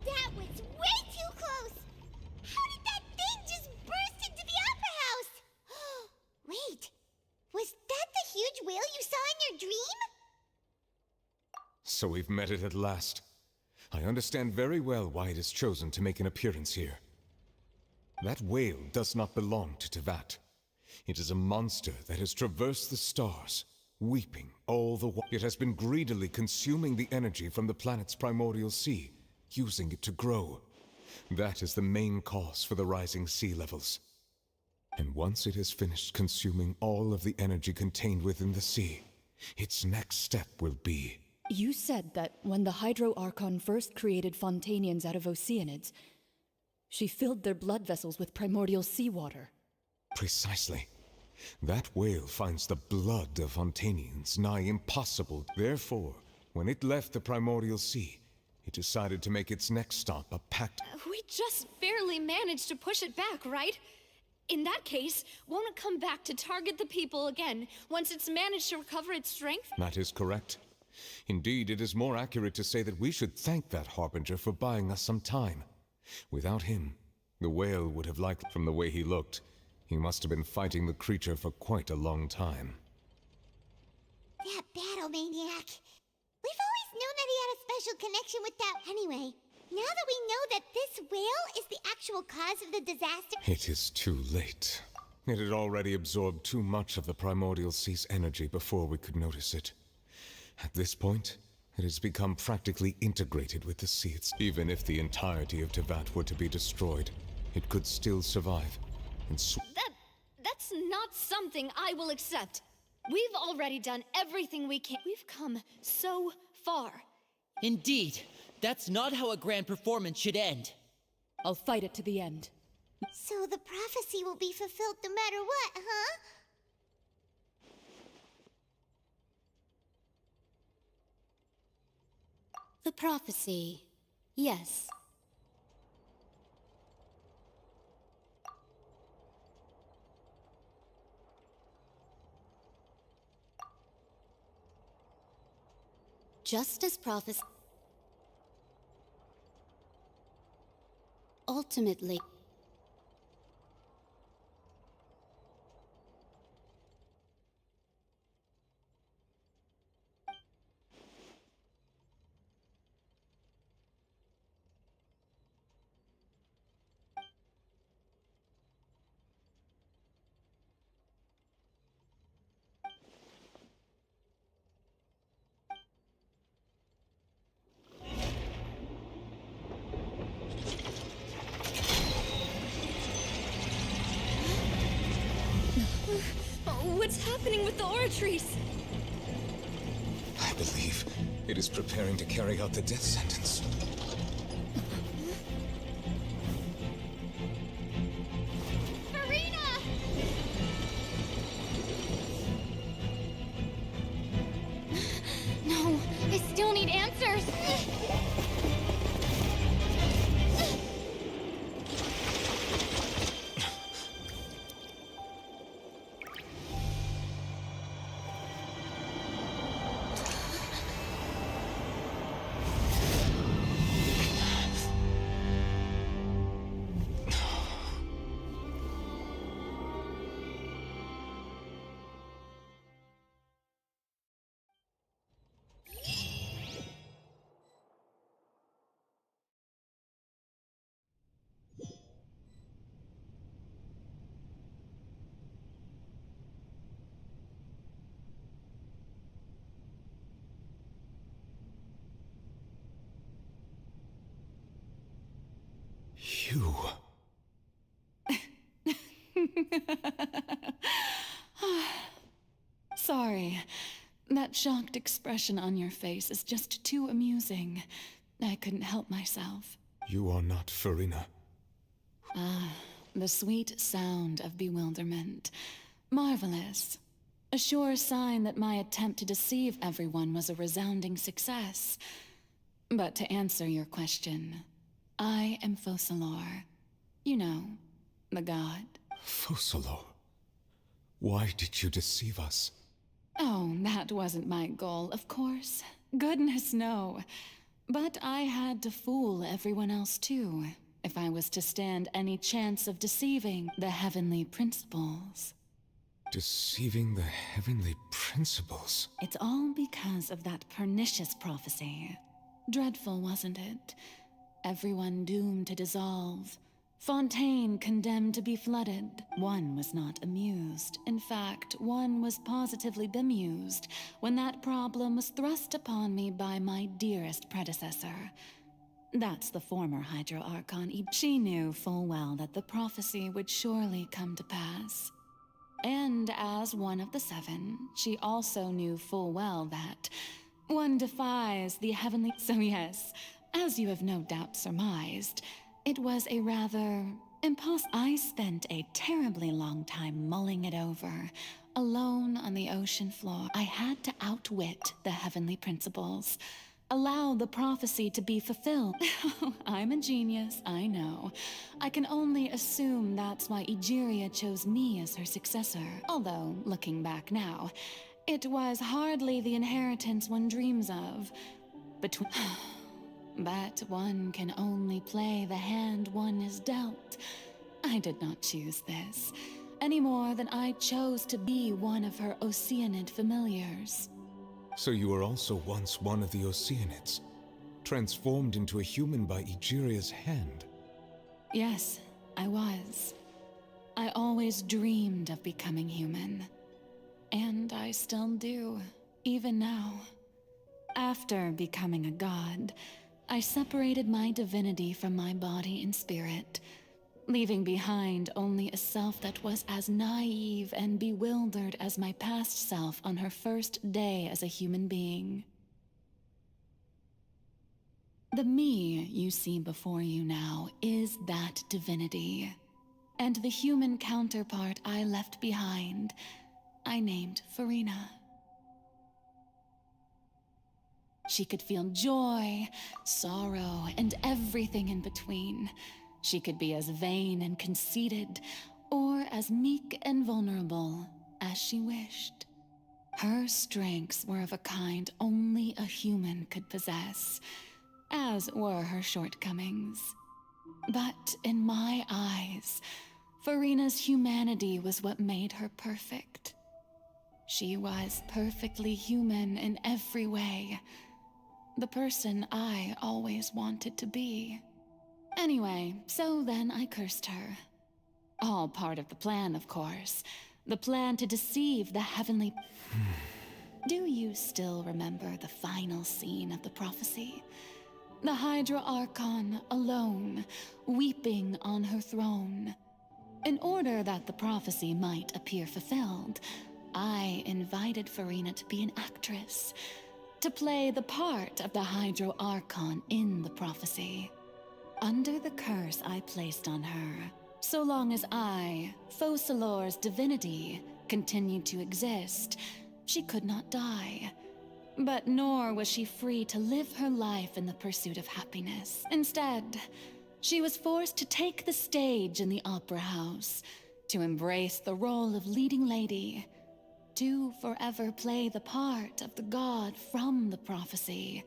That was way too close! How did that thing just burst into the Opera House? Wait, was that the huge whale you saw in your dream? So we've met it at last. I understand very well why it has chosen to make an appearance here. That whale does not belong to Tevat. It is a monster that has traversed the stars, weeping all the while. It has been greedily consuming the energy from the planet's primordial sea, using it to grow. That is the main cause for the rising sea levels. And once it has finished consuming all of the energy contained within the sea, its next step will be... You said that when the Hydro Archon first created Fontanians out of Oceanids, she filled their blood vessels with primordial seawater. Precisely. That whale finds the blood of Fontanians nigh impossible. Therefore, when it left the primordial sea, it decided to make its next stop a pact. We just barely managed to push it back, right? In that case, won't it come back to target the people again once it's managed to recover its strength? That is correct. Indeed, it is more accurate to say that we should thank that Harbinger for buying us some time. Without him, the whale would have liked... From the way he looked, he must have been fighting the creature for quite a long time. That battle maniac. We've always known that he had a special connection with that. Anyway, now that we know that this whale is the actual cause of the disaster... It is too late. It had already absorbed too much of the primordial sea's energy before we could notice it. At this point, it has become practically integrated with the sea. Even if the entirety of Tevat were to be destroyed, it could still survive. And That's not something I will accept. We've already done everything we can. We've come so far. Indeed. That's not how a grand performance should end. I'll fight it to the end. So the prophecy will be fulfilled no matter what, huh? The prophecy, yes. Just as prophecy. Ultimately. What's happening with the oratories? I believe it is preparing to carry out the death sentence. No, I still need answers. You. Sorry. That shocked expression on your face is just too amusing. I couldn't help myself. You are not Farina. Ah, the sweet sound of bewilderment. Marvelous. A sure sign that my attempt to deceive everyone was a resounding success. But to answer your question, I am Focalor. You know, the god. Focalor. Why did you deceive us? Oh, that wasn't my goal, of course. Goodness, no. But I had to fool everyone else too, if I was to stand any chance of deceiving the heavenly principles. Deceiving the heavenly principles? It's all because of that pernicious prophecy. Dreadful, wasn't it? Everyone doomed to dissolve. Fontaine condemned to be flooded. One was not amused. In fact, one was positively bemused when that problem was thrust upon me by my dearest predecessor. That's the former Hydro Archon. She knew full well that the prophecy would surely come to pass. And as one of the seven, she also knew full well that one defies the heavenly... So yes, as you have no doubt surmised, it was a rather I spent a terribly long time mulling it over, alone on the ocean floor. I had to outwit the heavenly principles, allow the prophecy to be fulfilled. I'm a genius, I know. I can only assume that's why Egeria chose me as her successor. Although, looking back now, it was hardly the inheritance one dreams of. But one can only play the hand one is dealt. I did not choose this, any more than I chose to be one of her Oceanid familiars. So you were also once one of the Oceanids, transformed into a human by Egeria's hand? Yes, I was. I always dreamed of becoming human. And I still do, even now. After becoming a god, I separated my divinity from my body and spirit, leaving behind only a self that was as naive and bewildered as my past self on her first day as a human being. The me you see before you now is that divinity, and the human counterpart I left behind, I named Farina. She could feel joy, sorrow, and everything in between. She could be as vain and conceited, or as meek and vulnerable as she wished. Her strengths were of a kind only a human could possess, as were her shortcomings. But in my eyes, Farina's humanity was what made her perfect. She was perfectly human in every way. The person I always wanted to be. Anyway, so then I cursed her. All part of the plan, of course. The plan to deceive the heavenly... Do you still remember the final scene of the prophecy? The Hydra Archon, alone, weeping on her throne. In order that the prophecy might appear fulfilled, I invited Farina to be an actress, to play the part of the Hydro Archon in the prophecy. Under the curse I placed on her, so long as I, Focalor's divinity, continued to exist, she could not die. But nor was she free to live her life in the pursuit of happiness. Instead, she was forced to take the stage in the opera house, to embrace the role of leading lady, to forever play the part of the god from the prophecy,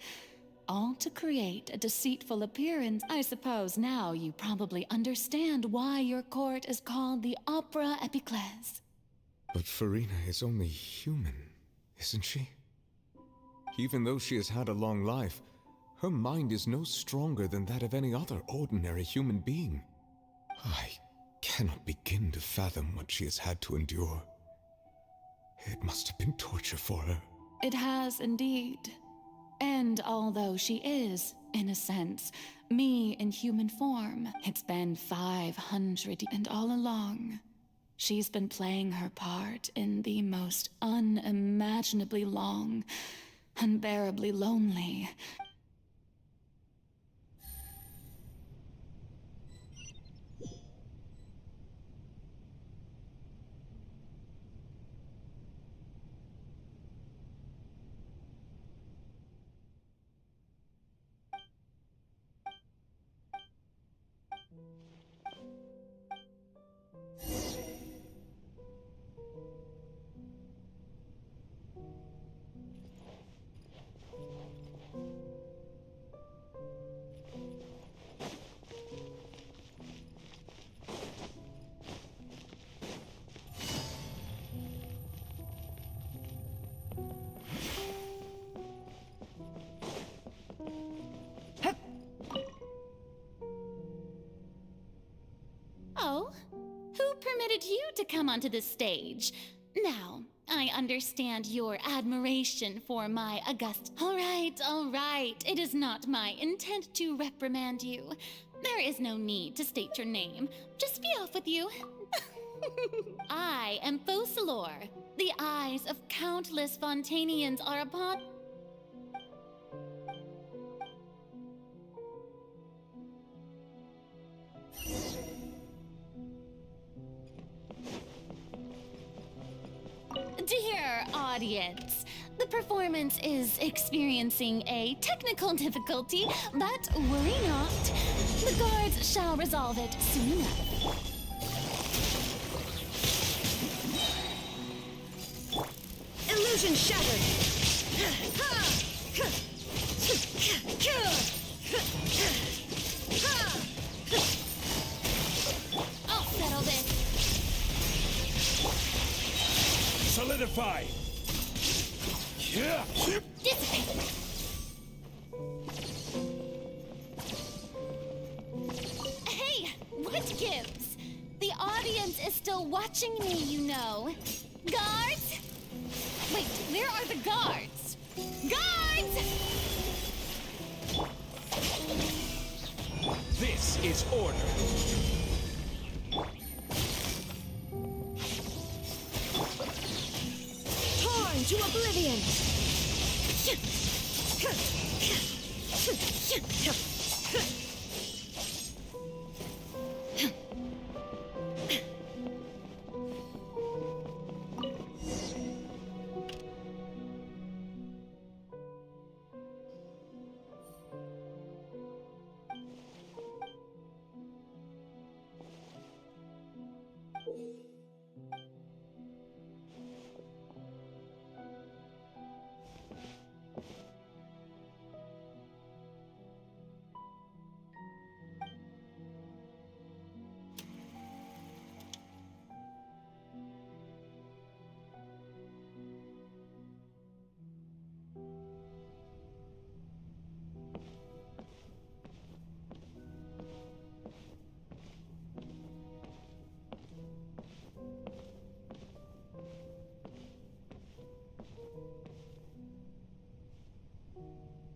all to create a deceitful appearance. I suppose now you probably understand why your court is called the Opera Epiclese. But Farina is only human, isn't she? Even though she has had a long life, her mind is no stronger than that of any other ordinary human being. I cannot begin to fathom what she has had to endure. It must have been torture for her. It has indeed. And although she is, in a sense, me in human form, it's been 500 and all along, she's been playing her part in the most unimaginably long, unbearably lonely. Oh, who permitted you to come onto the stage? Now, I understand your admiration for my august... All right. It is not my intent to reprimand you. There is no need to state your name. Just be off with you. I am Focalor. The eyes of countless Fontanians are upon... Dear audience, the performance is experiencing a technical difficulty, but worry not. The guards shall resolve it soon enough. Illusion shattered! I'll settle this. Solidify! Dissipate! Hey, what gives? The audience is still watching me, you know. Guards? Wait, where are the guards? Guards! This is order. Torn to oblivion!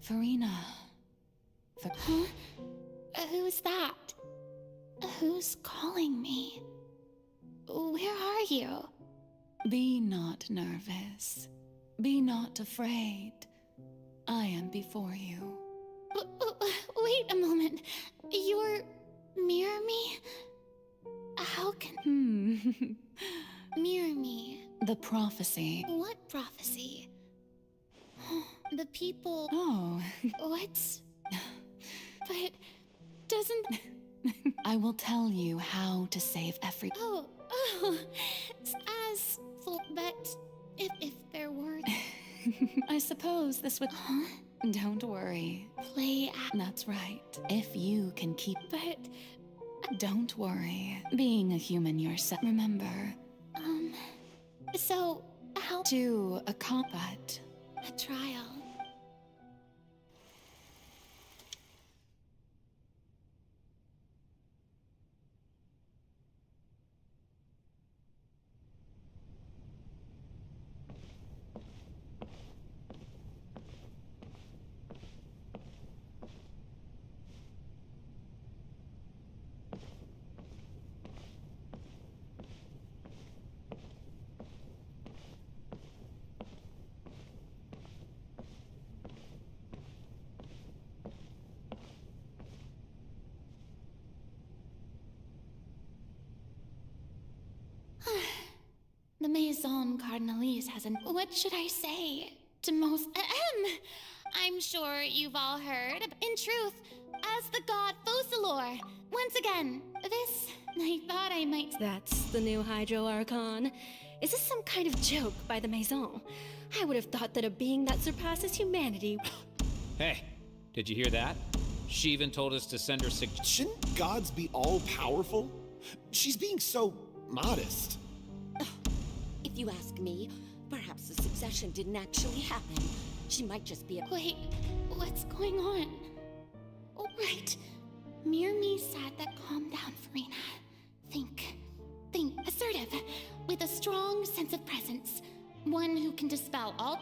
Farina. Huh? Who's that? Who's calling me? Where are you? Be not nervous. Be not afraid. I am before you. Wait a moment. You're mirror me? How can... Mirror me? The prophecy. What prophecy? The people... Oh. What? But doesn't... I will tell you how to save every... Oh, as for... But if there were... I suppose this would... Huh? Don't worry. Play... That's right. If you can keep... But... Don't worry. Being a human yourself... Remember... So, how... To a combat. A trial. The Maison Cardinalise has an... What should I say? To most... I'm sure you've all heard. In truth, as the god Focalor, once again, this... I thought I might... That's the new Hydro Archon. Is this some kind of joke by the Maison? I would have thought that a being that surpasses humanity... Hey, did you hear that? She even told us to send her Shouldn't gods be all-powerful? She's being so modest. If you ask me, perhaps the succession didn't actually happen. She might just be a... Wait, what's going on? Oh, right. Mirror said that calm down, Farina. Think, assertive, with a strong sense of presence. One who can dispel all...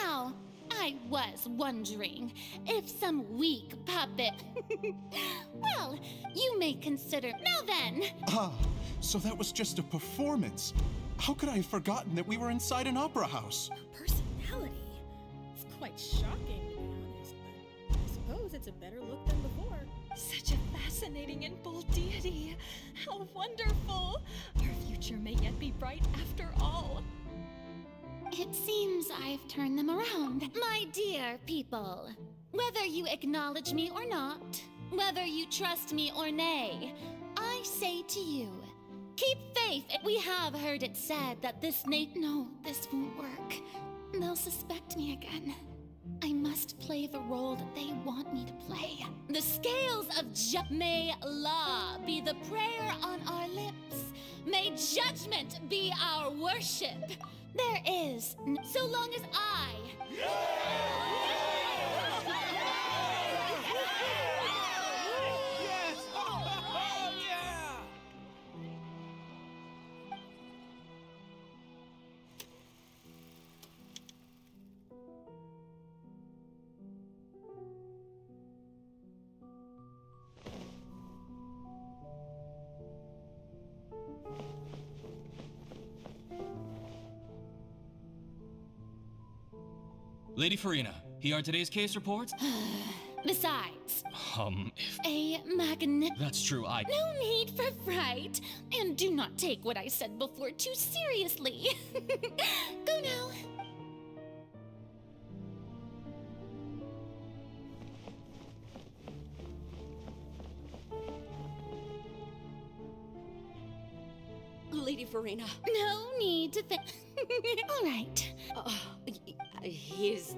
Now, I was wondering if some weak puppet... Well, you may consider... Now then! Ah, so that was just a performance. How could I have forgotten that we were inside an opera house? Personality? It's quite shocking, to be honest, but I suppose it's a better look than before. Such a fascinating and bold deity. How wonderful! Our future may yet be bright after all. It seems I've turned them around. My dear people, whether you acknowledge me or not, whether you trust me or nay, I say to you, keep faith. We have heard it said that this No, this won't work. They'll suspect me again. I must play the role that they want me to play. The scales of May law be the prayer on our lips. May judgment be our worship. There is, so long as I... Lady Farina, here are today's case reports. Besides, If... a magnificent... That's true, No need for fright, and do not take what I said before too seriously. Go now. Lady Farina. No need to think. All right. He is...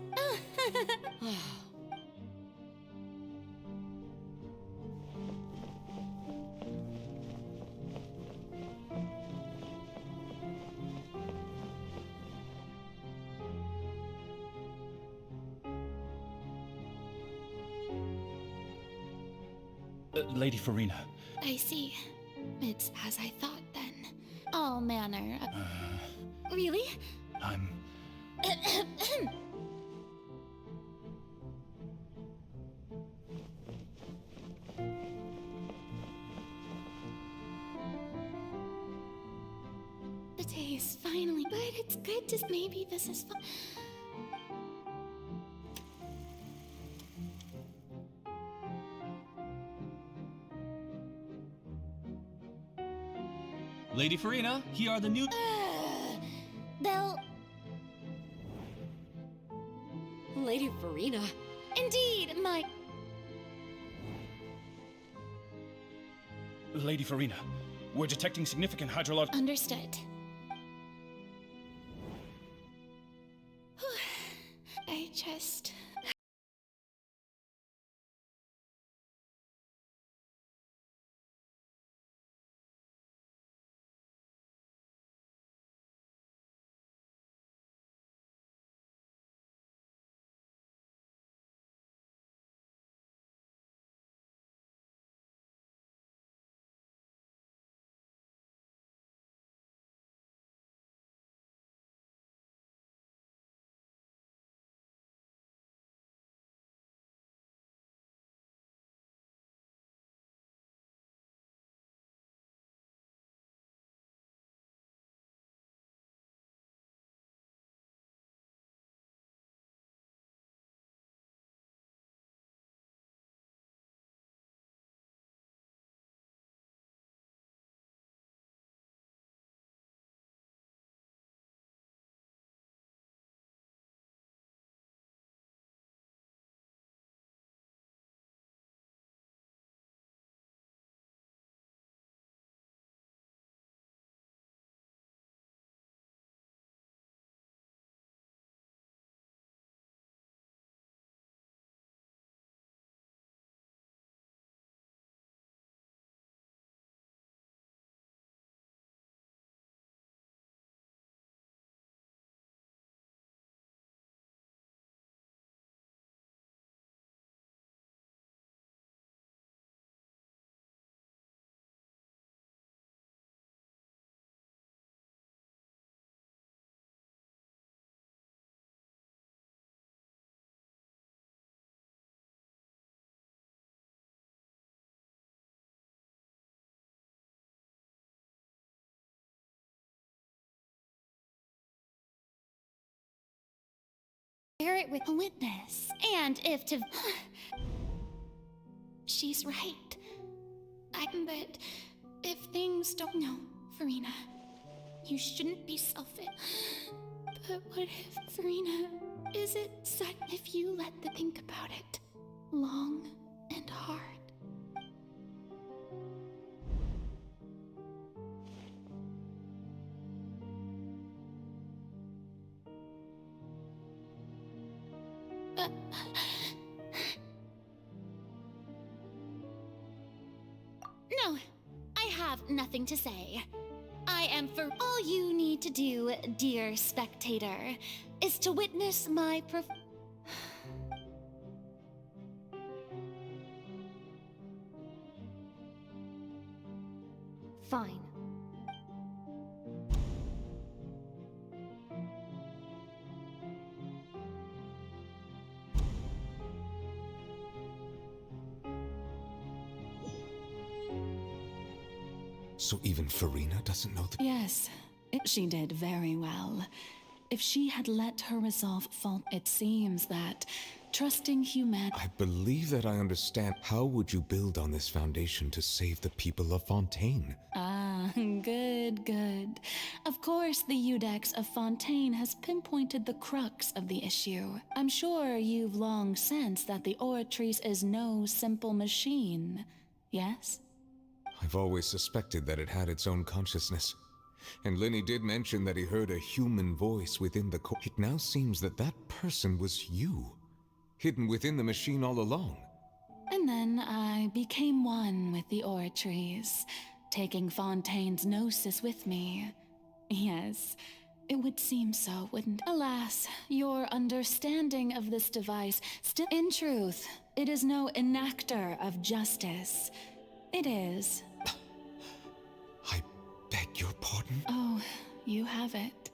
Lady Farina. I see. It's as I thought then. all manner. Really? I'm... The taste, finally. But it's good to maybe this is fun. Lady Farina, here are the new... They'll... Lady Farina. Indeed, my... Lady Farina, we're detecting significant hydrological... Understood. I just... Share it with a witness. And if to... She's right. But if things don't... No, Farina. You shouldn't be selfish. But what if, Farina, is it such if you let the think about it long and hard? No, I have nothing to say. I am for all you need to do, dear spectator, is to witness my Fine. So even Farina doesn't know the... Yes, she did very well. If she had let her resolve fall, it seems that trusting humanity... I believe that I understand. How would you build on this foundation to save the people of Fontaine? Ah, good, good. Of course, the Iudex of Fontaine has pinpointed the crux of the issue. I'm sure you've long sensed that the Oratrice is no simple machine, yes? I've always suspected that it had its own consciousness. And Lenny did mention that he heard a human voice within the core. It now seems that that person was you, hidden within the machine all along. And then I became one with the Oratrice, taking Fontaine's gnosis with me. Yes, it would seem so, wouldn't it? Alas, your understanding of this device still... In truth, it is no enactor of justice. It is... I beg beg your pardon? Oh, you have it.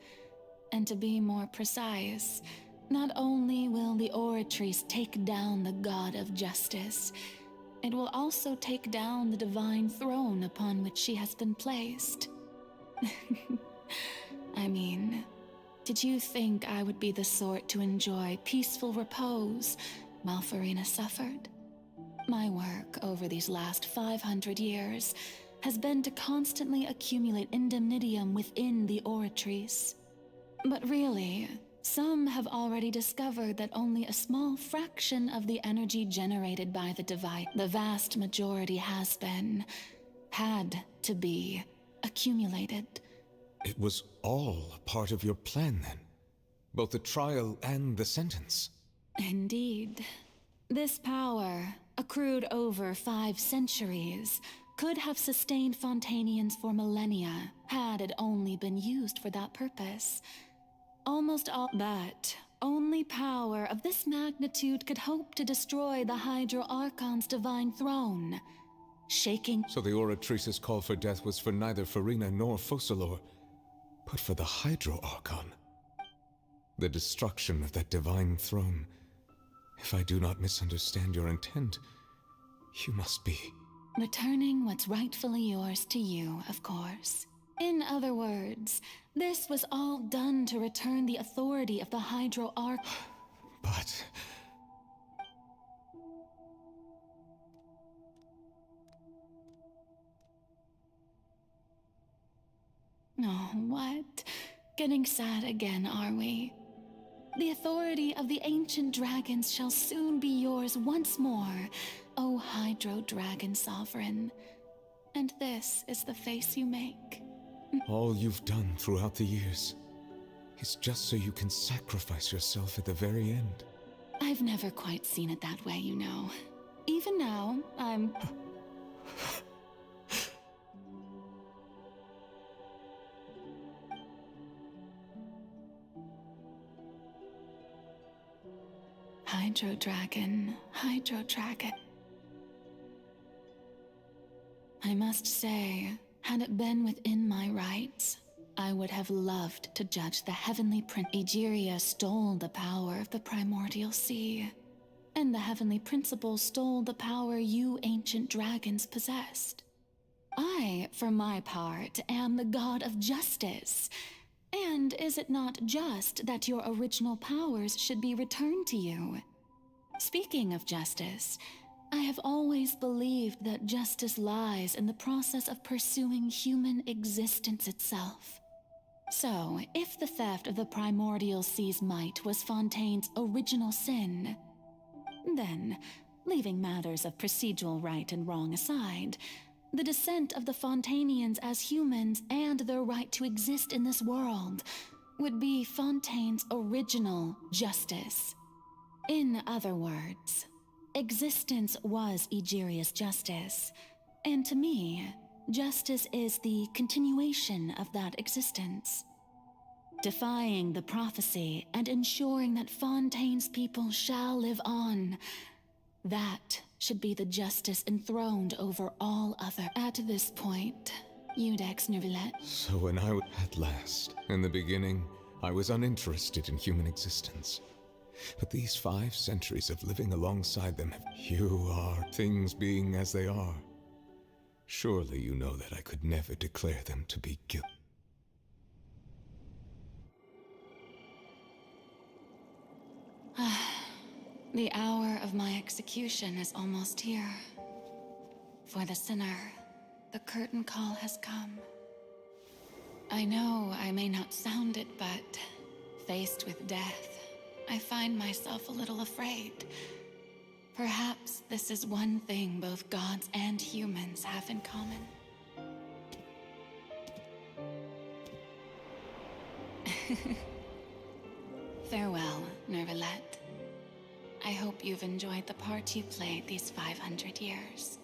And to be more precise, not only will the Oratrice take down the god of justice, it will also take down the divine throne upon which she has been placed. I mean, did you think I would be the sort to enjoy peaceful repose while Farina suffered? My work over these last 500 years has been to constantly accumulate indemnitium within the Oratrice. But really, some have already discovered that only a small fraction of the energy generated by the device, the vast majority had to be accumulated. It was all a part of your plan then? Both the trial and the sentence? Indeed. This power, accrued over 5 centuries, could have sustained Fontainians for millennia had it only been used for that purpose. Almost all, but only power of this magnitude could hope to destroy the Hydro Archon's divine throne, shaking. So the Oratrice's call for death was for neither Farina nor Focalor, but for the Hydro Archon. The destruction of that divine throne. If I do not misunderstand your intent, you must be... returning what's rightfully yours to you, of course. In other words, this was all done to return the authority of the Hydro Archon. But... Oh, what? Getting sad again, are we? The authority of the ancient dragons shall soon be yours once more, O Hydro Dragon Sovereign. And this is the face you make. all you've done throughout the years is just so you can sacrifice yourself at the very end. I've never quite seen it that way, you know. Even now, I'm... Hydro Dragon, Hydro Dragon. I must say, had it been within my rights, I would have loved to judge the heavenly prince. Egeria stole the power of the primordial sea, and the heavenly principle stole the power you ancient dragons possessed. I, for my part, am the god of justice. And is it not just that your original powers should be returned to you? Speaking of justice, I have always believed that justice lies in the process of pursuing human existence itself. So, if the theft of the primordial sea's might was Fontaine's original sin, then, leaving matters of procedural right and wrong aside, the descent of the Fontainians as humans and their right to exist in this world would be Fontaine's original justice. In other words, existence was Egeria's justice, and to me, justice is the continuation of that existence. Defying the prophecy and ensuring that Fontaine's people shall live on, that should be the justice enthroned over all other. At this point, Eudex Nervillet. So when at last, in the beginning, I was uninterested in human existence. But these 5 centuries of living alongside them, you are things being as they are. Surely you know that I could never declare them to be guilty. The hour of my execution is almost here. For the sinner, the curtain call has come. I know I may not sound it, but faced with death, I find myself a little afraid. Perhaps this is one thing both gods and humans have in common. Farewell, Nervillet. I hope you've enjoyed the part you played these 500 years.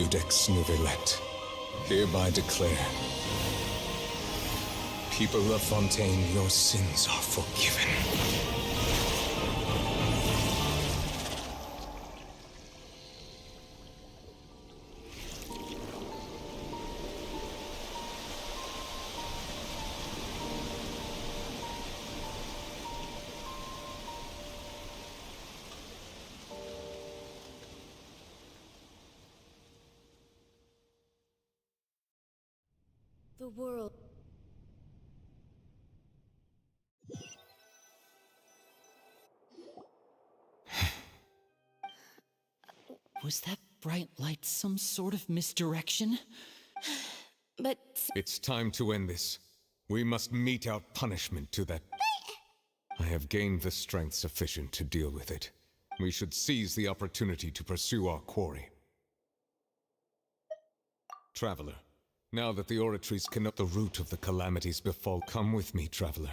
Iudex Novelet, hereby declare, people of Fontaine, your sins are forgiven. The world. Was that bright light some sort of misdirection? But... It's time to end this. We must mete out punishment to that... I have gained the strength sufficient to deal with it. We should seize the opportunity to pursue our quarry. Traveler, now that the oratories can up the root of the calamities befall, come with me, Traveler.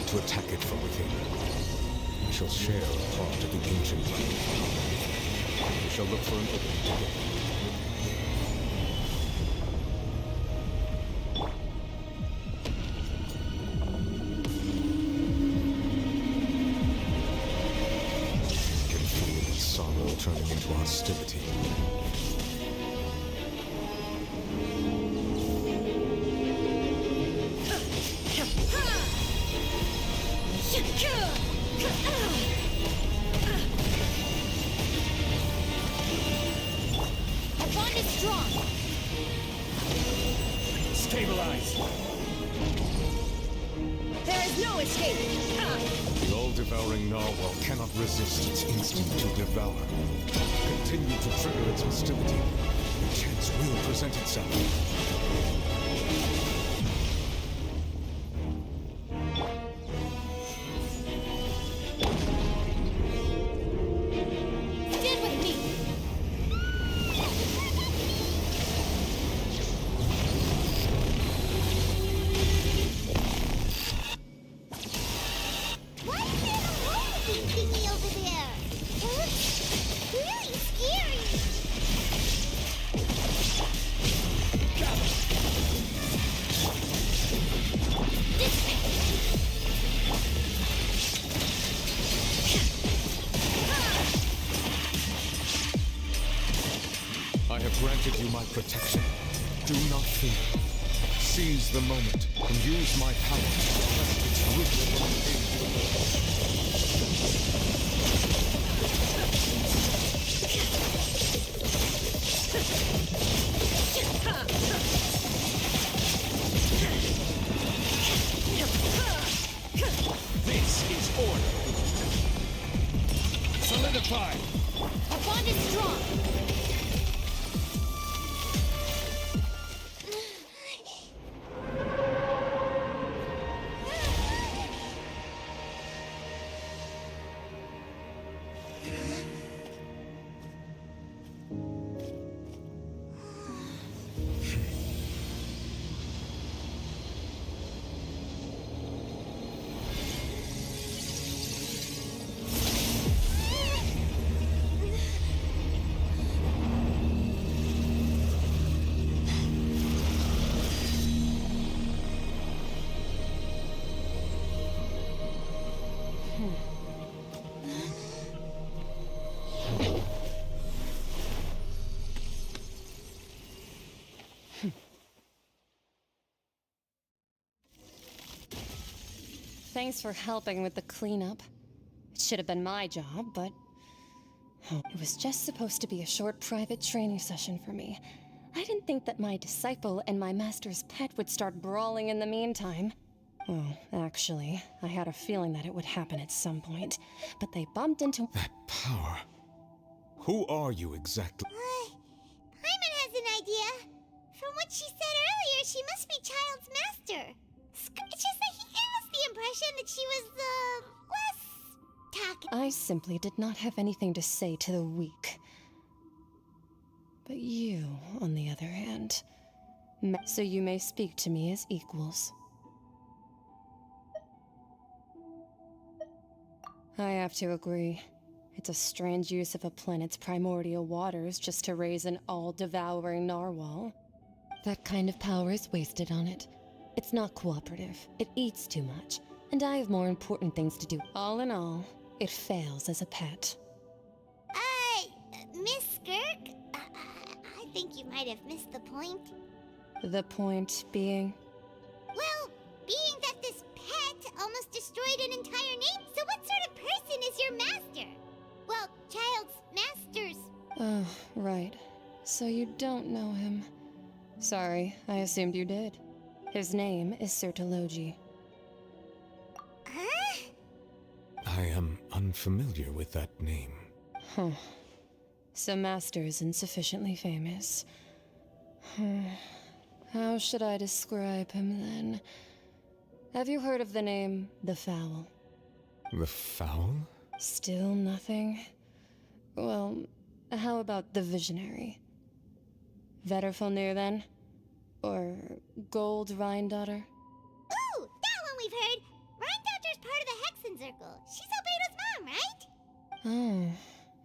To attack it from within. We shall share a part of the ancient land. We shall look for an opening together. I can feel its sorrow turning into hostility. Our bond is strong. Stabilize. There is no escape. The all-devouring narwhal cannot resist its instinct to devour. Continue to trigger its hostility. A chance will present itself. Granted you my protection. Do not fear. Seize the moment and use my power to wrest its root from This is order. Solidify. Our bond is strong. Thanks for helping with the cleanup. It should have been my job, but... it was just supposed to be a short private training session for me. I didn't think that my disciple and my master's pet would start brawling in the meantime. Well, actually, I had a feeling that it would happen at some point, but they bumped into— That power. Who are you exactly? Paimon has an idea. From what she said earlier, she must be Child's master. It's just that he gave us the impression that she was, less talkative. I simply did not have anything to say to the weak. But you, on the other hand, so you may speak to me as equals. I have to agree. It's a strange use of a planet's primordial waters just to raise an all-devouring narwhal. That kind of power is wasted on it. It's not cooperative. It eats too much. And I have more important things to do. All in all, it fails as a pet. Miss Skirk? I think you might have missed the point. The point being? Well, being that this pet almost destroyed an entire name, so what sort of person is your master? Well, Child's master's. Oh, right. So you don't know him. Sorry, I assumed you did. His name is Sertologi. Huh? I am unfamiliar with that name. Huh. So Master isn't sufficiently famous. How should I describe him then? Have you heard of the name The Fowl? The Fowl? Still nothing? Well, how about the Visionary? Vetterfulnir then? Or Gold Rhindaughter? Ooh, that one we've heard! Rhindaughter's part of the Hexen Circle. She's Albedo's mom, right? Oh,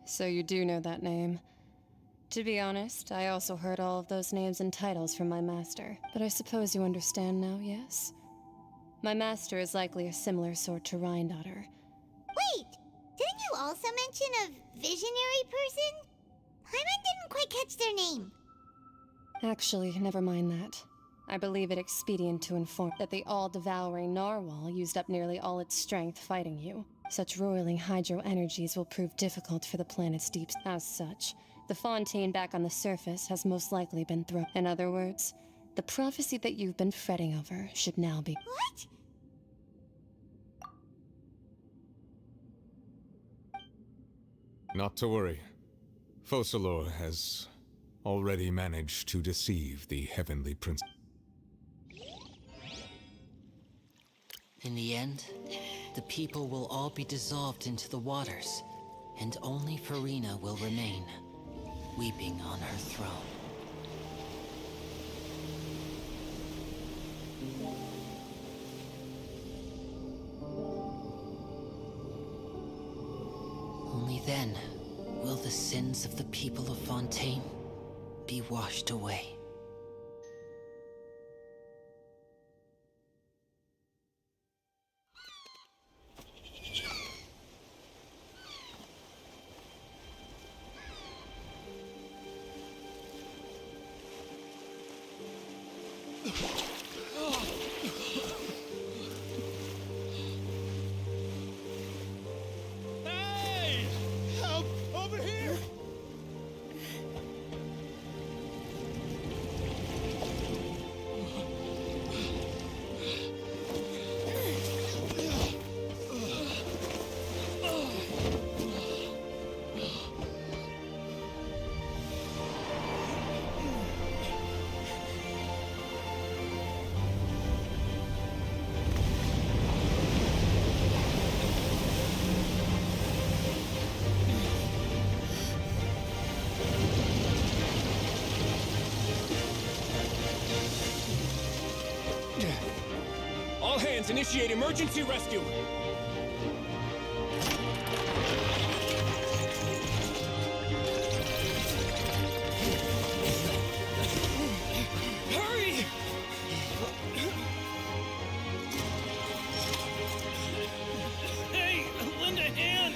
so you do know that name. To be honest, I also heard all of those names and titles from my master. But I suppose you understand now, yes? My master is likely a similar sort to Rhindaughter. Wait! Didn't you also mention a visionary person? Paimon didn't quite catch their name. Actually, never mind that. I believe it expedient to inform that the all-devouring narwhal used up nearly all its strength fighting you. Such roiling hydro energies will prove difficult for the planet's deep. As such, the fontaine back on the surface has most likely been thrown. In other words, the prophecy that you've been fretting over should now be— What? Not to worry. Focalor has already managed to deceive the Heavenly Prince. In the end, the people will all be dissolved into the waters, and only Farina will remain, weeping on her throne. Only then will the sins of the people of Fontaine be washed away. Hey! Help! Over here! All hands, initiate emergency rescue! Hurry! Hey, lend a hand!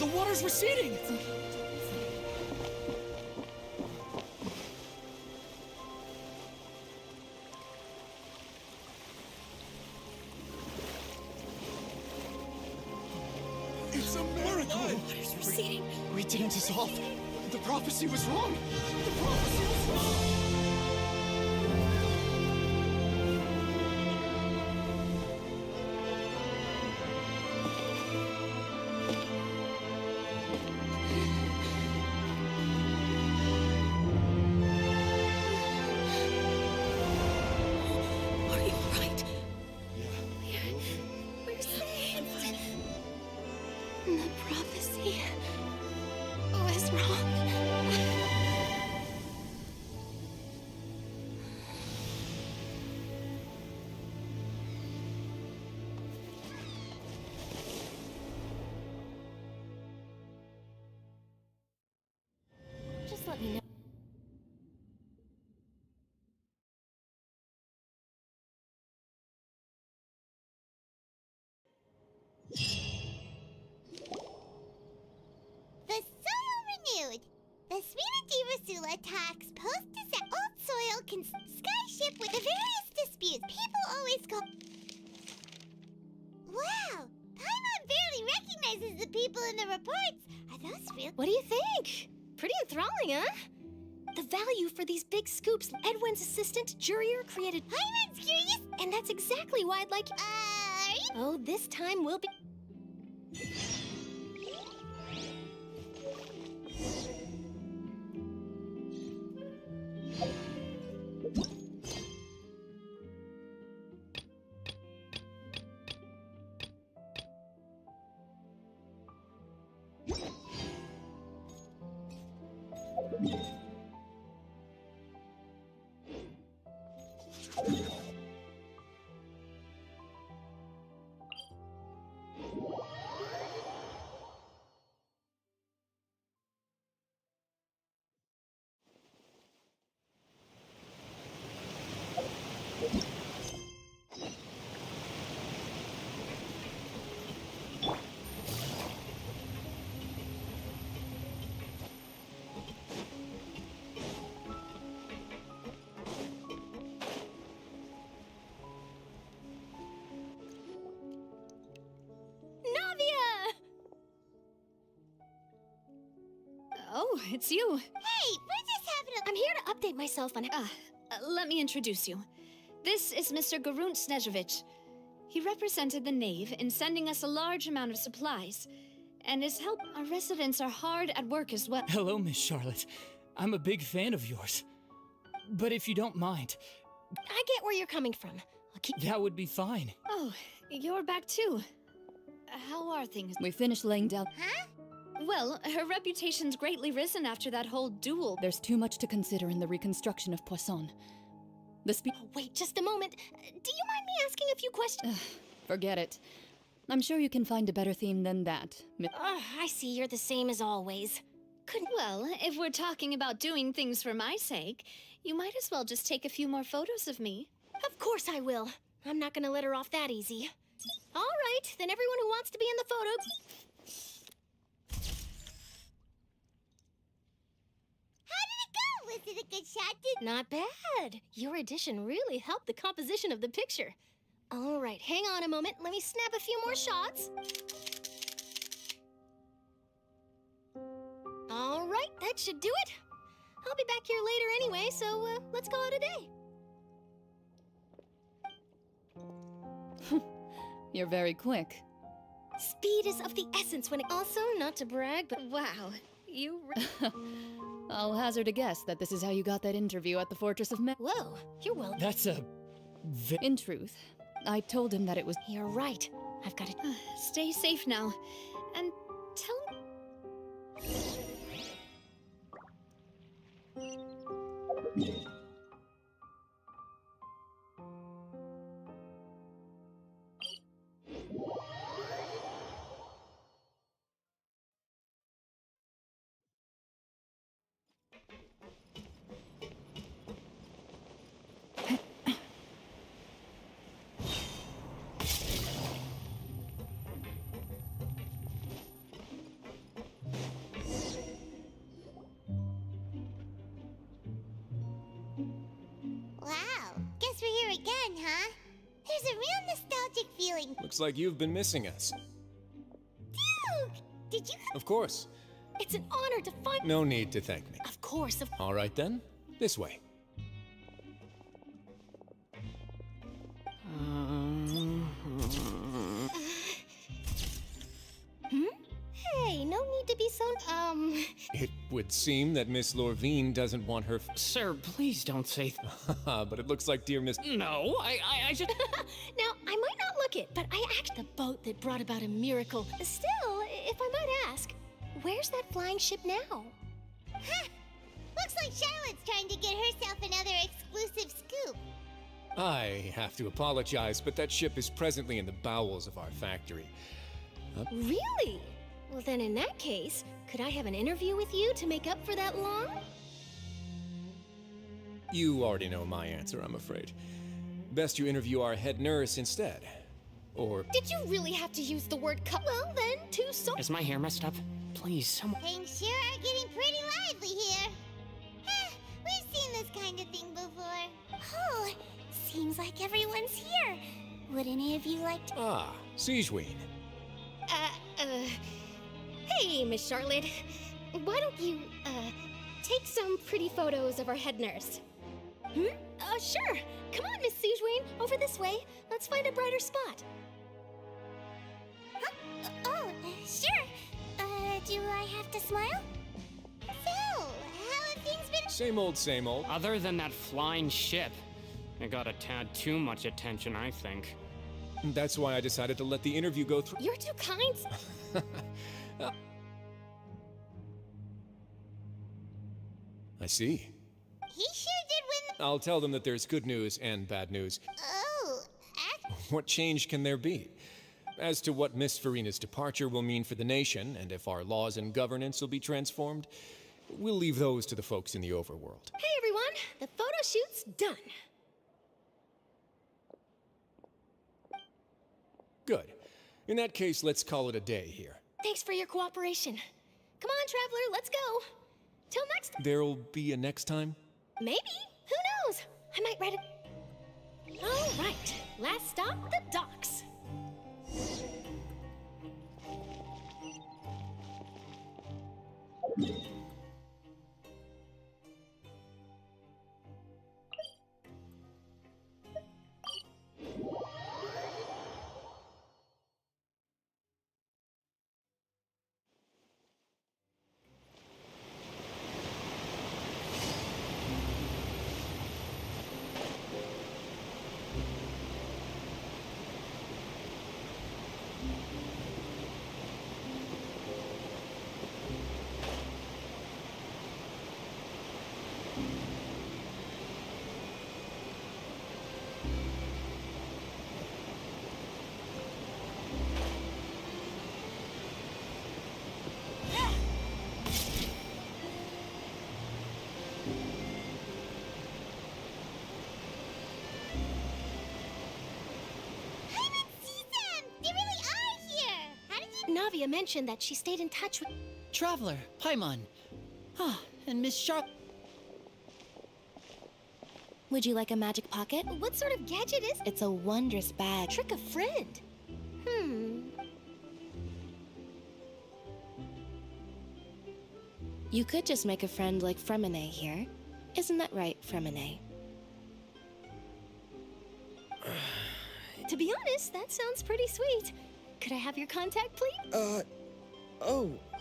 The water's receding! It's a miracle! Water's receding. We didn't dissolve. The prophecy was wrong. The prophecy was wrong. Are you alright? We're saved. The prophecy was wrong. Just let me know. The soil renewed. The Svina Divasula attacks post-disaster old soil can skyship with the various disputes. People always call. Wow! Paimon barely recognizes the people in the reports. Are those real? What do you think? Pretty enthralling, huh? The value for these big scoops. Edwin's assistant, Jurier, created. Paimon's curious. And that's exactly why I'd like. Oh, this time we'll be. Oh, it's you. Hey, we're just having a. I'm here to update myself on. Let me introduce you. This is Mr. Garunt Snezhevich. He represented the Knave in sending us a large amount of supplies, and his help. Our residents are hard at work as well. Hello, Miss Charlotte. I'm a big fan of yours. But if you don't mind, I get where you're coming from. I'll keep. that would be fine. Oh, you're back too. How are things? We finished laying down. Huh? Well, her reputation's greatly risen after that whole duel. There's too much to consider in the reconstruction of Poisson. Oh, wait, just a moment. Do you mind me asking a few questions? Forget it. I'm sure you can find a better theme than that. I see you're the same as always. Well, if we're talking about doing things for my sake, you might as well just take a few more photos of me. Of course I will. I'm not gonna let her off that easy. All right, then everyone who wants to be in the photo. Was it a good shot? Not bad. Your addition really helped the composition of the picture. All right, hang on a moment. Let me snap a few more shots. All right, that should do it. I'll be back here later anyway, so let's call it a day. You're very quick. Speed is of the essence when it... Also, not to brag, but... Wow, you... I'll hazard a guess that this is how you got that interview at the Fortress of Whoa, you're well... That's a... In truth, I told him that it was... You're right. I've got to... Stay safe now. And tell me... huh? There's a real nostalgic feeling. Looks like you've been missing us. Duke! Did you... Of course. It's an honor to find... No need to thank me. Of course, All right then, this way. Hey, no need to be so... It would seem that Miss Lorvine doesn't want her... Sir, please don't say... But it looks like dear Miss... No, I just... Now, I might not look it, but I act the boat that brought about a miracle. Still, if I might ask, where's that flying ship now? Huh. Looks like Charlotte's trying to get herself another exclusive scoop. I have to apologize, but that ship is presently in the bowels of our factory. Really? Well, then in that case, could I have an interview with you to make up for that long? You already know my answer, I'm afraid. Best you interview our head nurse instead. Or... Did you really have to use the word cut? Well, then, too so... Is my hair messed up? Please, someone... Things sure are getting pretty lively here. We've seen this kind of thing before. Oh, seems like everyone's here. Would any of you like to... Ah, Siegeween. Hey, Miss Charlotte. Why don't you, take some pretty photos of our head nurse? Sure. Come on, Miss Siegeween. Over this way. Let's find a brighter spot. Sure. Do I have to smile? So, how have things been? Same old, same old. Other than that flying ship, it got a tad too much attention, I think. That's why I decided to let the interview go through. You're too kind. I see. He sure did win. I'll tell them that there's good news and bad news. Oh, What change can there be? As to what Miss Farina's departure will mean for the nation, and if our laws and governance will be transformed, we'll leave those to the folks in the overworld. Hey, everyone. The photo shoot's done. Good. In that case, let's call it a day here. Thanks for your cooperation. Come on, Traveler, let's go. Till next time. There'll be a next time? Maybe. Who knows? I might write it. All right. Last stop, the docks. Navia mentioned that she stayed in touch with... Traveler, Paimon. Ah, and Miss Sharp... Would you like a magic pocket? What sort of gadget is... It's a wondrous bag. Trick a friend. You could just make a friend like Fremine here. Isn't that right, Fremine? To be honest, that sounds pretty sweet. Could I have your contact, please?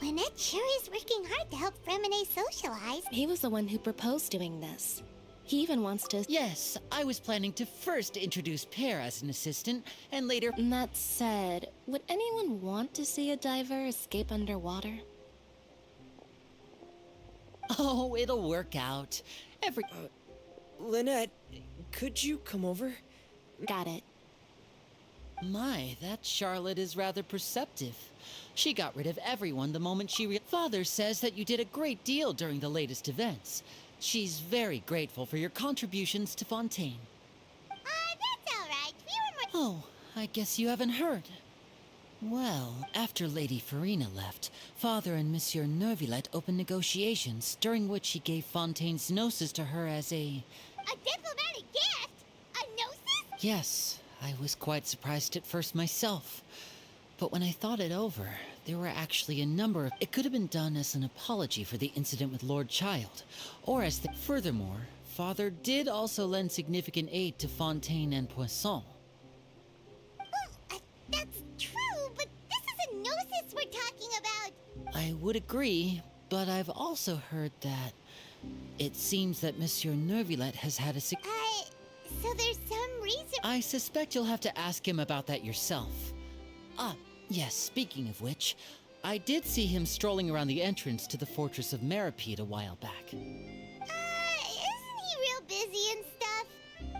Lynette sure is working hard to help Fremine socialize. He was the one who proposed doing this. He even wants to... Yes, I was planning to first introduce Pear as an assistant, and later... That said, would anyone want to see a diver escape underwater? Oh, it'll work out. Lynette, could you come over? Got it. My, that Charlotte is rather perceptive. She got rid of everyone the moment she Father says that you did a great deal during the latest events. She's very grateful for your contributions to Fontaine. That's all right. We were more... Oh, I guess you haven't heard. Well, after Lady Farina left, Father and Monsieur Neuvillette opened negotiations, during which he gave Fontaine's gnosis to her as a... A diplomatic gift? A gnosis? Yes, I was quite surprised at first myself. But when I thought it over, there were actually a number of... It could have been done as an apology for the incident with Lord Child, or as the... Furthermore, Father did also lend significant aid to Fontaine and Poisson. That's true, but this is a gnosis we're talking about. I would agree, but I've also heard that it seems that Monsieur Nervillet has had a So there's some reason... I suspect you'll have to ask him about that yourself. Ah, yes, speaking of which, I did see him strolling around the entrance to the Fortress of Meripede a while back. Isn't he real busy and stuff?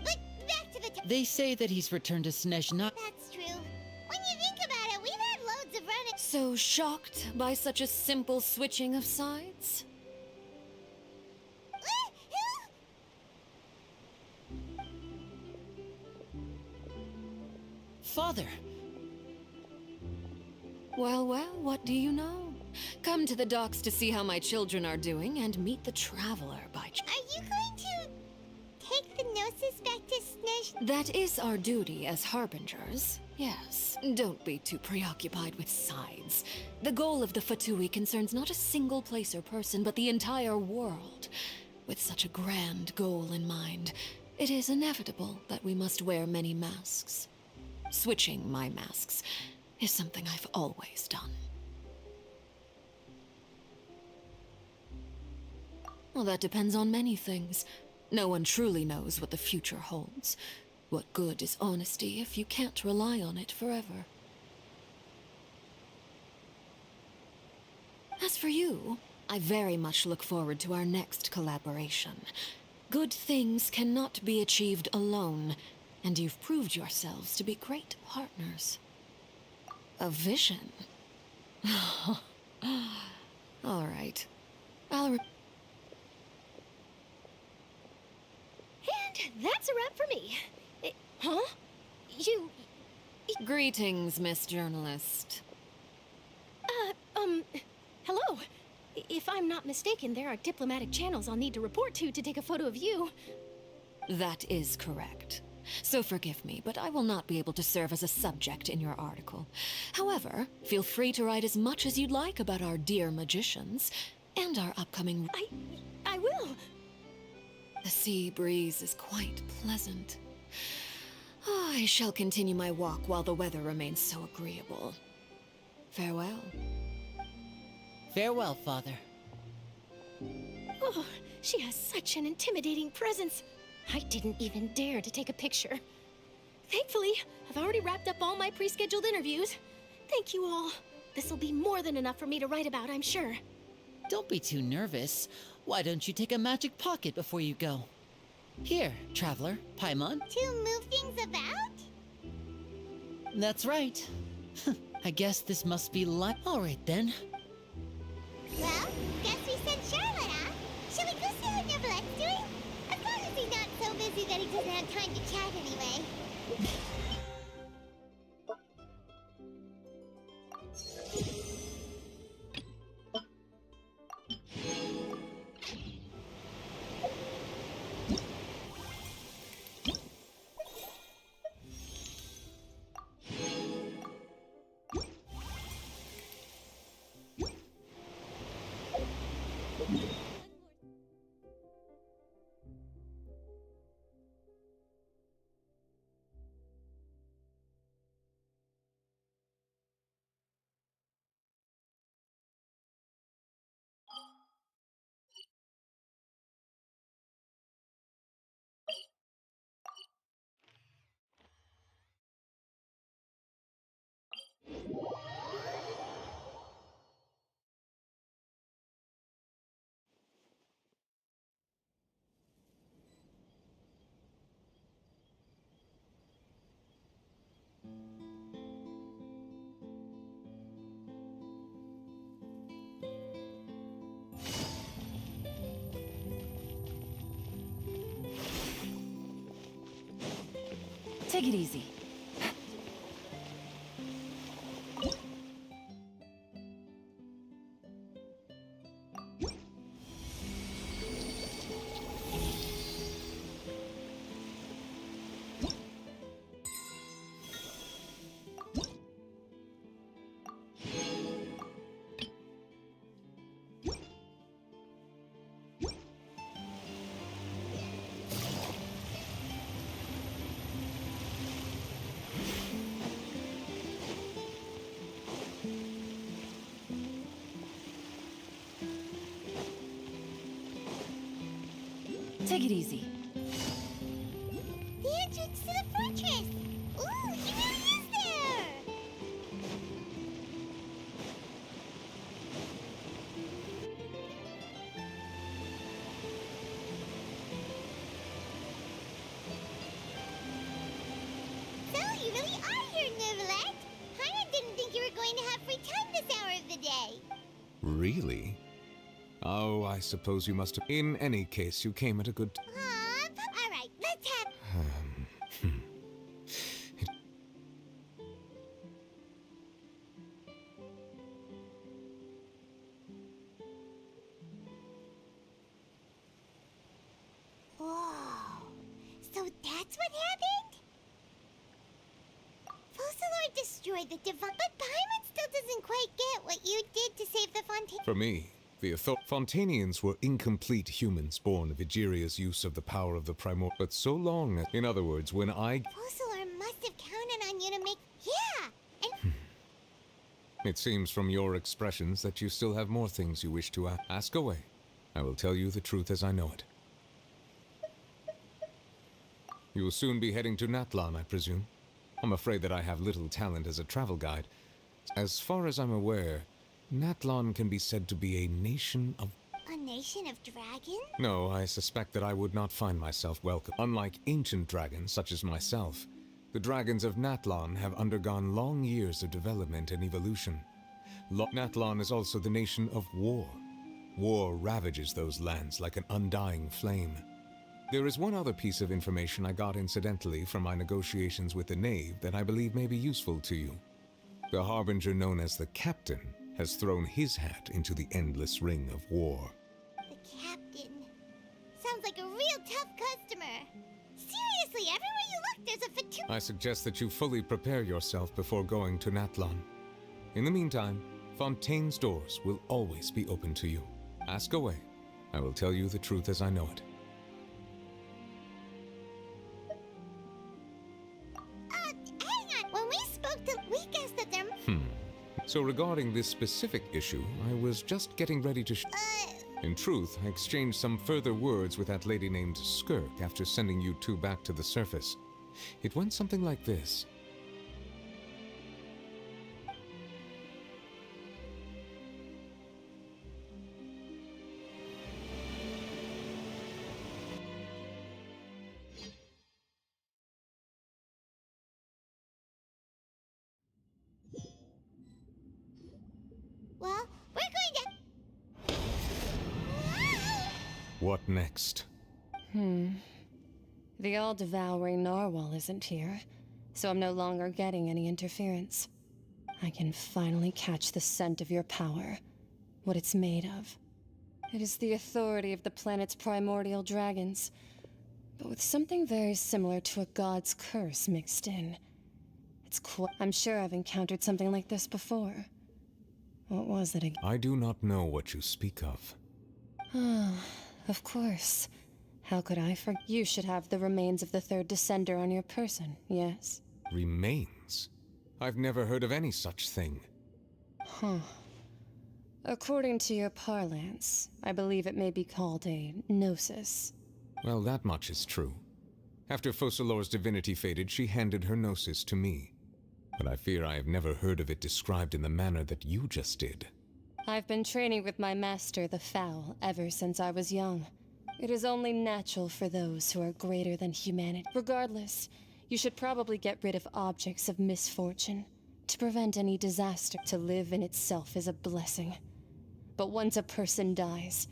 But back to the... They say that he's returned to Snezhna. That's true. When you think about it, we've had loads of run-ins. So shocked by such a simple switching of sides? Father! Well, what do you know? Come to the docks to see how my children are doing and meet the traveler by Are you going to take the gnosis back to Snezh? That is our duty as harbingers. Yes, don't be too preoccupied with sides. The goal of the Fatui concerns not a single place or person, but the entire world. With such a grand goal in mind, it is inevitable that we must wear many masks. Switching my masks is something I've always done. Well, that depends on many things. No one truly knows what the future holds. What good is honesty if you can't rely on it forever? As for you, I very much look forward to our next collaboration. Good things cannot be achieved alone, and you've proved yourselves to be great partners. A vision? All right. And that's a wrap for me. Huh? You... Greetings, Miss Journalist. Hello. If I'm not mistaken, there are diplomatic channels I'll need to report to take a photo of you. That is correct. So forgive me, but I will not be able to serve as a subject in your article. However, feel free to write as much as you'd like about our dear magicians and our upcoming... I will. The sea breeze is quite pleasant. I shall continue my walk while the weather remains so agreeable. Farewell. Farewell, Father. Oh, she has such an intimidating presence. I didn't even dare to take a picture. Thankfully, I've already wrapped up all my pre-scheduled interviews. Thank you all. This'll be more than enough for me to write about, I'm sure. Don't be too nervous. Why don't you take a magic pocket before you go? Here, traveler, Paimon. To move things about? That's right. I guess this must be All right, then. Well, guess we sent Charlotte off. Shall we go see what Nervillet's doing? As long as he's not so busy that he doesn't have time to chat anyway. Take it easy. Take it easy. The entrance to the fortress! Ooh, he really is there! So, you really are here, Neuvillette! Paimon didn't think you were going to have free time this hour of the day. Really? Oh, I suppose you must have. In any case, you came at a good time. Alright, let's have... Whoa. So that's what happened? Focalor destroyed the divine... But Paimon still doesn't quite get what you did to save the Fontaine... For me, the Fontanians were incomplete humans born of Egeria's use of the power of the Primordial. But so long as... In other words, when I... Focalor must have counted on you to make... Yeah! And... It seems from your expressions that you still have more things you wish to ask away. I will tell you the truth as I know it. You will soon be heading to Natlan, I presume. I'm afraid that I have little talent as a travel guide. As far as I'm aware, Natlan can be said to be a nation of... A nation of dragons? No, I suspect that I would not find myself welcome. Unlike ancient dragons such as myself, the dragons of Natlan have undergone long years of development and evolution. Natlan is also the nation of war. War ravages those lands like an undying flame. There is one other piece of information I got incidentally from my negotiations with the Knave that I believe may be useful to you. The Harbinger known as the Captain has thrown his hat into the endless ring of war. The Captain. Sounds like a real tough customer. Seriously, everywhere you look, there's a fatu- I suggest that you fully prepare yourself before going to Natlan. In the meantime, Fontaine's doors will always be open to you. Ask away. I will tell you the truth as I know it. Hang on. When we spoke to... We guessed that there... So regarding this specific issue, I was just getting ready to... In truth, I exchanged some further words with that lady named Skirk after sending you two back to the surface. It went something like this. Well, we're going to... What next? The all-devouring narwhal isn't here, so I'm no longer getting any interference. I can finally catch the scent of your power, what it's made of. It is the authority of the planet's primordial dragons, but with something very similar to a god's curse mixed in. It's cool. I'm sure I've encountered something like this before. What was it again? I do not know what you speak of. Of course. How could I forget? You should have the remains of the third descender on your person, yes? Remains? I've never heard of any such thing. According to your parlance, I believe it may be called a gnosis. Well, that much is true. After Focalor's divinity faded, she handed her gnosis to me. But I fear I have never heard of it described in the manner that you just did. I've been training with my master, the Foul, ever since I was young. It is only natural for those who are greater than humanity. Regardless, you should probably get rid of objects of misfortune to prevent any disaster. To live in itself is a blessing. But once a person dies,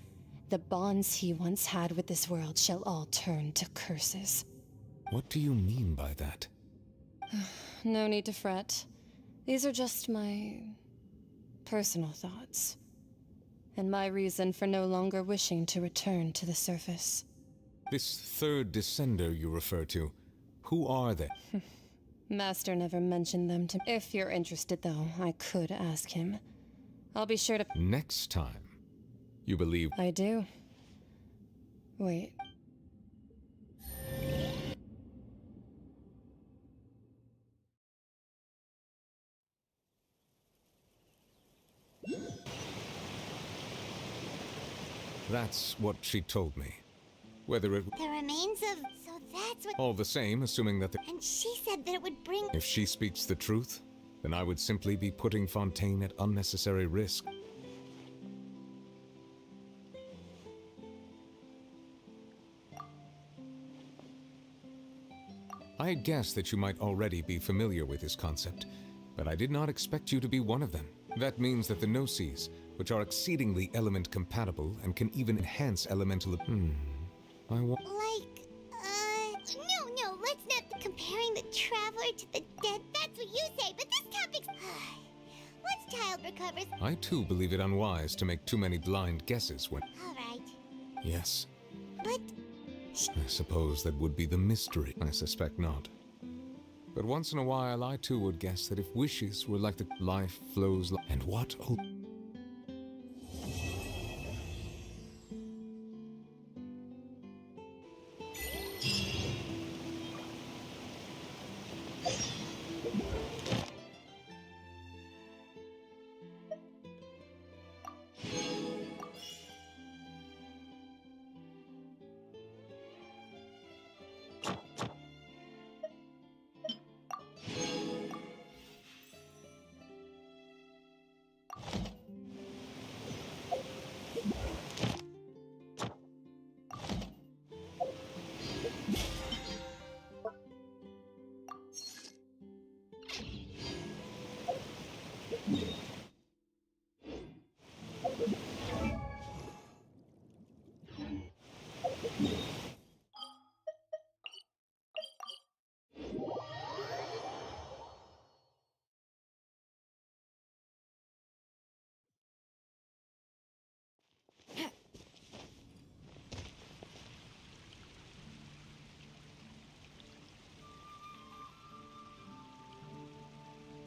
the bonds he once had with this world shall all turn to curses. What do you mean by that? No need to fret. These are just my personal thoughts, and my reason for no longer wishing to return to the surface. This third descender you refer to, who are they? Master never mentioned them to me. If you're interested, though, I could ask him. I'll be sure to... Next time, you believe... I do. Wait. That's what she told me. Whether it... The remains of... So that's what... All the same, assuming that the... And she said that it would bring... If she speaks the truth, then I would simply be putting Fontaine at unnecessary risk. I had guessed that you might already be familiar with this concept, but I did not expect you to be one of them. That means that the Gnosis, which are exceedingly element-compatible and can even enhance elemental... No, let's not comparing the Traveler to the dead. That's what you say, but this topic's... Once child recovers... I too believe it unwise to make too many blind guesses when... All right. Yes. But... I suppose that would be the mystery. I suspect not. But once in a while, I too would guess that if wishes were like the life flows like... And what... Oh... Yeah.